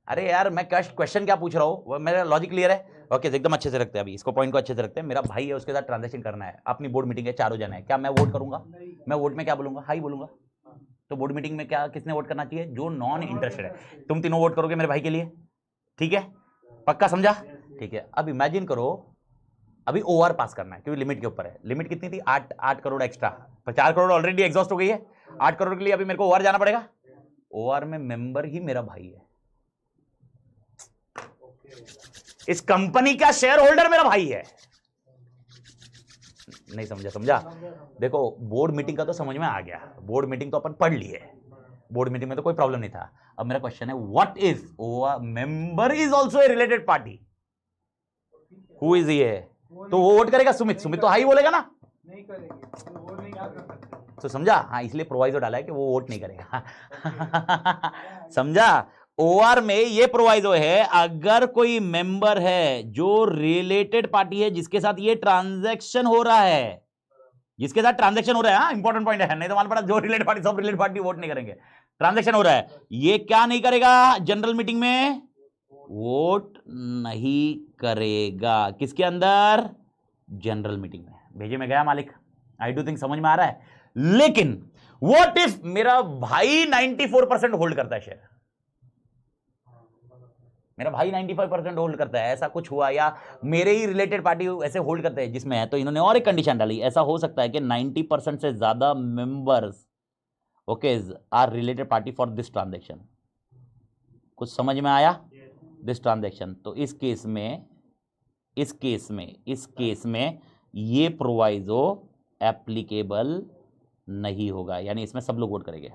अरे यार मैं क्वेश्चन क्या पूछ रहा हूं, मेरा लॉजिक क्लियर है? ओके एकदम अच्छे से रखते हैं, अभी इसको पॉइंट को अच्छे से रखते हैं। मेरा भाई है, उसके साथ ट्रांजैक्शन करना है, अपनी बोर्ड मीटिंग है, 4 जन है, क्या मैं वोट करूंगा? मैं वोट में क्या बोलूंगा? हाई बोलूंगा। तो बोर्ड मीटिंग में क्या किसने वोट करना चाहिए? जो नॉन इंटरेस्टेड है। तुम तीनों वोट करोगे मेरे भाई के लिए, ठीक है, पक्का समझा? ठीक है, अब इमेजिन करो अभी ओआर पास करना है, क्योंकि लिमिट के ऊपर है। लिमिट कितनी थी? 8 crore extra, 4 crore already exhaust हो गई है, 8 करोड़ के लिए अभी मेरे को ओआर जाना पड़ेगा। ओआर में मेंबर ही मेरा भाई है, इस कंपनी का शेयर होल्डर मेरा भाई है। नहीं समझा? देखो बोर्ड मीटिंग का तो समझ में आ गया, बोर्ड मीटिंग तो अपन पढ़ ली है, बोर्ड मीटिंग में तो कोई प्रॉब्लम नहीं था। अब मेरा क्वेश्चन है, what if member is also a related party? Who is ये? तो वो वोट करेगा सुमित तो हाई बोलेगा ना? नहीं करेंगे, वो नहीं कर सकते। तो समझा? हाँ, इसलिए प्रोवाइजो डाला है कि वो वोट नहीं करेगा। समझा? ओआर में ये प्रोवाइजो है, अगर कोई मेंबर है जो रिलेटेड पार्टी है, जिसके साथ ये ट्रांजैक्शन हो रहा है, जिसके साथ ट्रांजैक्शन हो रहा है, इंपॉर्टेंट पॉइंट है, नहीं तो मालूम पड़ा जो रिलेटेड पार्टी, सब रिलेटेड पार्टी वोट नहीं करेंगे, ट्रांजैक्शन हो रहा है, ये क्या नहीं करेगा? जनरल मीटिंग में वोट नहीं करेगा। किसके अंदर? जनरल मीटिंग में। भेजे में गया मालिक, आई डू थिंक समझ में आ रहा है। लेकिन व्हाट इफ मेरा भाई 94% होल्ड करता है शेयर, मेरा भाई 95% होल्ड करता है, ऐसा कुछ हुआ, या मेरे ही रिलेटेड पार्टी ऐसे होल्ड करते हैं जिसमें है, तो इन्होंने और एक कंडीशन डाली, ऐसा हो सकता है कि 90% से ज्यादा members okay are related party for this transaction. कुछ समझ में आया? This transaction. तो इस केस में ये प्रोवाइजो एप्लीकेबल नहीं होगा, यानी इसमें सब लोग वोट करेंगे,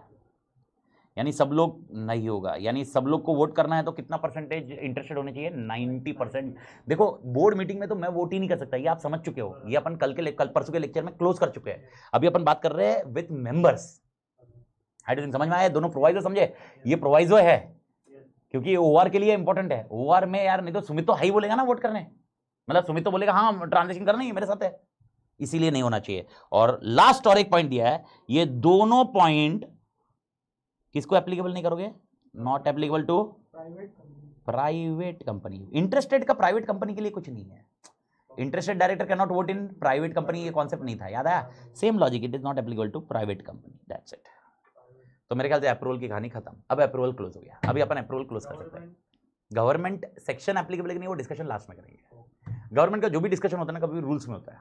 यानी सब लोग नहीं होगा, यानी सब लोग को वोट करना है तो कितना परसेंटेज इंटरेस्टेड होने चाहिए? 90%। देखो बोर्ड मीटिंग में तो मैं वोट ही नहीं कर सकता, ये आप समझ चुके हो, ये अपन कल परसों के लेक्चर में क्लोज कर चुके हैं। अभी अपन बात कर रहे हैं विद मेंबर्स। हाइड्रोजन समझ में आया? दोनों प्रोवाइजो समझे? ये प्रोवाइजो है क्योंकि ओआर के लिए इंपॉर्टेंट है। ओआर में यार नहीं तो सुमित तो हाई बोलेगा ना वोट करने, मतलब सुमित तो बोलेगा हाँ ट्रांजैक्शन करना ही मेरे साथ है, इसीलिए नहीं होना चाहिए। और लास्ट और एक पॉइंट दिया है, ये दोनों पॉइंट किसको एप्लीकेबल नहीं करोगे? Not applicable to private company. Interested का प्राइवेट कंपनी के लिए कुछ नहीं है, interested director can not vote in private company, ये कॉन्सेप्ट नहीं था, याद आया? Same logic, it is not applicable to private company, that's it. तो मेरे ख्याल से अप्रूवल की कहानी खत्म, अब अप्रूवल क्लोज हो गया, अभी अपन अप्रूवल क्लोज कर सकते हैं। गवर्नमेंट सेक्शन एप्लीकेबल नहीं, वो डिस्कशन लास्ट में करेंगे। गवर्नमेंट का जो भी डिस्कशन होता है ना, कभी रूल्स में होता है,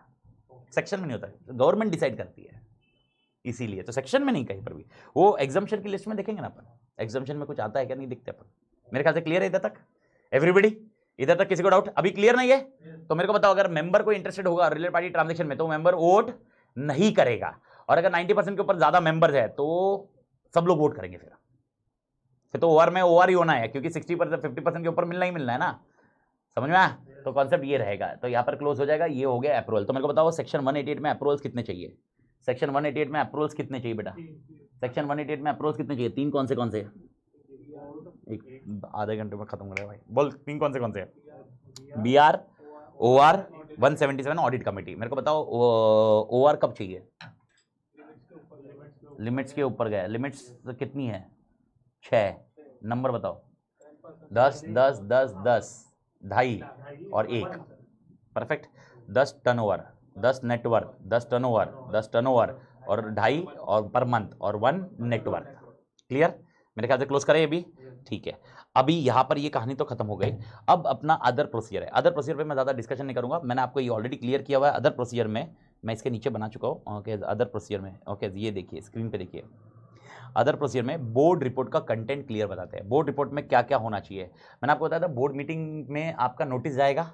सेक्शन में नहीं होता है, गवर्नमेंट डिसाइड करती है, इसीलिए तो सेक्शन में नहीं कहीं पर भी। वो एग्जाम्पशन की लिस्ट में देखेंगे ना अपन, एग्जाम्पशन में कुछ आता है क्या, नहीं दिखते अपन। मेरे ख्याल से क्लियर है इधर तक एवरीबडी? इधर तक किसी को डाउट? अभी क्लियर नहीं है तो मेरे को बताओ, अगर मेंबर को इंटरेस्टेड होगा रिलेटेड पार्टी ट्रांजैक्शन में तो मेंबर वोट नहीं करेगा, और अगर 90% के ऊपर ज्यादा मेंबर्स है तो सब लोग वोट करेंगे। फिर तो ओआर में ओआर ही होना है, क्योंकि 60% 50% के ऊपर मिलना ही मिलना है ना, समझ में आया? तो कॉन्सेप्ट ये रहेगा, तो यहाँ पर क्लोज हो जाएगा, ये हो गया अप्रूवल। तो मेरे को बताओ सेक्शन 188 में अप्रूवल्स कितने चाहिए? सेक्शन 188 में अप्रूवल्स कितने चाहिए बेटा? सेक्शन 188 में अप्रूवल्स कितने चाहिए? 3 कौन से? एक आधे घंटे में खत्म करेगा भाई, बोल 3 कौन से? BR, OR, 177 audit committee. मेरे को बताओ ओआर कब चाहिए? लिमिट्स के ऊपर गया, लिमिट्स कितनी है? 6 नंबर बताओ। 10 10 10 10 2.5 और 1, perfect. 10 turnover, 10 network, 10 turnover, 10 turnover और 2.5 और पर मंथ और 1 नेटवर्क। क्लियर? मेरे ख्याल से क्लोज करें अभी, ठीक है। अभी यहाँ पर ये कहानी तो खत्म हो गई। अब अपना अदर प्रोसीजर है, अदर प्रोसीजर पे मैं ज़्यादा डिस्कशन नहीं करूँगा, मैंने आपको ये ऑलरेडी क्लियर किया हुआ है। अदर प्रोसीजर में मैं इसके नीचे बना चुका हूँ, ओके, अदर प्रोसीजर में, ओके, ये देखिए स्क्रीन पे देखिए। अदर प्रोसीजर में बोर्ड रिपोर्ट का कंटेंट क्लियर बताते हैं। बोर्ड रिपोर्ट में क्या क्या होना चाहिए, मैंने आपको बताया था बोर्ड मीटिंग में आपका नोटिस जाएगा,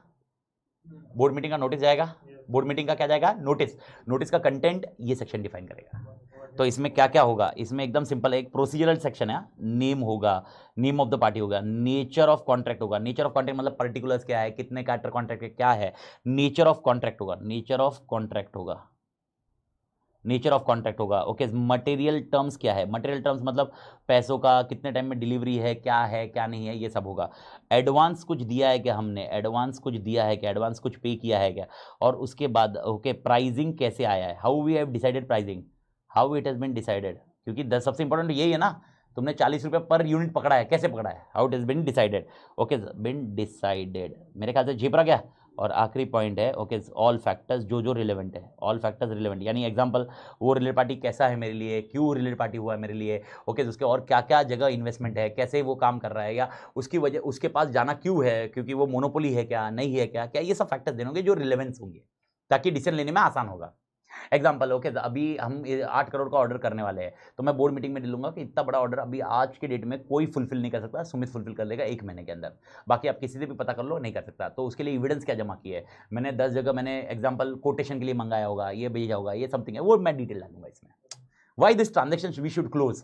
बोर्ड मीटिंग का नोटिस जाएगा, बोर्ड मीटिंग का क्या जाएगा, नोटिस, नोटिस का कंटेंट ये सेक्शन डिफाइन करेगा। तो इसमें क्या क्या होगा, इसमें एकदम सिंपल है, एक प्रोसीजरल सेक्शन है, नेम होगा, नेम ऑफ द पार्टी होगा, नेचर ऑफ कॉन्ट्रैक्ट होगा, नेचर ऑफ कॉन्ट्रैक्ट मतलब पर्टिकुलर्स क्या है, कितने कैरेक्टर कॉन्ट्रैक्ट क्या है, नेचर ऑफ कॉन्ट्रैक्ट होगा, नेचर ऑफ कॉन्ट्रैक्ट होगा, नेचर ऑफ कॉन्ट्रैक्ट होगा। ओके, मटेरियल टर्म्स क्या है, मटेरियल टर्म्स मतलब पैसों का, कितने टाइम में डिलीवरी है क्या नहीं है, ये सब होगा। एडवांस कुछ दिया है क्या हमने, एडवांस कुछ दिया है क्या, एडवांस कुछ पे किया है क्या, और उसके बाद ओके प्राइसिंग कैसे आया है, how we have decided pricing, how it has been decided, क्योंकि सबसे इंपॉर्टेंट यही है ना, तुमने 40 रुपये पर यूनिट पकड़ा है, कैसे पकड़ा है, how it has been decided. Okay been decided, मेरे ख्याल से झिपरा क्या, और आखिरी पॉइंट है ओके ऑल फैक्टर्स, जो जो रिलेवेंट है, ऑल फैक्टर्स रिलेवेंट, यानी एग्जांपल वो रिलेटेड पार्टी कैसा है मेरे लिए, क्यों रिलेटेड पार्टी हुआ है मेरे लिए, ओके उसके और क्या क्या जगह इन्वेस्टमेंट है, कैसे वो काम कर रहा है, या उसकी वजह उसके पास जाना क्यों है, क्योंकि वो मोनोपोली है क्या नहीं है क्या, ये सब फैक्टर्स देने जो रिलेवेंस होंगे ताकि डिसीजन लेने में आसान होगा। एग्जाम्पल ओके अभी हम 8 करोड़ का ऑर्डर करने वाले हैं, तो मैं बोर्ड मीटिंग में लूंगा कि इतना बड़ा ऑर्डर अभी आज के डेट में कोई फुलफिल नहीं कर सकता, सुमित फुलफिल कर लेगा 1 महीने के अंदर, बाकी आप किसी से भी पता कर लो नहीं कर सकता। तो उसके लिए एविडेंस क्या जमा किया है, मैंने 10 जगह मैंने एग्जाम्पल कोटेशन के लिए मंगाया होगा, ये भेजा होगा, ये समथिंग है, वो मैं डिटेल डालूंगा इसमें। Why this transaction we should close,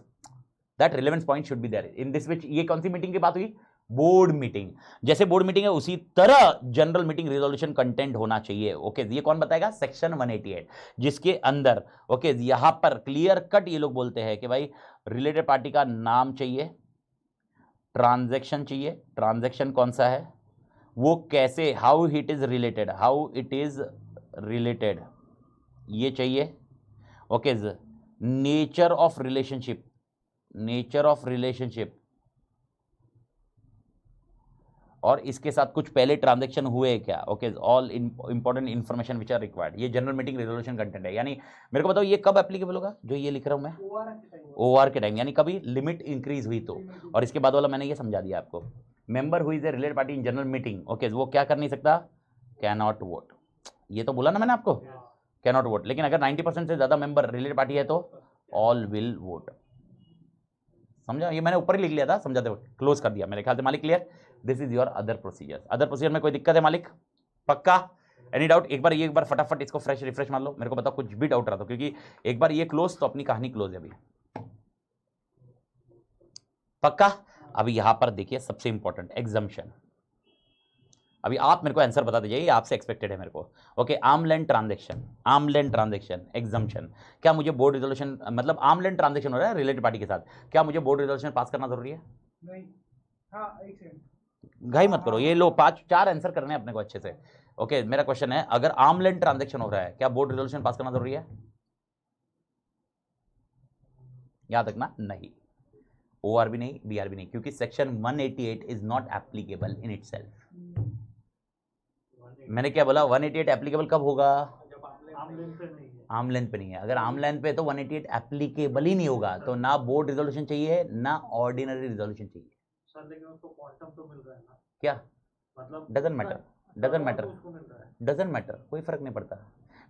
that relevance point should be there in this, which ये कौन सी मीटिंग की बात हुई, बोर्ड मीटिंग। जैसे बोर्ड मीटिंग है उसी तरह जनरल मीटिंग रिजोल्यूशन कंटेंट होना चाहिए। ओके ये कौन बताएगा, सेक्शन 188, जिसके अंदर ओके यहां पर क्लियर कट ये लोग बोलते हैं कि भाई रिलेटेड पार्टी का नाम चाहिए, ट्रांजैक्शन चाहिए, ट्रांजैक्शन कौन सा है, वो कैसे, how it is related, how it is related ये चाहिए। Okay nature of relationship, nature of relationship, और इसके साथ कुछ पहले ट्रांजैक्शन हुए क्या। Okay all important information which are required, ये जनरल मीटिंग रेजोल्यूशन कंटेंट है। यानी मेरे को बताओ ये कब एप्लीकेबल होगा, जो ये लिख रहा हूं मैं, ओआर के टाइम, यानी कभी लिमिट इंक्रीज हुई तो। और इसके बाद वाला मैंने ये समझा दिया आपको, मेंबर हुई is a related party in general meeting, okay वो क्या कर नहीं सकता, कैन नॉट वोट, ये तो बोला ना मैंने आपको, कैन नॉट वोट। लेकिन अगर 90% से ज्यादा मेंबर रिलेटेड पार्टी है तो ऑल विल वोट, समझा, ये मैंने ऊपर ही लिख लिया था, समझाते हुए क्लोज कर दिया मेरे ख्याल से। मालिक clear, this is your other procedure. Other procedure में कोई दिक्कत है मालिक, पक्का, एनी डाउट, एक बार फटाफट इसको फ्रेश रिफ्रेश मार लो, मेरे को बताओ कुछ भी डाउट रहा था, क्योंकि एक बार ये क्लोज तो अपनी कहानी क्लोज है अभी, पक्का। अभी यहां पर देखिए सबसे इंपॉर्टेंट एग्जम्पशन, अभी आप मेरे को आंसर बता दीजिए, ये आपसे एक्सपेक्टेड है मेरे को। Okay arm length transaction, arm length transaction exemption, क्या मुझे बोर्ड रिजोल्यूशन, मतलब आर्म लेंथ ट्रांजैक्शन हो रहा है रिलेटेड पार्टी के साथ, क्या मुझे बोर्ड रिजोल्यूशन पास करना जरूरी है, नहीं, हाँ एक सेकंड, घाई मत करो, ये लो 4 आंसर करने हैं अपने को अच्छे से। ओके मेरा क्वेश्चन है, अगर आर्म लेंथ ट्रांजैक्शन हो रहा है क्या बोर्ड रिजोल्यूशन पास करना जरूरी है, याद रखना नहीं, ओआर भी नहीं, बीआर भी नहीं, क्योंकि section 188 is not applicable in itself. मैंने क्या बोला, 188 एप्लीकेबल कब होगा, आर्म लेंथ पे नहीं है, आर्म लेंथ पे नहीं है। अगर आर्म लेंथ पे तो 188 एप्लीकेबल ही नहीं होगा, तो ना बोर्ड रिजोल्यूशन चाहिए ना ऑर्डिनरी रिजोल्यूशन चाहिए। सर लेकिन उसको क्वांटम तो मिल रहा है ना, क्या, मतलब डजंट मैटर, डजंट मैटर, उसको मिल रहा है, डजंट मैटर, कोई फर्क नहीं पड़ता।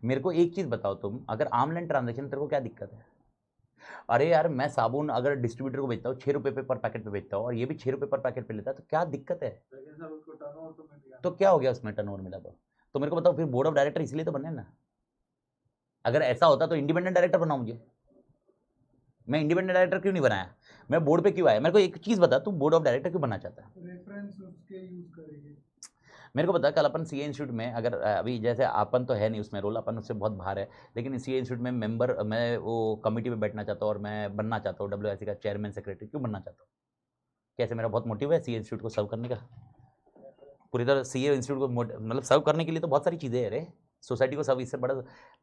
मेरे को एक चीज बताओ तुम, अगर आर्म लेंथ ट्रांजेक्शन तेरे को क्या दिक्कत है, अरे यार मैं साबुन अगर डिस्ट्रीब्यूटर को बेचता हूँ 6 रुपए पे पर पैकेट पे बेचता हूँ, और ये भी 6 रुपए पर पैकेट पे लेता है, तो क्या दिक्कत है, लेकिन सर उसको टर्नओवर तो मिल गया, तो क्या हो गया उसमें टर्नओवर मिला तो मेरे को बताओ, फिर बोर्ड ऑफ डायरेक्टर इसलिए तो बने ना। अगर ऐसा होता तो इंडिपेंडेंट डायरेक्टर बनाओ मुझे, मैं इंडिपेंडेंट डायरेक्टर क्यों नहीं बनाया, मैं बोर्ड पे क्यों आया। मेरे को एक चीज बता, तू बोर्ड ऑफ डायरेक्टर क्यों बनना चाहता है, रेफरेंस उसके यूज करेंगे। मेरे को पता, कल अपन सीए इंस्टीट्यूट में, अगर अभी जैसे अपन तो है नहीं उसमें रोल, अपन उससे बहुत बाहर है, लेकिन सीए इंस्टीट्यूट में मेंबर, मैं वो कमेटी में बैठना चाहता हूँ और मैं बनना चाहता हूँ डब्ल्यूआईसी का चेयरमैन सेक्रेटरी, क्यों बनना चाहता हूँ, कैसे मेरा बहुत मोटिव है सीए इंस्टीट्यूट को सर्व करने का, पूरी तरह सीए इंस्टीट्यूट को मतलब सर्व करने के लिए तो बहुत सारी चीज़ें है रे, सोसाइटी को सब इससे बड़ा,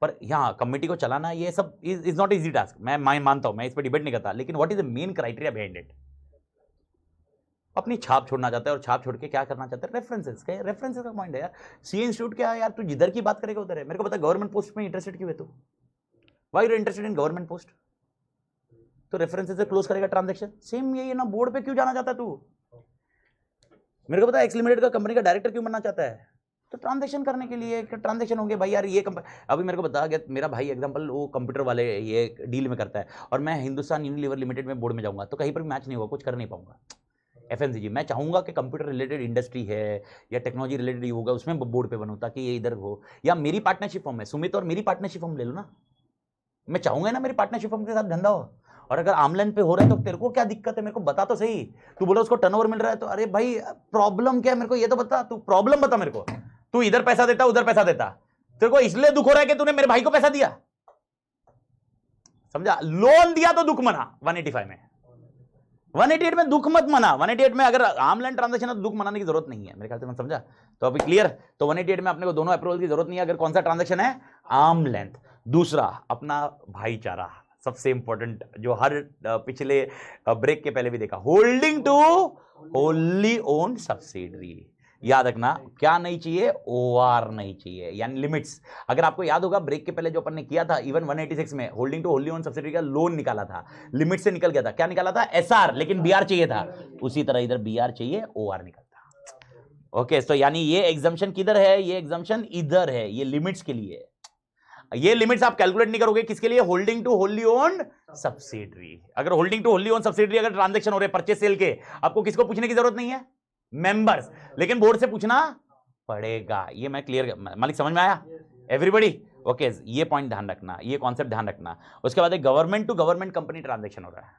पर यहाँ कमेटी को चलाना ये सब इज नॉट इजी टास्क, मैं मानता हूँ, मैं इस पर डिबेट नहीं करता, लेकिन what is the main criteria behind it, अपनी छाप छोड़ना चाहता है, और छाप छोड़ के क्या करना चाहता है, रेफरेंसेस का पॉइंट है यार। सीए इंस्टीट्यूट क्या है यार, तू जिधर की बात करेगा उधर है। मेरे को पता गवर्नमेंट पोस्ट में इंटरेस्टेड क्यों है तू, why you interested in government post, तो रेफरेंसेस से क्लोज करेगा ट्रांजैक्शन, सेम यही है ना, बोर्ड पे क्यों जाना चाहता है तू, मेरे को पता एक्स लिमिटेड का कंपनी का डायरेक्टर क्यों बनना चाहता है, तो ट्रांजैक्शन करने के लिए ट्रांजैक्शन हो गया भाई यार, ये अभी मेरे को बता गया मेरा भाई एग्जांपल वो कंप्यूटर वाले ये डील में करता है और मैं हिंदुस्तान यूनिलीवर लिमिटेड में बोर्ड में जाऊंगा तो कहीं पर मैच नहीं होगा, कुछ कर नहीं पाऊंगा। एफएमसीजी मैं चाहूंगा कि कंप्यूटर रिलेटेड इंडस्ट्री है या टेक्नोलॉजी रिलेटेड होगा उसमें बोर्ड पे बनूं ताकि ये इधर हो, या मेरी पार्टनरशिप फॉर्म है सुमित और मेरी पार्टनरशिप फॉर्म ले लो ना, मैं चाहूंगा ना मेरी पार्टनरशिप फॉर्म के साथ धंधा हो। और अगर आमलाइन पे हो रहा है तो तेरे को क्या दिक्कत है, मेरे को बता तो सही। तू बोला उसको टर्नओवर मिल रहा है तो अरे भाई प्रॉब्लम क्या है मेरे को ये तो बता, तू प्रॉब्लम बता मेरे को। तू इधर पैसा देता उधर पैसा देता, तेरे को इसलिए दुख हो रहा है कि तूने मेरे भाई को पैसा दिया, समझा? लोन दिया तो दुख मना 185 में, 188 में दुख मत मना। 188 में अगर आमलाइन ट्रांजैक्शन है तो दुख मनाने की जरूरत नहीं है मेरे ख्याल से, मैं समझा? तो अभी क्लियर? तो 188 में अपने को दोनों अप्रूवल की जरूरत नहीं है अगर कौन सा ट्रांजैक्शन है, आर्म लेंथ। दूसरा अपना भाईचारा, सबसे इंपॉर्टेंट जो हर पिछले ब्रेक के पहले भी देखा, holding to wholly owned subsidiary. याद रखना क्या नहीं चाहिए, ओआर नहीं चाहिए, यानी लिमिट्स। अगर आपको याद होगा ब्रेक के पहले जो अपन ने किया था, इवन 186 में holding to wholly owned subsidiary का लोन निकाला था, लिमिट से निकल गया था। क्या निकाला था? एसआर, लेकिन बीआर चाहिए था। उसी तरह इधर बीआर चाहिए, ओआर निकलता। ओके, तो यानी ये एग्जम्पशन किधर है, ये एग्जम्पशन इधर है, ये लिमिट्स के लिए। ये लिमिट्स आप कैलकुलेट नहीं करोगे किसके लिए, holding to wholly owned subsidiary. अगर holding to wholly owned subsidiary अगर ट्रांजैक्शन हो रहे परचेस सेल के, आपको किसको पूछने की जरूरत नहीं है, मेंबर्स, लेकिन बोर्ड से पूछना पड़ेगा। ये मैं क्लियर, मालिक समझ में आया एवरीबॉडी? ओके, ये पॉइंट ध्यान रखना, ये कॉन्सेप्ट ध्यान रखना। उसके बाद government to government company transaction हो रहा है।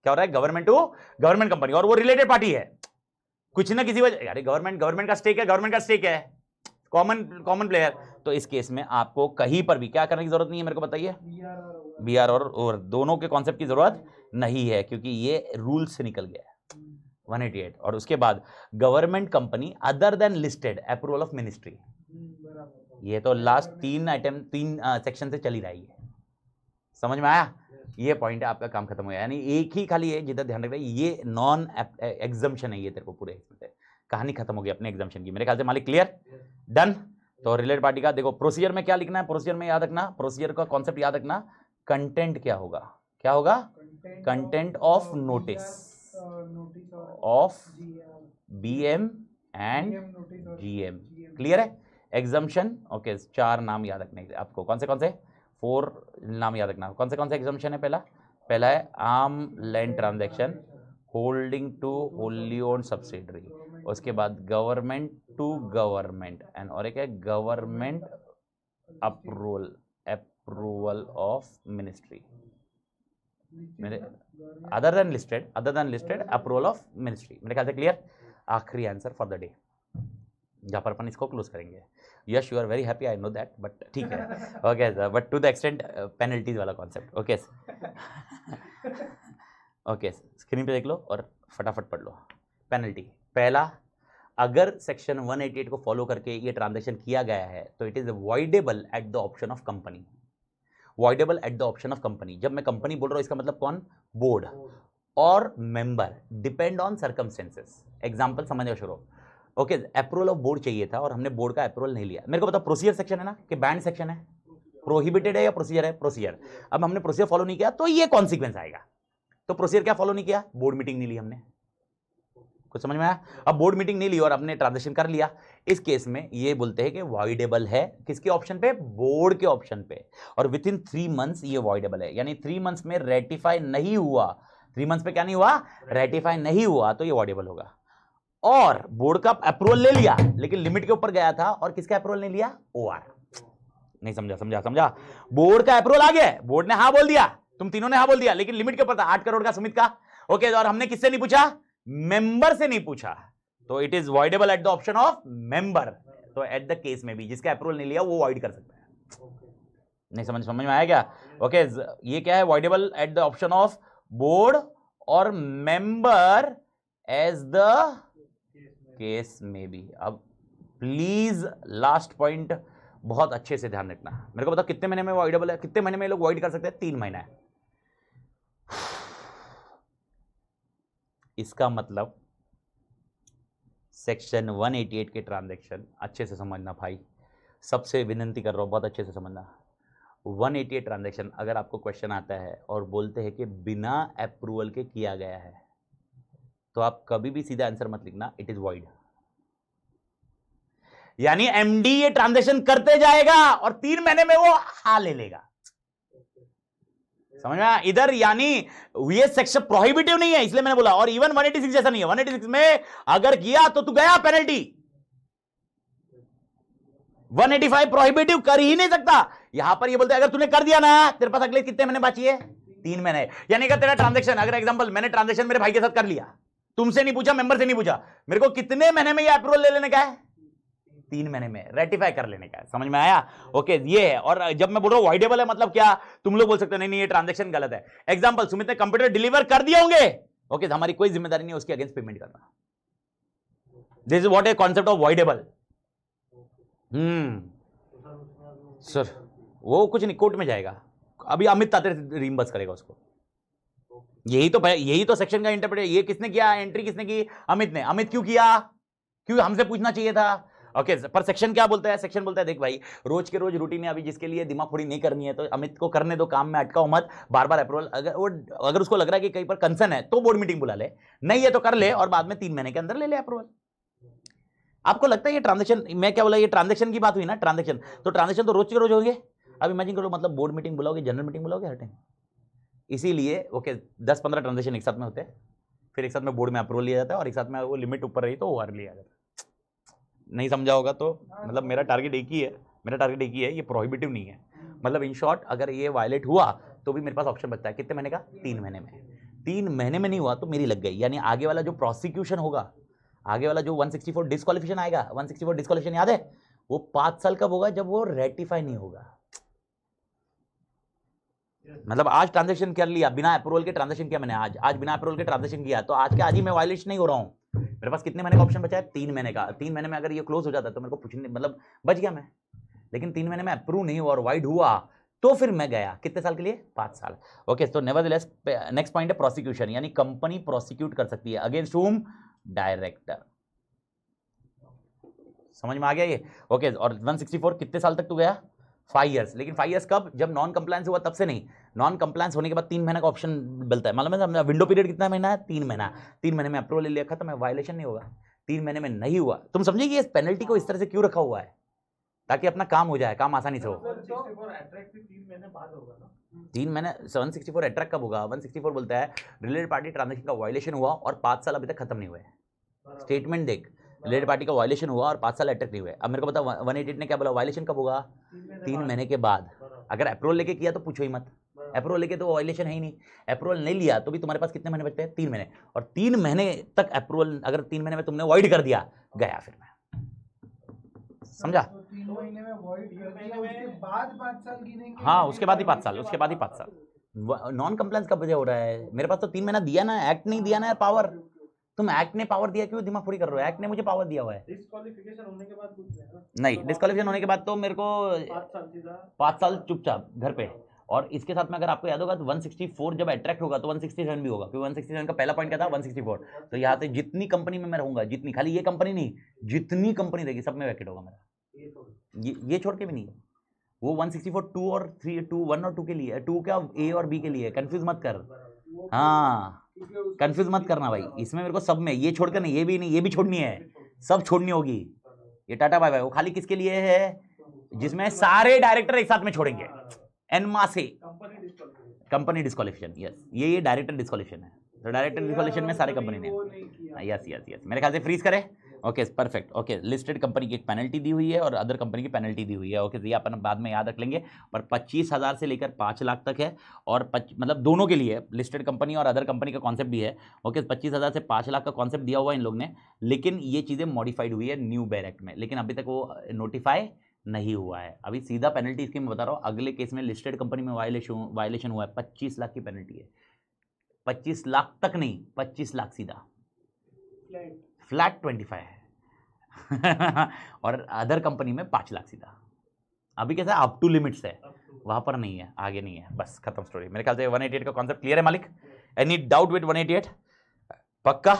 क्या हो रहा है? गवर्नमेंट टू गवर्नमेंट कंपनी, और वो रिलेटेड पार्टी है कुछ ना किसी वजह, अरे गवर्नमेंट का स्टेक है, गवर्नमेंट का स्टेक है, कॉमन प्लेयर। तो इस केस में आपको कहीं पर भी क्या करने की जरूरत नहीं है, मेरे को बताइए। बीआर और दोनों के कॉन्सेप्ट की जरूरत नहीं है क्योंकि ये रूल से निकल गया है 188। और उसके बाद government company other than listed approval of ministry, ये तो लास्ट 3 सेक्शन से चली रही है, समझ में आया? ये पॉइंट है, आपका काम खत्म हो गया। यानी एक ही खाली है जिधर ध्यान रख रहे, ये नॉन एग्जम्पशन है, ये तेरे को पूरे कहानी खत्म हो गई अपने एग्जम्पशन की। मेरे ख्याल से मालिक क्लियर? डन। तो रिलेटेड पार्टी का देखो, प्रोसीजर में क्या लिखना है, प्रोसीजर में याद रखना, प्रोसीजर का कॉन्सेप्ट याद रखना, कंटेंट क्या होगा, क्या होगा, content of notice of BM and GM. Clear है? एग्जम्पशन, ओके, 4 नाम याद रखने आपको, कौन से 4 नाम याद रखना। कौन से एग्जम्पशन है? पहला है arm's length transaction, holding to wholly owned subsidiary, उसके बाद गवर्नमेंट टू गवर्नमेंट, एंड और एक है गवर्नमेंट अप्रूवल ऑफ मिनिस्ट्री, मेरे other than listed approval of ministry. मेरे ख्याल से क्लियर? आखिरी आंसर फॉर द डे, जहां पर अपन इसको क्लोज करेंगे। Yes, you are very happy, I know that, but ठीक है। Okay, but to the extent penalties वाला कॉन्सेप्ट। ओके ओके, स्क्रीन पे देख लो और फटाफट पढ़ लो। पेनल्टी, पहला, अगर सेक्शन 188 को फॉलो करके ये ट्रांजैक्शन किया गया है तो it is voidable at the option of company. Voidable at the option of company, जब मैं कंपनी बोल रहा हूं इसका मतलब कौन, बोर्ड और member, depend on circumstances. Example समझने शुरू। ओके, अप्रूवल ऑफ बोर्ड चाहिए था और हमने बोर्ड का अप्रूवल नहीं लिया। मेरे को पता प्रोसीजर सेक्शन है ना कि बैंड सेक्शन है, प्रोहिबिटेड है या प्रोसीजर है, प्रोसीजर। अब हमने प्रोसीजर फॉलो नहीं किया तो ये कॉन्सिक्वेंस आएगा। तो प्रोसीजर क्या फॉलो नहीं किया, बोर्ड मीटिंग नहीं ली हमने, कुछ समझ में आया? अब बोर्ड मीटिंग नहीं ली और आपने ट्रांजैक्शन कर लिया, इस केस में ये बोलते हैं कि वॉइडेबल है, किसके ऑप्शन पे, बोर्ड के ऑप्शन पे, और विद इन 3 मंथ्स ये वॉइडेबल है। यानी 3 मंथ्स में रेटिफाई नहीं हुआ, 3 मंथ्स पे क्या नहीं हुआ, रेटिफाई नहीं हुआ, तो ये वॉइडेबल होगा। और बोर्ड का अप्रूवल ले लिया लेकिन लिमिट के ऊपर गया था, और किसका अप्रूवल नहीं लिया, ओआर। नहीं समझा? बोर्ड का अप्रूवल आ गया, बोर्ड ने हाँ बोल दिया, तुम तीनों ने हाँ बोल दिया, लेकिन लिमिट के ऊपर था 8 करोड़ का सुमित का। ओके, और हमने किससे नहीं पूछा, मेंबर से नहीं पूछा, तो it is voidable at the option of member. तो एट द केस में भी जिसका अप्रूवल नहीं लिया वो वॉइड कर सकता है। नहीं समझ में आया क्या? ओके, ये क्या है, voidable at the option of board और मेंबर एज द केस में भी। अब प्लीज लास्ट पॉइंट बहुत अच्छे से ध्यान रखना। मेरे को बताओ कितने महीने में वॉइडेबल है, कितने महीने में लोग वॉइड कर सकते हैं? 3 महीना है। इसका मतलब सेक्शन 188 के ट्रांजैक्शन अच्छे से समझना भाई, सबसे विनती कर रहा हूं बहुत अच्छे से समझना। 188 ट्रांजैक्शन अगर आपको क्वेश्चन आता है और बोलते हैं कि बिना अप्रूवल के किया गया है, तो आप कभी भी सीधा आंसर मत लिखना, इट इज वॉइड। यानी एमडी ये ट्रांजेक्शन करते जाएगा और 3 महीने में वो ले लेगा। समझ में आया? इधर यानी ये सेक्शन प्रोहिबिटिव नहीं है, इसलिए मैंने बोला। और इवन 186 जैसा नहीं है। 186 में अगर किया तो तू गया पेनल्टी। 185 प्रोहिबिटिव कर ही नहीं सकता। यहां पर ये बोलते हैं अगर तूने कर दिया ना, तेरे पास अगले कितने महीने बाकी है? 3 महीने। यानी कि तेरा ट्रांजेक्शन, अगर एग्जांपल मैंने ट्रांजेक्शन मेरे भाई के साथ कर लिया, तुमसे नहीं पूछा, मेंबर से नहीं पूछा, मेरे को कितने महीने में ये अप्रूवल ले लेने का है? 3 महीने में रेटिफाई कर लेने का है। समझ में आया? ओके, ये है। और जब मैं बोल रहा हूं वॉइडेबल है, मतलब क्या? तुम लोग बोल सकते हो नहीं नहीं ये ट्रांजेक्शन गलत है। एग्जांपल, सुमित ने कंप्यूटर डिलीवर कर दिए होंगे, ओके, हमारी कोई जिम्मेदारी नहीं है उसके अगेंस्ट पेमेंट करना। This is what a concept of voidable. Sir वो कुछ नहीं, कोर्ट में जाएगा। अभी अमित ताते रीइंबर्स करेगा उसको। यही तो सेक्शन का इंटरप्रेट। ये किसने किया? एंट्री किसने की? अमित ने। अमित क्यों किया? क्यों? हमसे पूछना चाहिए था। ओके, पर सेक्शन क्या बोलता है? सेक्शन बोलता है देख भाई, रोज के रोज रूटीन है, अभी जिसके लिए दिमाग फोड़ी नहीं करनी है तो अमित को करने दो, काम में अटकाओ मत, बार बार अप्रूवल। अगर उसको लग रहा है कि कहीं पर कंसर्न है तो बोर्ड मीटिंग बुला ले, नहीं है तो कर ले और बाद में 3 महीने के अंदर ले ले अप्रूवल। आपको लगता है ये ट्रांजेक्शन, मैं क्या बोला, ये ट्रांजेक्शन की बात हुई ना, ट्रांजेक्शन तो ट्रांजेक्शन तो रोज के रोज होंगे। अब इमेजिन करो, मतलब बोर्ड मीटिंग बुलाओगे, जनरल मीटिंग बुलाओगे हर टाइम। इसीलिए ओके 10-15 ट्रांजेक्शन एक साथ में होते हैं, फिर एक साथ में बोर्ड में अप्रूवल लिया जाता है और एक साथ में वो लिमिट ऊपर रही तो ओवर लिया जाता है। नहीं समझा होगा तो मतलब मेरा टारगेट एक ही है, ये प्रोहिबिटिव नहीं है। मतलब इन शॉर्ट, अगर ये वायलेट हुआ तो भी मेरे पास ऑप्शन बचता है कितने महीने का? 3 महीने में। 3 महीने में नहीं हुआ तो मेरी लग गई। यानी आगे वाला जो प्रोसिक्यूशन होगा, आगे वाला जो 164 डिस्क्वालिफिकेशन आएगा, 164 डिस्क्वालिफिकेशन याद है? वो 5 साल कब होगा? जब वो रेटिफाई नहीं होगा। मतलब आज ट्रांजेक्शन कर लिया बिना अप्रूवल के, ट्रांजेक्शन किया मैंने आज बिना अप्रूवल के ट्रांजेक्शन किया, तो आज के आज ही मैं वायलेशन नहीं हो रहा हूं। मेरे पास कितने महीने का ऑप्शन बचा है? 3 महीने का। 3 महीने में अगर ये क्लोज हो जाता तो मेरे को पूछने, मतलब बच गया मैं। लेकिन 3 महीने में अप्रूव नहीं हुआ और वाइड हुआ तो फिर मैं गया कितने साल के लिए? 5 साल। ओके, तो नेवरदलेस नेक्स्ट पॉइंट है प्रोसिक्यूशन, यानी कंपनी प्रोसिक्यूट कर सकती है अगेंस्ट हुम? डायरेक्टर। समझ में आ गया ये? ओके, और 164 कितने साल तक तू गया? 5 इयर्स। लेकिन 5 इयर्स कब? जब नॉन कंप्लायंस हुआ तब से नहीं, नॉन कंप्लायंस होने के बाद 3 महीने का ऑप्शन मिलता है। मालूम है विंडो पीरियड कितना महीना है? 3 महीना। 3 महीने में अप्रूवल ले लिया, खत्म है, वायलेशन नहीं होगा। 3 महीने में नहीं हुआ, तुम समझिए कि इस पेनल्टी को इस तरह से क्यों रखा हुआ है? ताकि अपना काम हो जाए, काम आसानी से हो। 3 महीने 164 अट्रैक्ट कब होगा? 164 बोलता है रिलेटेड पार्टी ट्रांजेक्शन का वायलेशन हुआ और 5 साल अभी तक खत्म नहीं हुए। स्टेटमेंट देख, रिलेटेड पार्टी का वायलेशन हुआ और 5 साल अट्रैक्ट नहीं हुए। अब मेरे को बता 188 ने क्या बोला? वायलेशन कब होगा? 3 महीने के बाद। अगर अप्रूवल लेके किया तो पूछो ही मत, अप्रूवल लेके तो वायलेशन है ही नहीं। अप्रूवल नहीं लिया तो भी तुम्हारे पास कितने महीने बचते हैं? 3 महीने। और 3 महीने तक अप्रूवल, अगर 3 महीने में तुमने वॉइड कर दिया, गया फिर मैं। समझा? 3 महीने में वॉइड कर दिया, उसके बाद 5 साल गिनेंगे? हाँ, उसके बाद ही 5 साल, उसके बाद ही 5 साल। नॉन कंप्लायंस कब वजह हो रहा है? मेरे पास तो 3 महीना दिया ना, एक्ट नहीं दिया ना यार पावर। तुम एक्ट ने पावर दिया, क्यों दिमाग फोड़ी कर रहे हो? एक्ट ने मुझे पावर दिया हुआ है। डिस्क्वालिफिकेशन होने के बाद कुछ नहीं, नहीं, डिस्क्वालिफिकेशन होने के बाद तो मेरे को 5 साल चुपचाप घर पे। और इसके साथ में अगर आपको याद होगा तो 164 जब अट्रैक्ट होगा तो 167 भी होगा, क्योंकि 167 का पहला पॉइंट क्या था? 164। तो यहाँ से जितनी कंपनी में मैं रहूंगा, जितनी, खाली ये कंपनी नहीं, जितनी कंपनी रहेगी सब में वैकेट होगा मेरा। ये छोड़ के भी नहीं। वो 164 2 और 3, 2 1 और 2 के लिए, 2 क्या ए और बी के लिए, कंफ्यूज मत कर। हाँ, कंफ्यूज मत करना भाई, इसमें मेरे को सब में, ये छोड़कर नहीं, ये भी नहीं, ये भी छोड़नी है, सब छोड़नी होगी। ये टाटा बाय बाय वो खाली किसके लिए है? जिसमें सारे डायरेक्टर एक साथ में छोड़ेंगे एनमा से। कंपनी डिस्क्वालिफिकेशन, यस, ये डायरेक्टर डिस्क्वालिफिकेशन है। तो डायरेक्टर डिस्क्वालिफिकेशन में सारे कंपनी ने, यस यस यस, मेरे ख्याल से फ्रीज करे। Okay, perfect. Okay, listed company की एक पेनल्टी दी हुई है और अदर कंपनी की पेनल्टी दी हुई है। ओके, ये अपन बाद में याद रख लेंगे। पर 25,000 से लेकर 5 लाख तक है, और मतलब दोनों के लिए, लिस्टेड कंपनी और अदर कंपनी का कॉन्सेप्ट भी है। ओके, 25,000 से 5 लाख का कॉन्सेप्ट दिया हुआ है इन लोग ने, लेकिन ये चीज़ें मॉडिफाइड हुई है न्यू बेयर एक्ट में, लेकिन अभी तक वो नोटिफाई नहीं हुआ है। अभी सीधा पेनल्टी इसकी मैं बता रहा हूँ। अगले केस में लिस्टेड कंपनी में वायलेशन हुआ है, 25 लाख की पेनल्टी है। 25 लाख तक नहीं, 25 लाख सीधा, फ्लैट 25 है। और अदर कंपनी में 5 लाख सीधा। अभी कैसा है? अप टू लिमिट्स है, वहां पर नहीं है, आगे नहीं है, बस खत्म स्टोरी। मेरे ख्याल से 188 का कॉन्सेप्ट क्लियर है मालिक? Any doubt with 188? पक्का?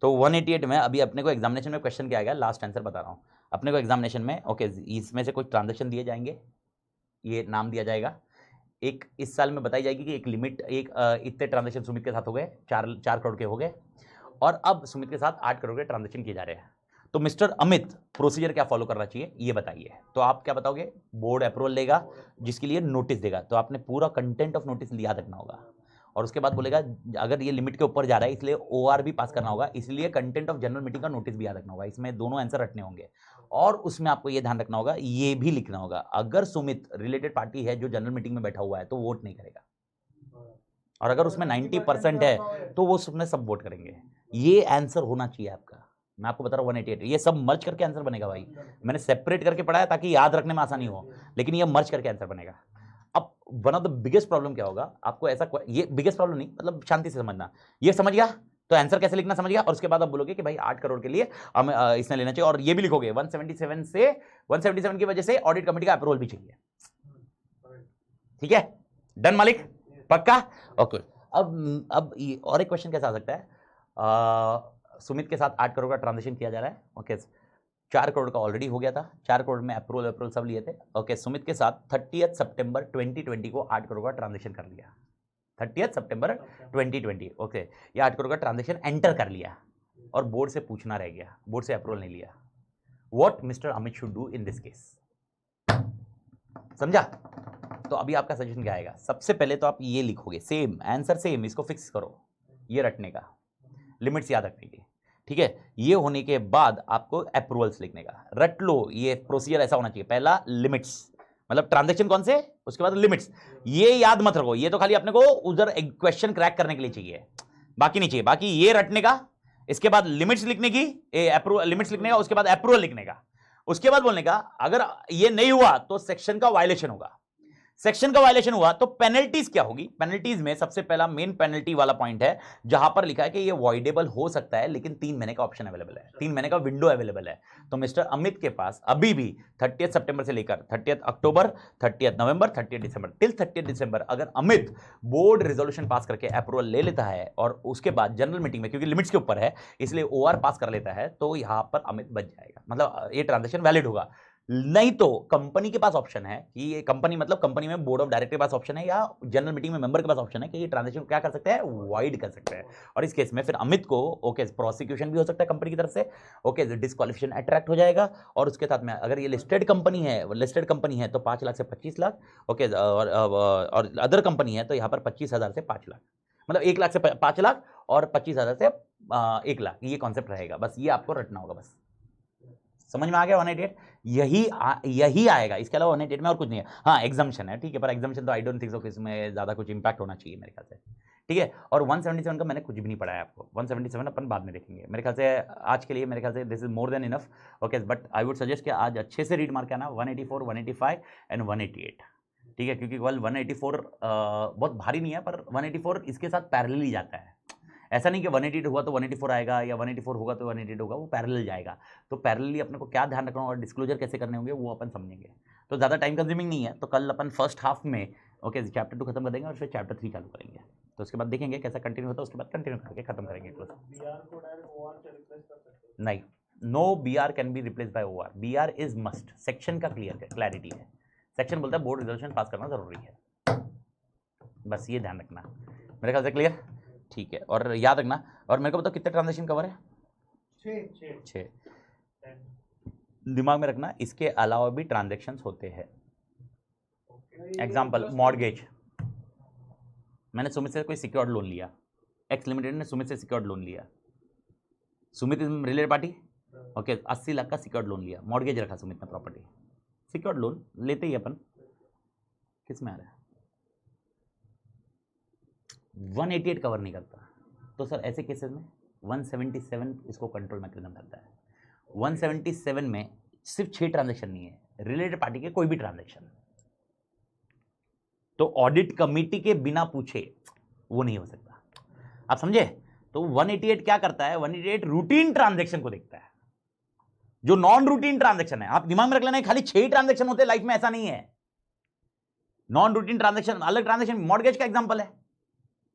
तो 188 में अभी अपने को एग्जामिनेशन में क्वेश्चन क्या आएगा, लास्ट आंसर बता रहा हूँ अपने को एग्जामिनेशन में। ओके, इसमें से कुछ ट्रांजेक्शन दिए जाएंगे, ये नाम दिया जाएगा। एक इस साल में बताई जाएगी कि एक लिमिट, एक इतने ट्रांजेक्शन सुमित के साथ हो गए, 4 करोड़ के हो गए, और अब सुमित के साथ 8 करोड़ के ट्रांजेक्शन किए जा रहे हैं। तो मिस्टर अमित प्रोसीजर क्या फॉलो करना चाहिए ये बताइए। तो आप क्या बताओगे? बोर्ड अप्रूवल लेगा जिसके लिए नोटिस देगा, तो आपने पूरा कंटेंट ऑफ नोटिस याद रखना होगा। और उसके बाद बोलेगा अगर ये लिमिट के ऊपर जा रहा है इसलिए ओआर भी पास करना होगा, इसलिए कंटेंट ऑफ जनरल मीटिंग का नोटिस भी याद रखना होगा। इसमें दोनों आंसर रटने होंगे। और उसमें आपको ये ध्यान रखना होगा, ये भी लिखना होगा, अगर सुमित रिलेटेड पार्टी है जो जनरल मीटिंग में बैठा हुआ है तो वोट नहीं करेगा, और अगर उसमें 90% है तो वो उसमें सब वोट करेंगे। ये आंसर होना चाहिए आपका। मैं आपको बता रहा हूँ 188 ये सब मर्ज करके आंसर बनेगा भाई। मैंने सेपरेट करके पढ़ाया ताकि याद रखने में आसानी हो, लेकिन ये मर्ज करके आंसर बनेगा। अब one of the biggest problem क्या होगा आपको, ऐसा ये बिगेस्ट प्रॉब्लम नहीं, मतलब शांति से समझना, ये समझ गया तो आंसर कैसे लिखना समझ गया, और उसके बाद आप बोलोगे कि भाई 8 करोड़ के लिए हमें इसने लेना चाहिए, और ये भी लिखोगे 177 से 177 की वजह से ऑडिट कमेटी का अप्रूवल भी चाहिए। ठीक है, डन मालिक, पक्का? ओके। अब और एक क्वेश्चन कैसा आ सकता है, सुमित के साथ 8 करोड़ का ट्रांजेक्शन किया जा रहा है। ओके, 4 करोड़ का ऑलरेडी हो गया था, 4 करोड़ में अप्रूवल सब लिए थे। ओके, सुमित के साथ 30 सितंबर 2020 को 8 करोड़ का ट्रांजेक्शन कर लिया, 30 सितंबर 2020। ओके, ये 8 करोड़ का ट्रांजेक्शन एंटर कर लिया और बोर्ड से पूछना रह गया, बोर्ड से अप्रूवल नहीं लिया। What mister Amit should do in this case? समझा? तो अभी आपका सजेशन क्या आएगा? सबसे पहले तो आप ये लिखोगे, सेम आंसर सेम, इसको फिक्स करो, ये रटने का, लिमिट्स याद रखने की। ठीक है, ये होने के बाद आपको अप्रूवल्स लिखने का, रट लो। ये प्रोसीजर ऐसा होना चाहिए, पहला लिमिट्स, मतलब ट्रांजैक्शन कौन से, उसके बाद लिमिट्स। ये याद मत रखो, ये तो खाली अपने को उधर क्वेश्चन क्रैक करने के लिए चाहिए, बाकी नहीं चाहिए। बाकी ये रटने का, इसके बाद लिमिट्स लिखने की, लिमिट्स लिखने का, उसके बाद अप्रूवल लिखने का, उसके बाद बोलने का अगर ये नहीं हुआ तो सेक्शन का वायलेशन होगा। सेक्शन का वायलेशन हुआ तो पेनल्टीज क्या होगी? पेनल्टीज में सबसे पहला मेन पेनल्टी वाला पॉइंट है जहां पर लिखा है कि ये वॉइडेबल हो सकता है, लेकिन 3 महीने का ऑप्शन अवेलेबल है, 3 महीने का विंडो अवेलेबल है। तो मिस्टर अमित के पास अभी भी 30 सितंबर से लेकर 30 अक्टूबर, 30 नवंबर, 30 दिसंबर, टिल 30 दिसंबर अगर अमित बोर्ड रेजोल्यूशन पास करके अप्रूवल ले लेता है और उसके बाद जनरल मीटिंग में, क्योंकि लिमिट्स के ऊपर है इसलिए ओआर पास कर लेता है, तो यहां पर अमित बच जाएगा, मतलब ये ट्रांजेक्शन वैलिड होगा। नहीं तो कंपनी के पास ऑप्शन है कि ये कंपनी, मतलब कंपनी में बोर्ड ऑफ डायरेक्टर के पास ऑप्शन है या जनरल मीटिंग में मेंबर के पास ऑप्शन है कि ये ट्रांजैक्शन क्या कर सकते हैं, वाइड कर सकते हैं। और इस केस में फिर अमित को ओके प्रोसिक्यूशन भी हो सकता है कंपनी की तरफ से, ओके डिस्क्वालिफिकेशन अट्रैक्ट हो जाएगा। और उसके साथ में अगर ये लिस्टेड कंपनी है तो 5 लाख से 25 लाख, ओके, और अदर कंपनी है तो यहाँ पर 25,000 से 5 लाख, मतलब 1 लाख से 5 लाख और 25,000 से 1 लाख, ये कॉन्सेप्ट रहेगा। बस ये आपको रटना होगा, बस समझ में आ गया? 188 यही आएगा, इसके अलावा 188 में और कुछ नहीं है। हाँ एग्जाम्शन है, ठीक है, पर एग्जाम्शन तो आई डोंट थिंक सो कि इसमें ज्यादा कुछ इंपैक्ट होना चाहिए मेरे ख्याल से। ठीक है, और 177 का मैंने कुछ भी नहीं पढ़ाया आपको, 177 अपन बाद में देखेंगे मेरे ख्याल से। आज के लिए मेरे ख्याल से this is more than enough. Okay, but I would suggest कि आज अच्छे से रीड मार के आना 184, 185 एंड 188। ठीक है, क्योंकि कल 184 बहुत भारी नहीं है, पर 184 इसके साथ पैरेलल ही जाता है। ऐसा नहीं कि 188 हुआ तो 184 आएगा या 184 होगा तो 188 होगा, वो पैरेलल जाएगा। तो पैरेलली अपने को क्या ध्यान रखना और डिस्क्लोजर कैसे करने होंगे वो अपन समझेंगे। तो ज़्यादा टाइम कंज्यूमिंग नहीं है, तो कल अपन फर्स्ट हाफ में ओके चैप्टर 2 खत्म कर देंगे और फिर चैप्टर 3 चालू करेंगे। तो उसके बाद देखेंगे कैसा कंटिन्यू होता है, उसके बाद कंटिन्यू करके खत्म करेंगे क्लोज। नहीं, no BR can be replace by OR, BR is must. Section का क्लैरिटी है, सेक्शन बोलता है बोर्ड रिजोल्यूशन पास करना जरूरी है, बस ये ध्यान रखना। मेरे ख्याल से क्लियर? ठीक है, और याद रखना। और मेरे को बताओ कितने ट्रांजेक्शन कवर है? 6। दिमाग में रखना, इसके अलावा भी ट्रांजेक्शन्स होते हैं। एग्जाम्पल मॉर्गेज, मैंने सुमित से कोई सिक्योर्ड लोन लिया, एक्स लिमिटेड ने सुमित से सिक्योर्ड लोन लिया, Sumit is related party, okay 80 lakh का सिक्योर्ड लोन लिया, मॉर्गेज रखा सुमित ने प्रॉपर्टी। सिक्योर्ड लोन लेते ही अपन किस में आ रहा है, 188 कवर नहीं करता। तो सर ऐसे केसेस में 177 इसको कंट्रोल मैकेनिज्म करता है। 177 में सिर्फ 6 ट्रांजैक्शन नहीं है, रिलेटेड पार्टी के कोई भी ट्रांजैक्शन, तो ऑडिट कमेटी के बिना पूछे वो नहीं हो सकता। आप समझे? तो 188 क्या करता है, 188 रूटीन ट्रांजैक्शन को देखता है, जो नॉन रूटीन ट्रांजैक्शन है। आप दिमाग में रख लेना, खाली 6 ट्रांजैक्शन होते हैं लाइफ में, ऐसा नहीं है। नॉन रूटीन ट्रांजैक्शन अलग, ट्रांजैक्शन मॉर्गेज का एग्जांपल है,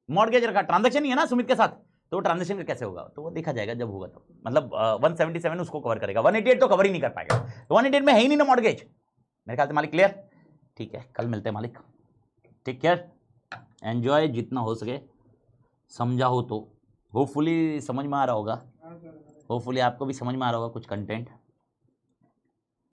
मॉर्गेज रखा, ट्रांजैक्शन ही है ना सुमित के साथ, तो ट्रांजैक्शन का कैसे होगा, तो वो देखा जाएगा जब होगा तो। मतलब 177 उसको कवर करेगा, 188 तो कवर ही नहीं कर पाएगा, तो 188 में है ही नहीं ना मॉर्गेज। मेरे ख्याल से मालिक क्लियर? ठीक है, कल मिलते हैं मालिक, टेक केयर, एंजॉय जितना हो सके, समझा हो तो, होपफुली समझ में आ रहा होगा, होपफुली आपको भी समझ में आ रहा होगा कुछ कंटेंट।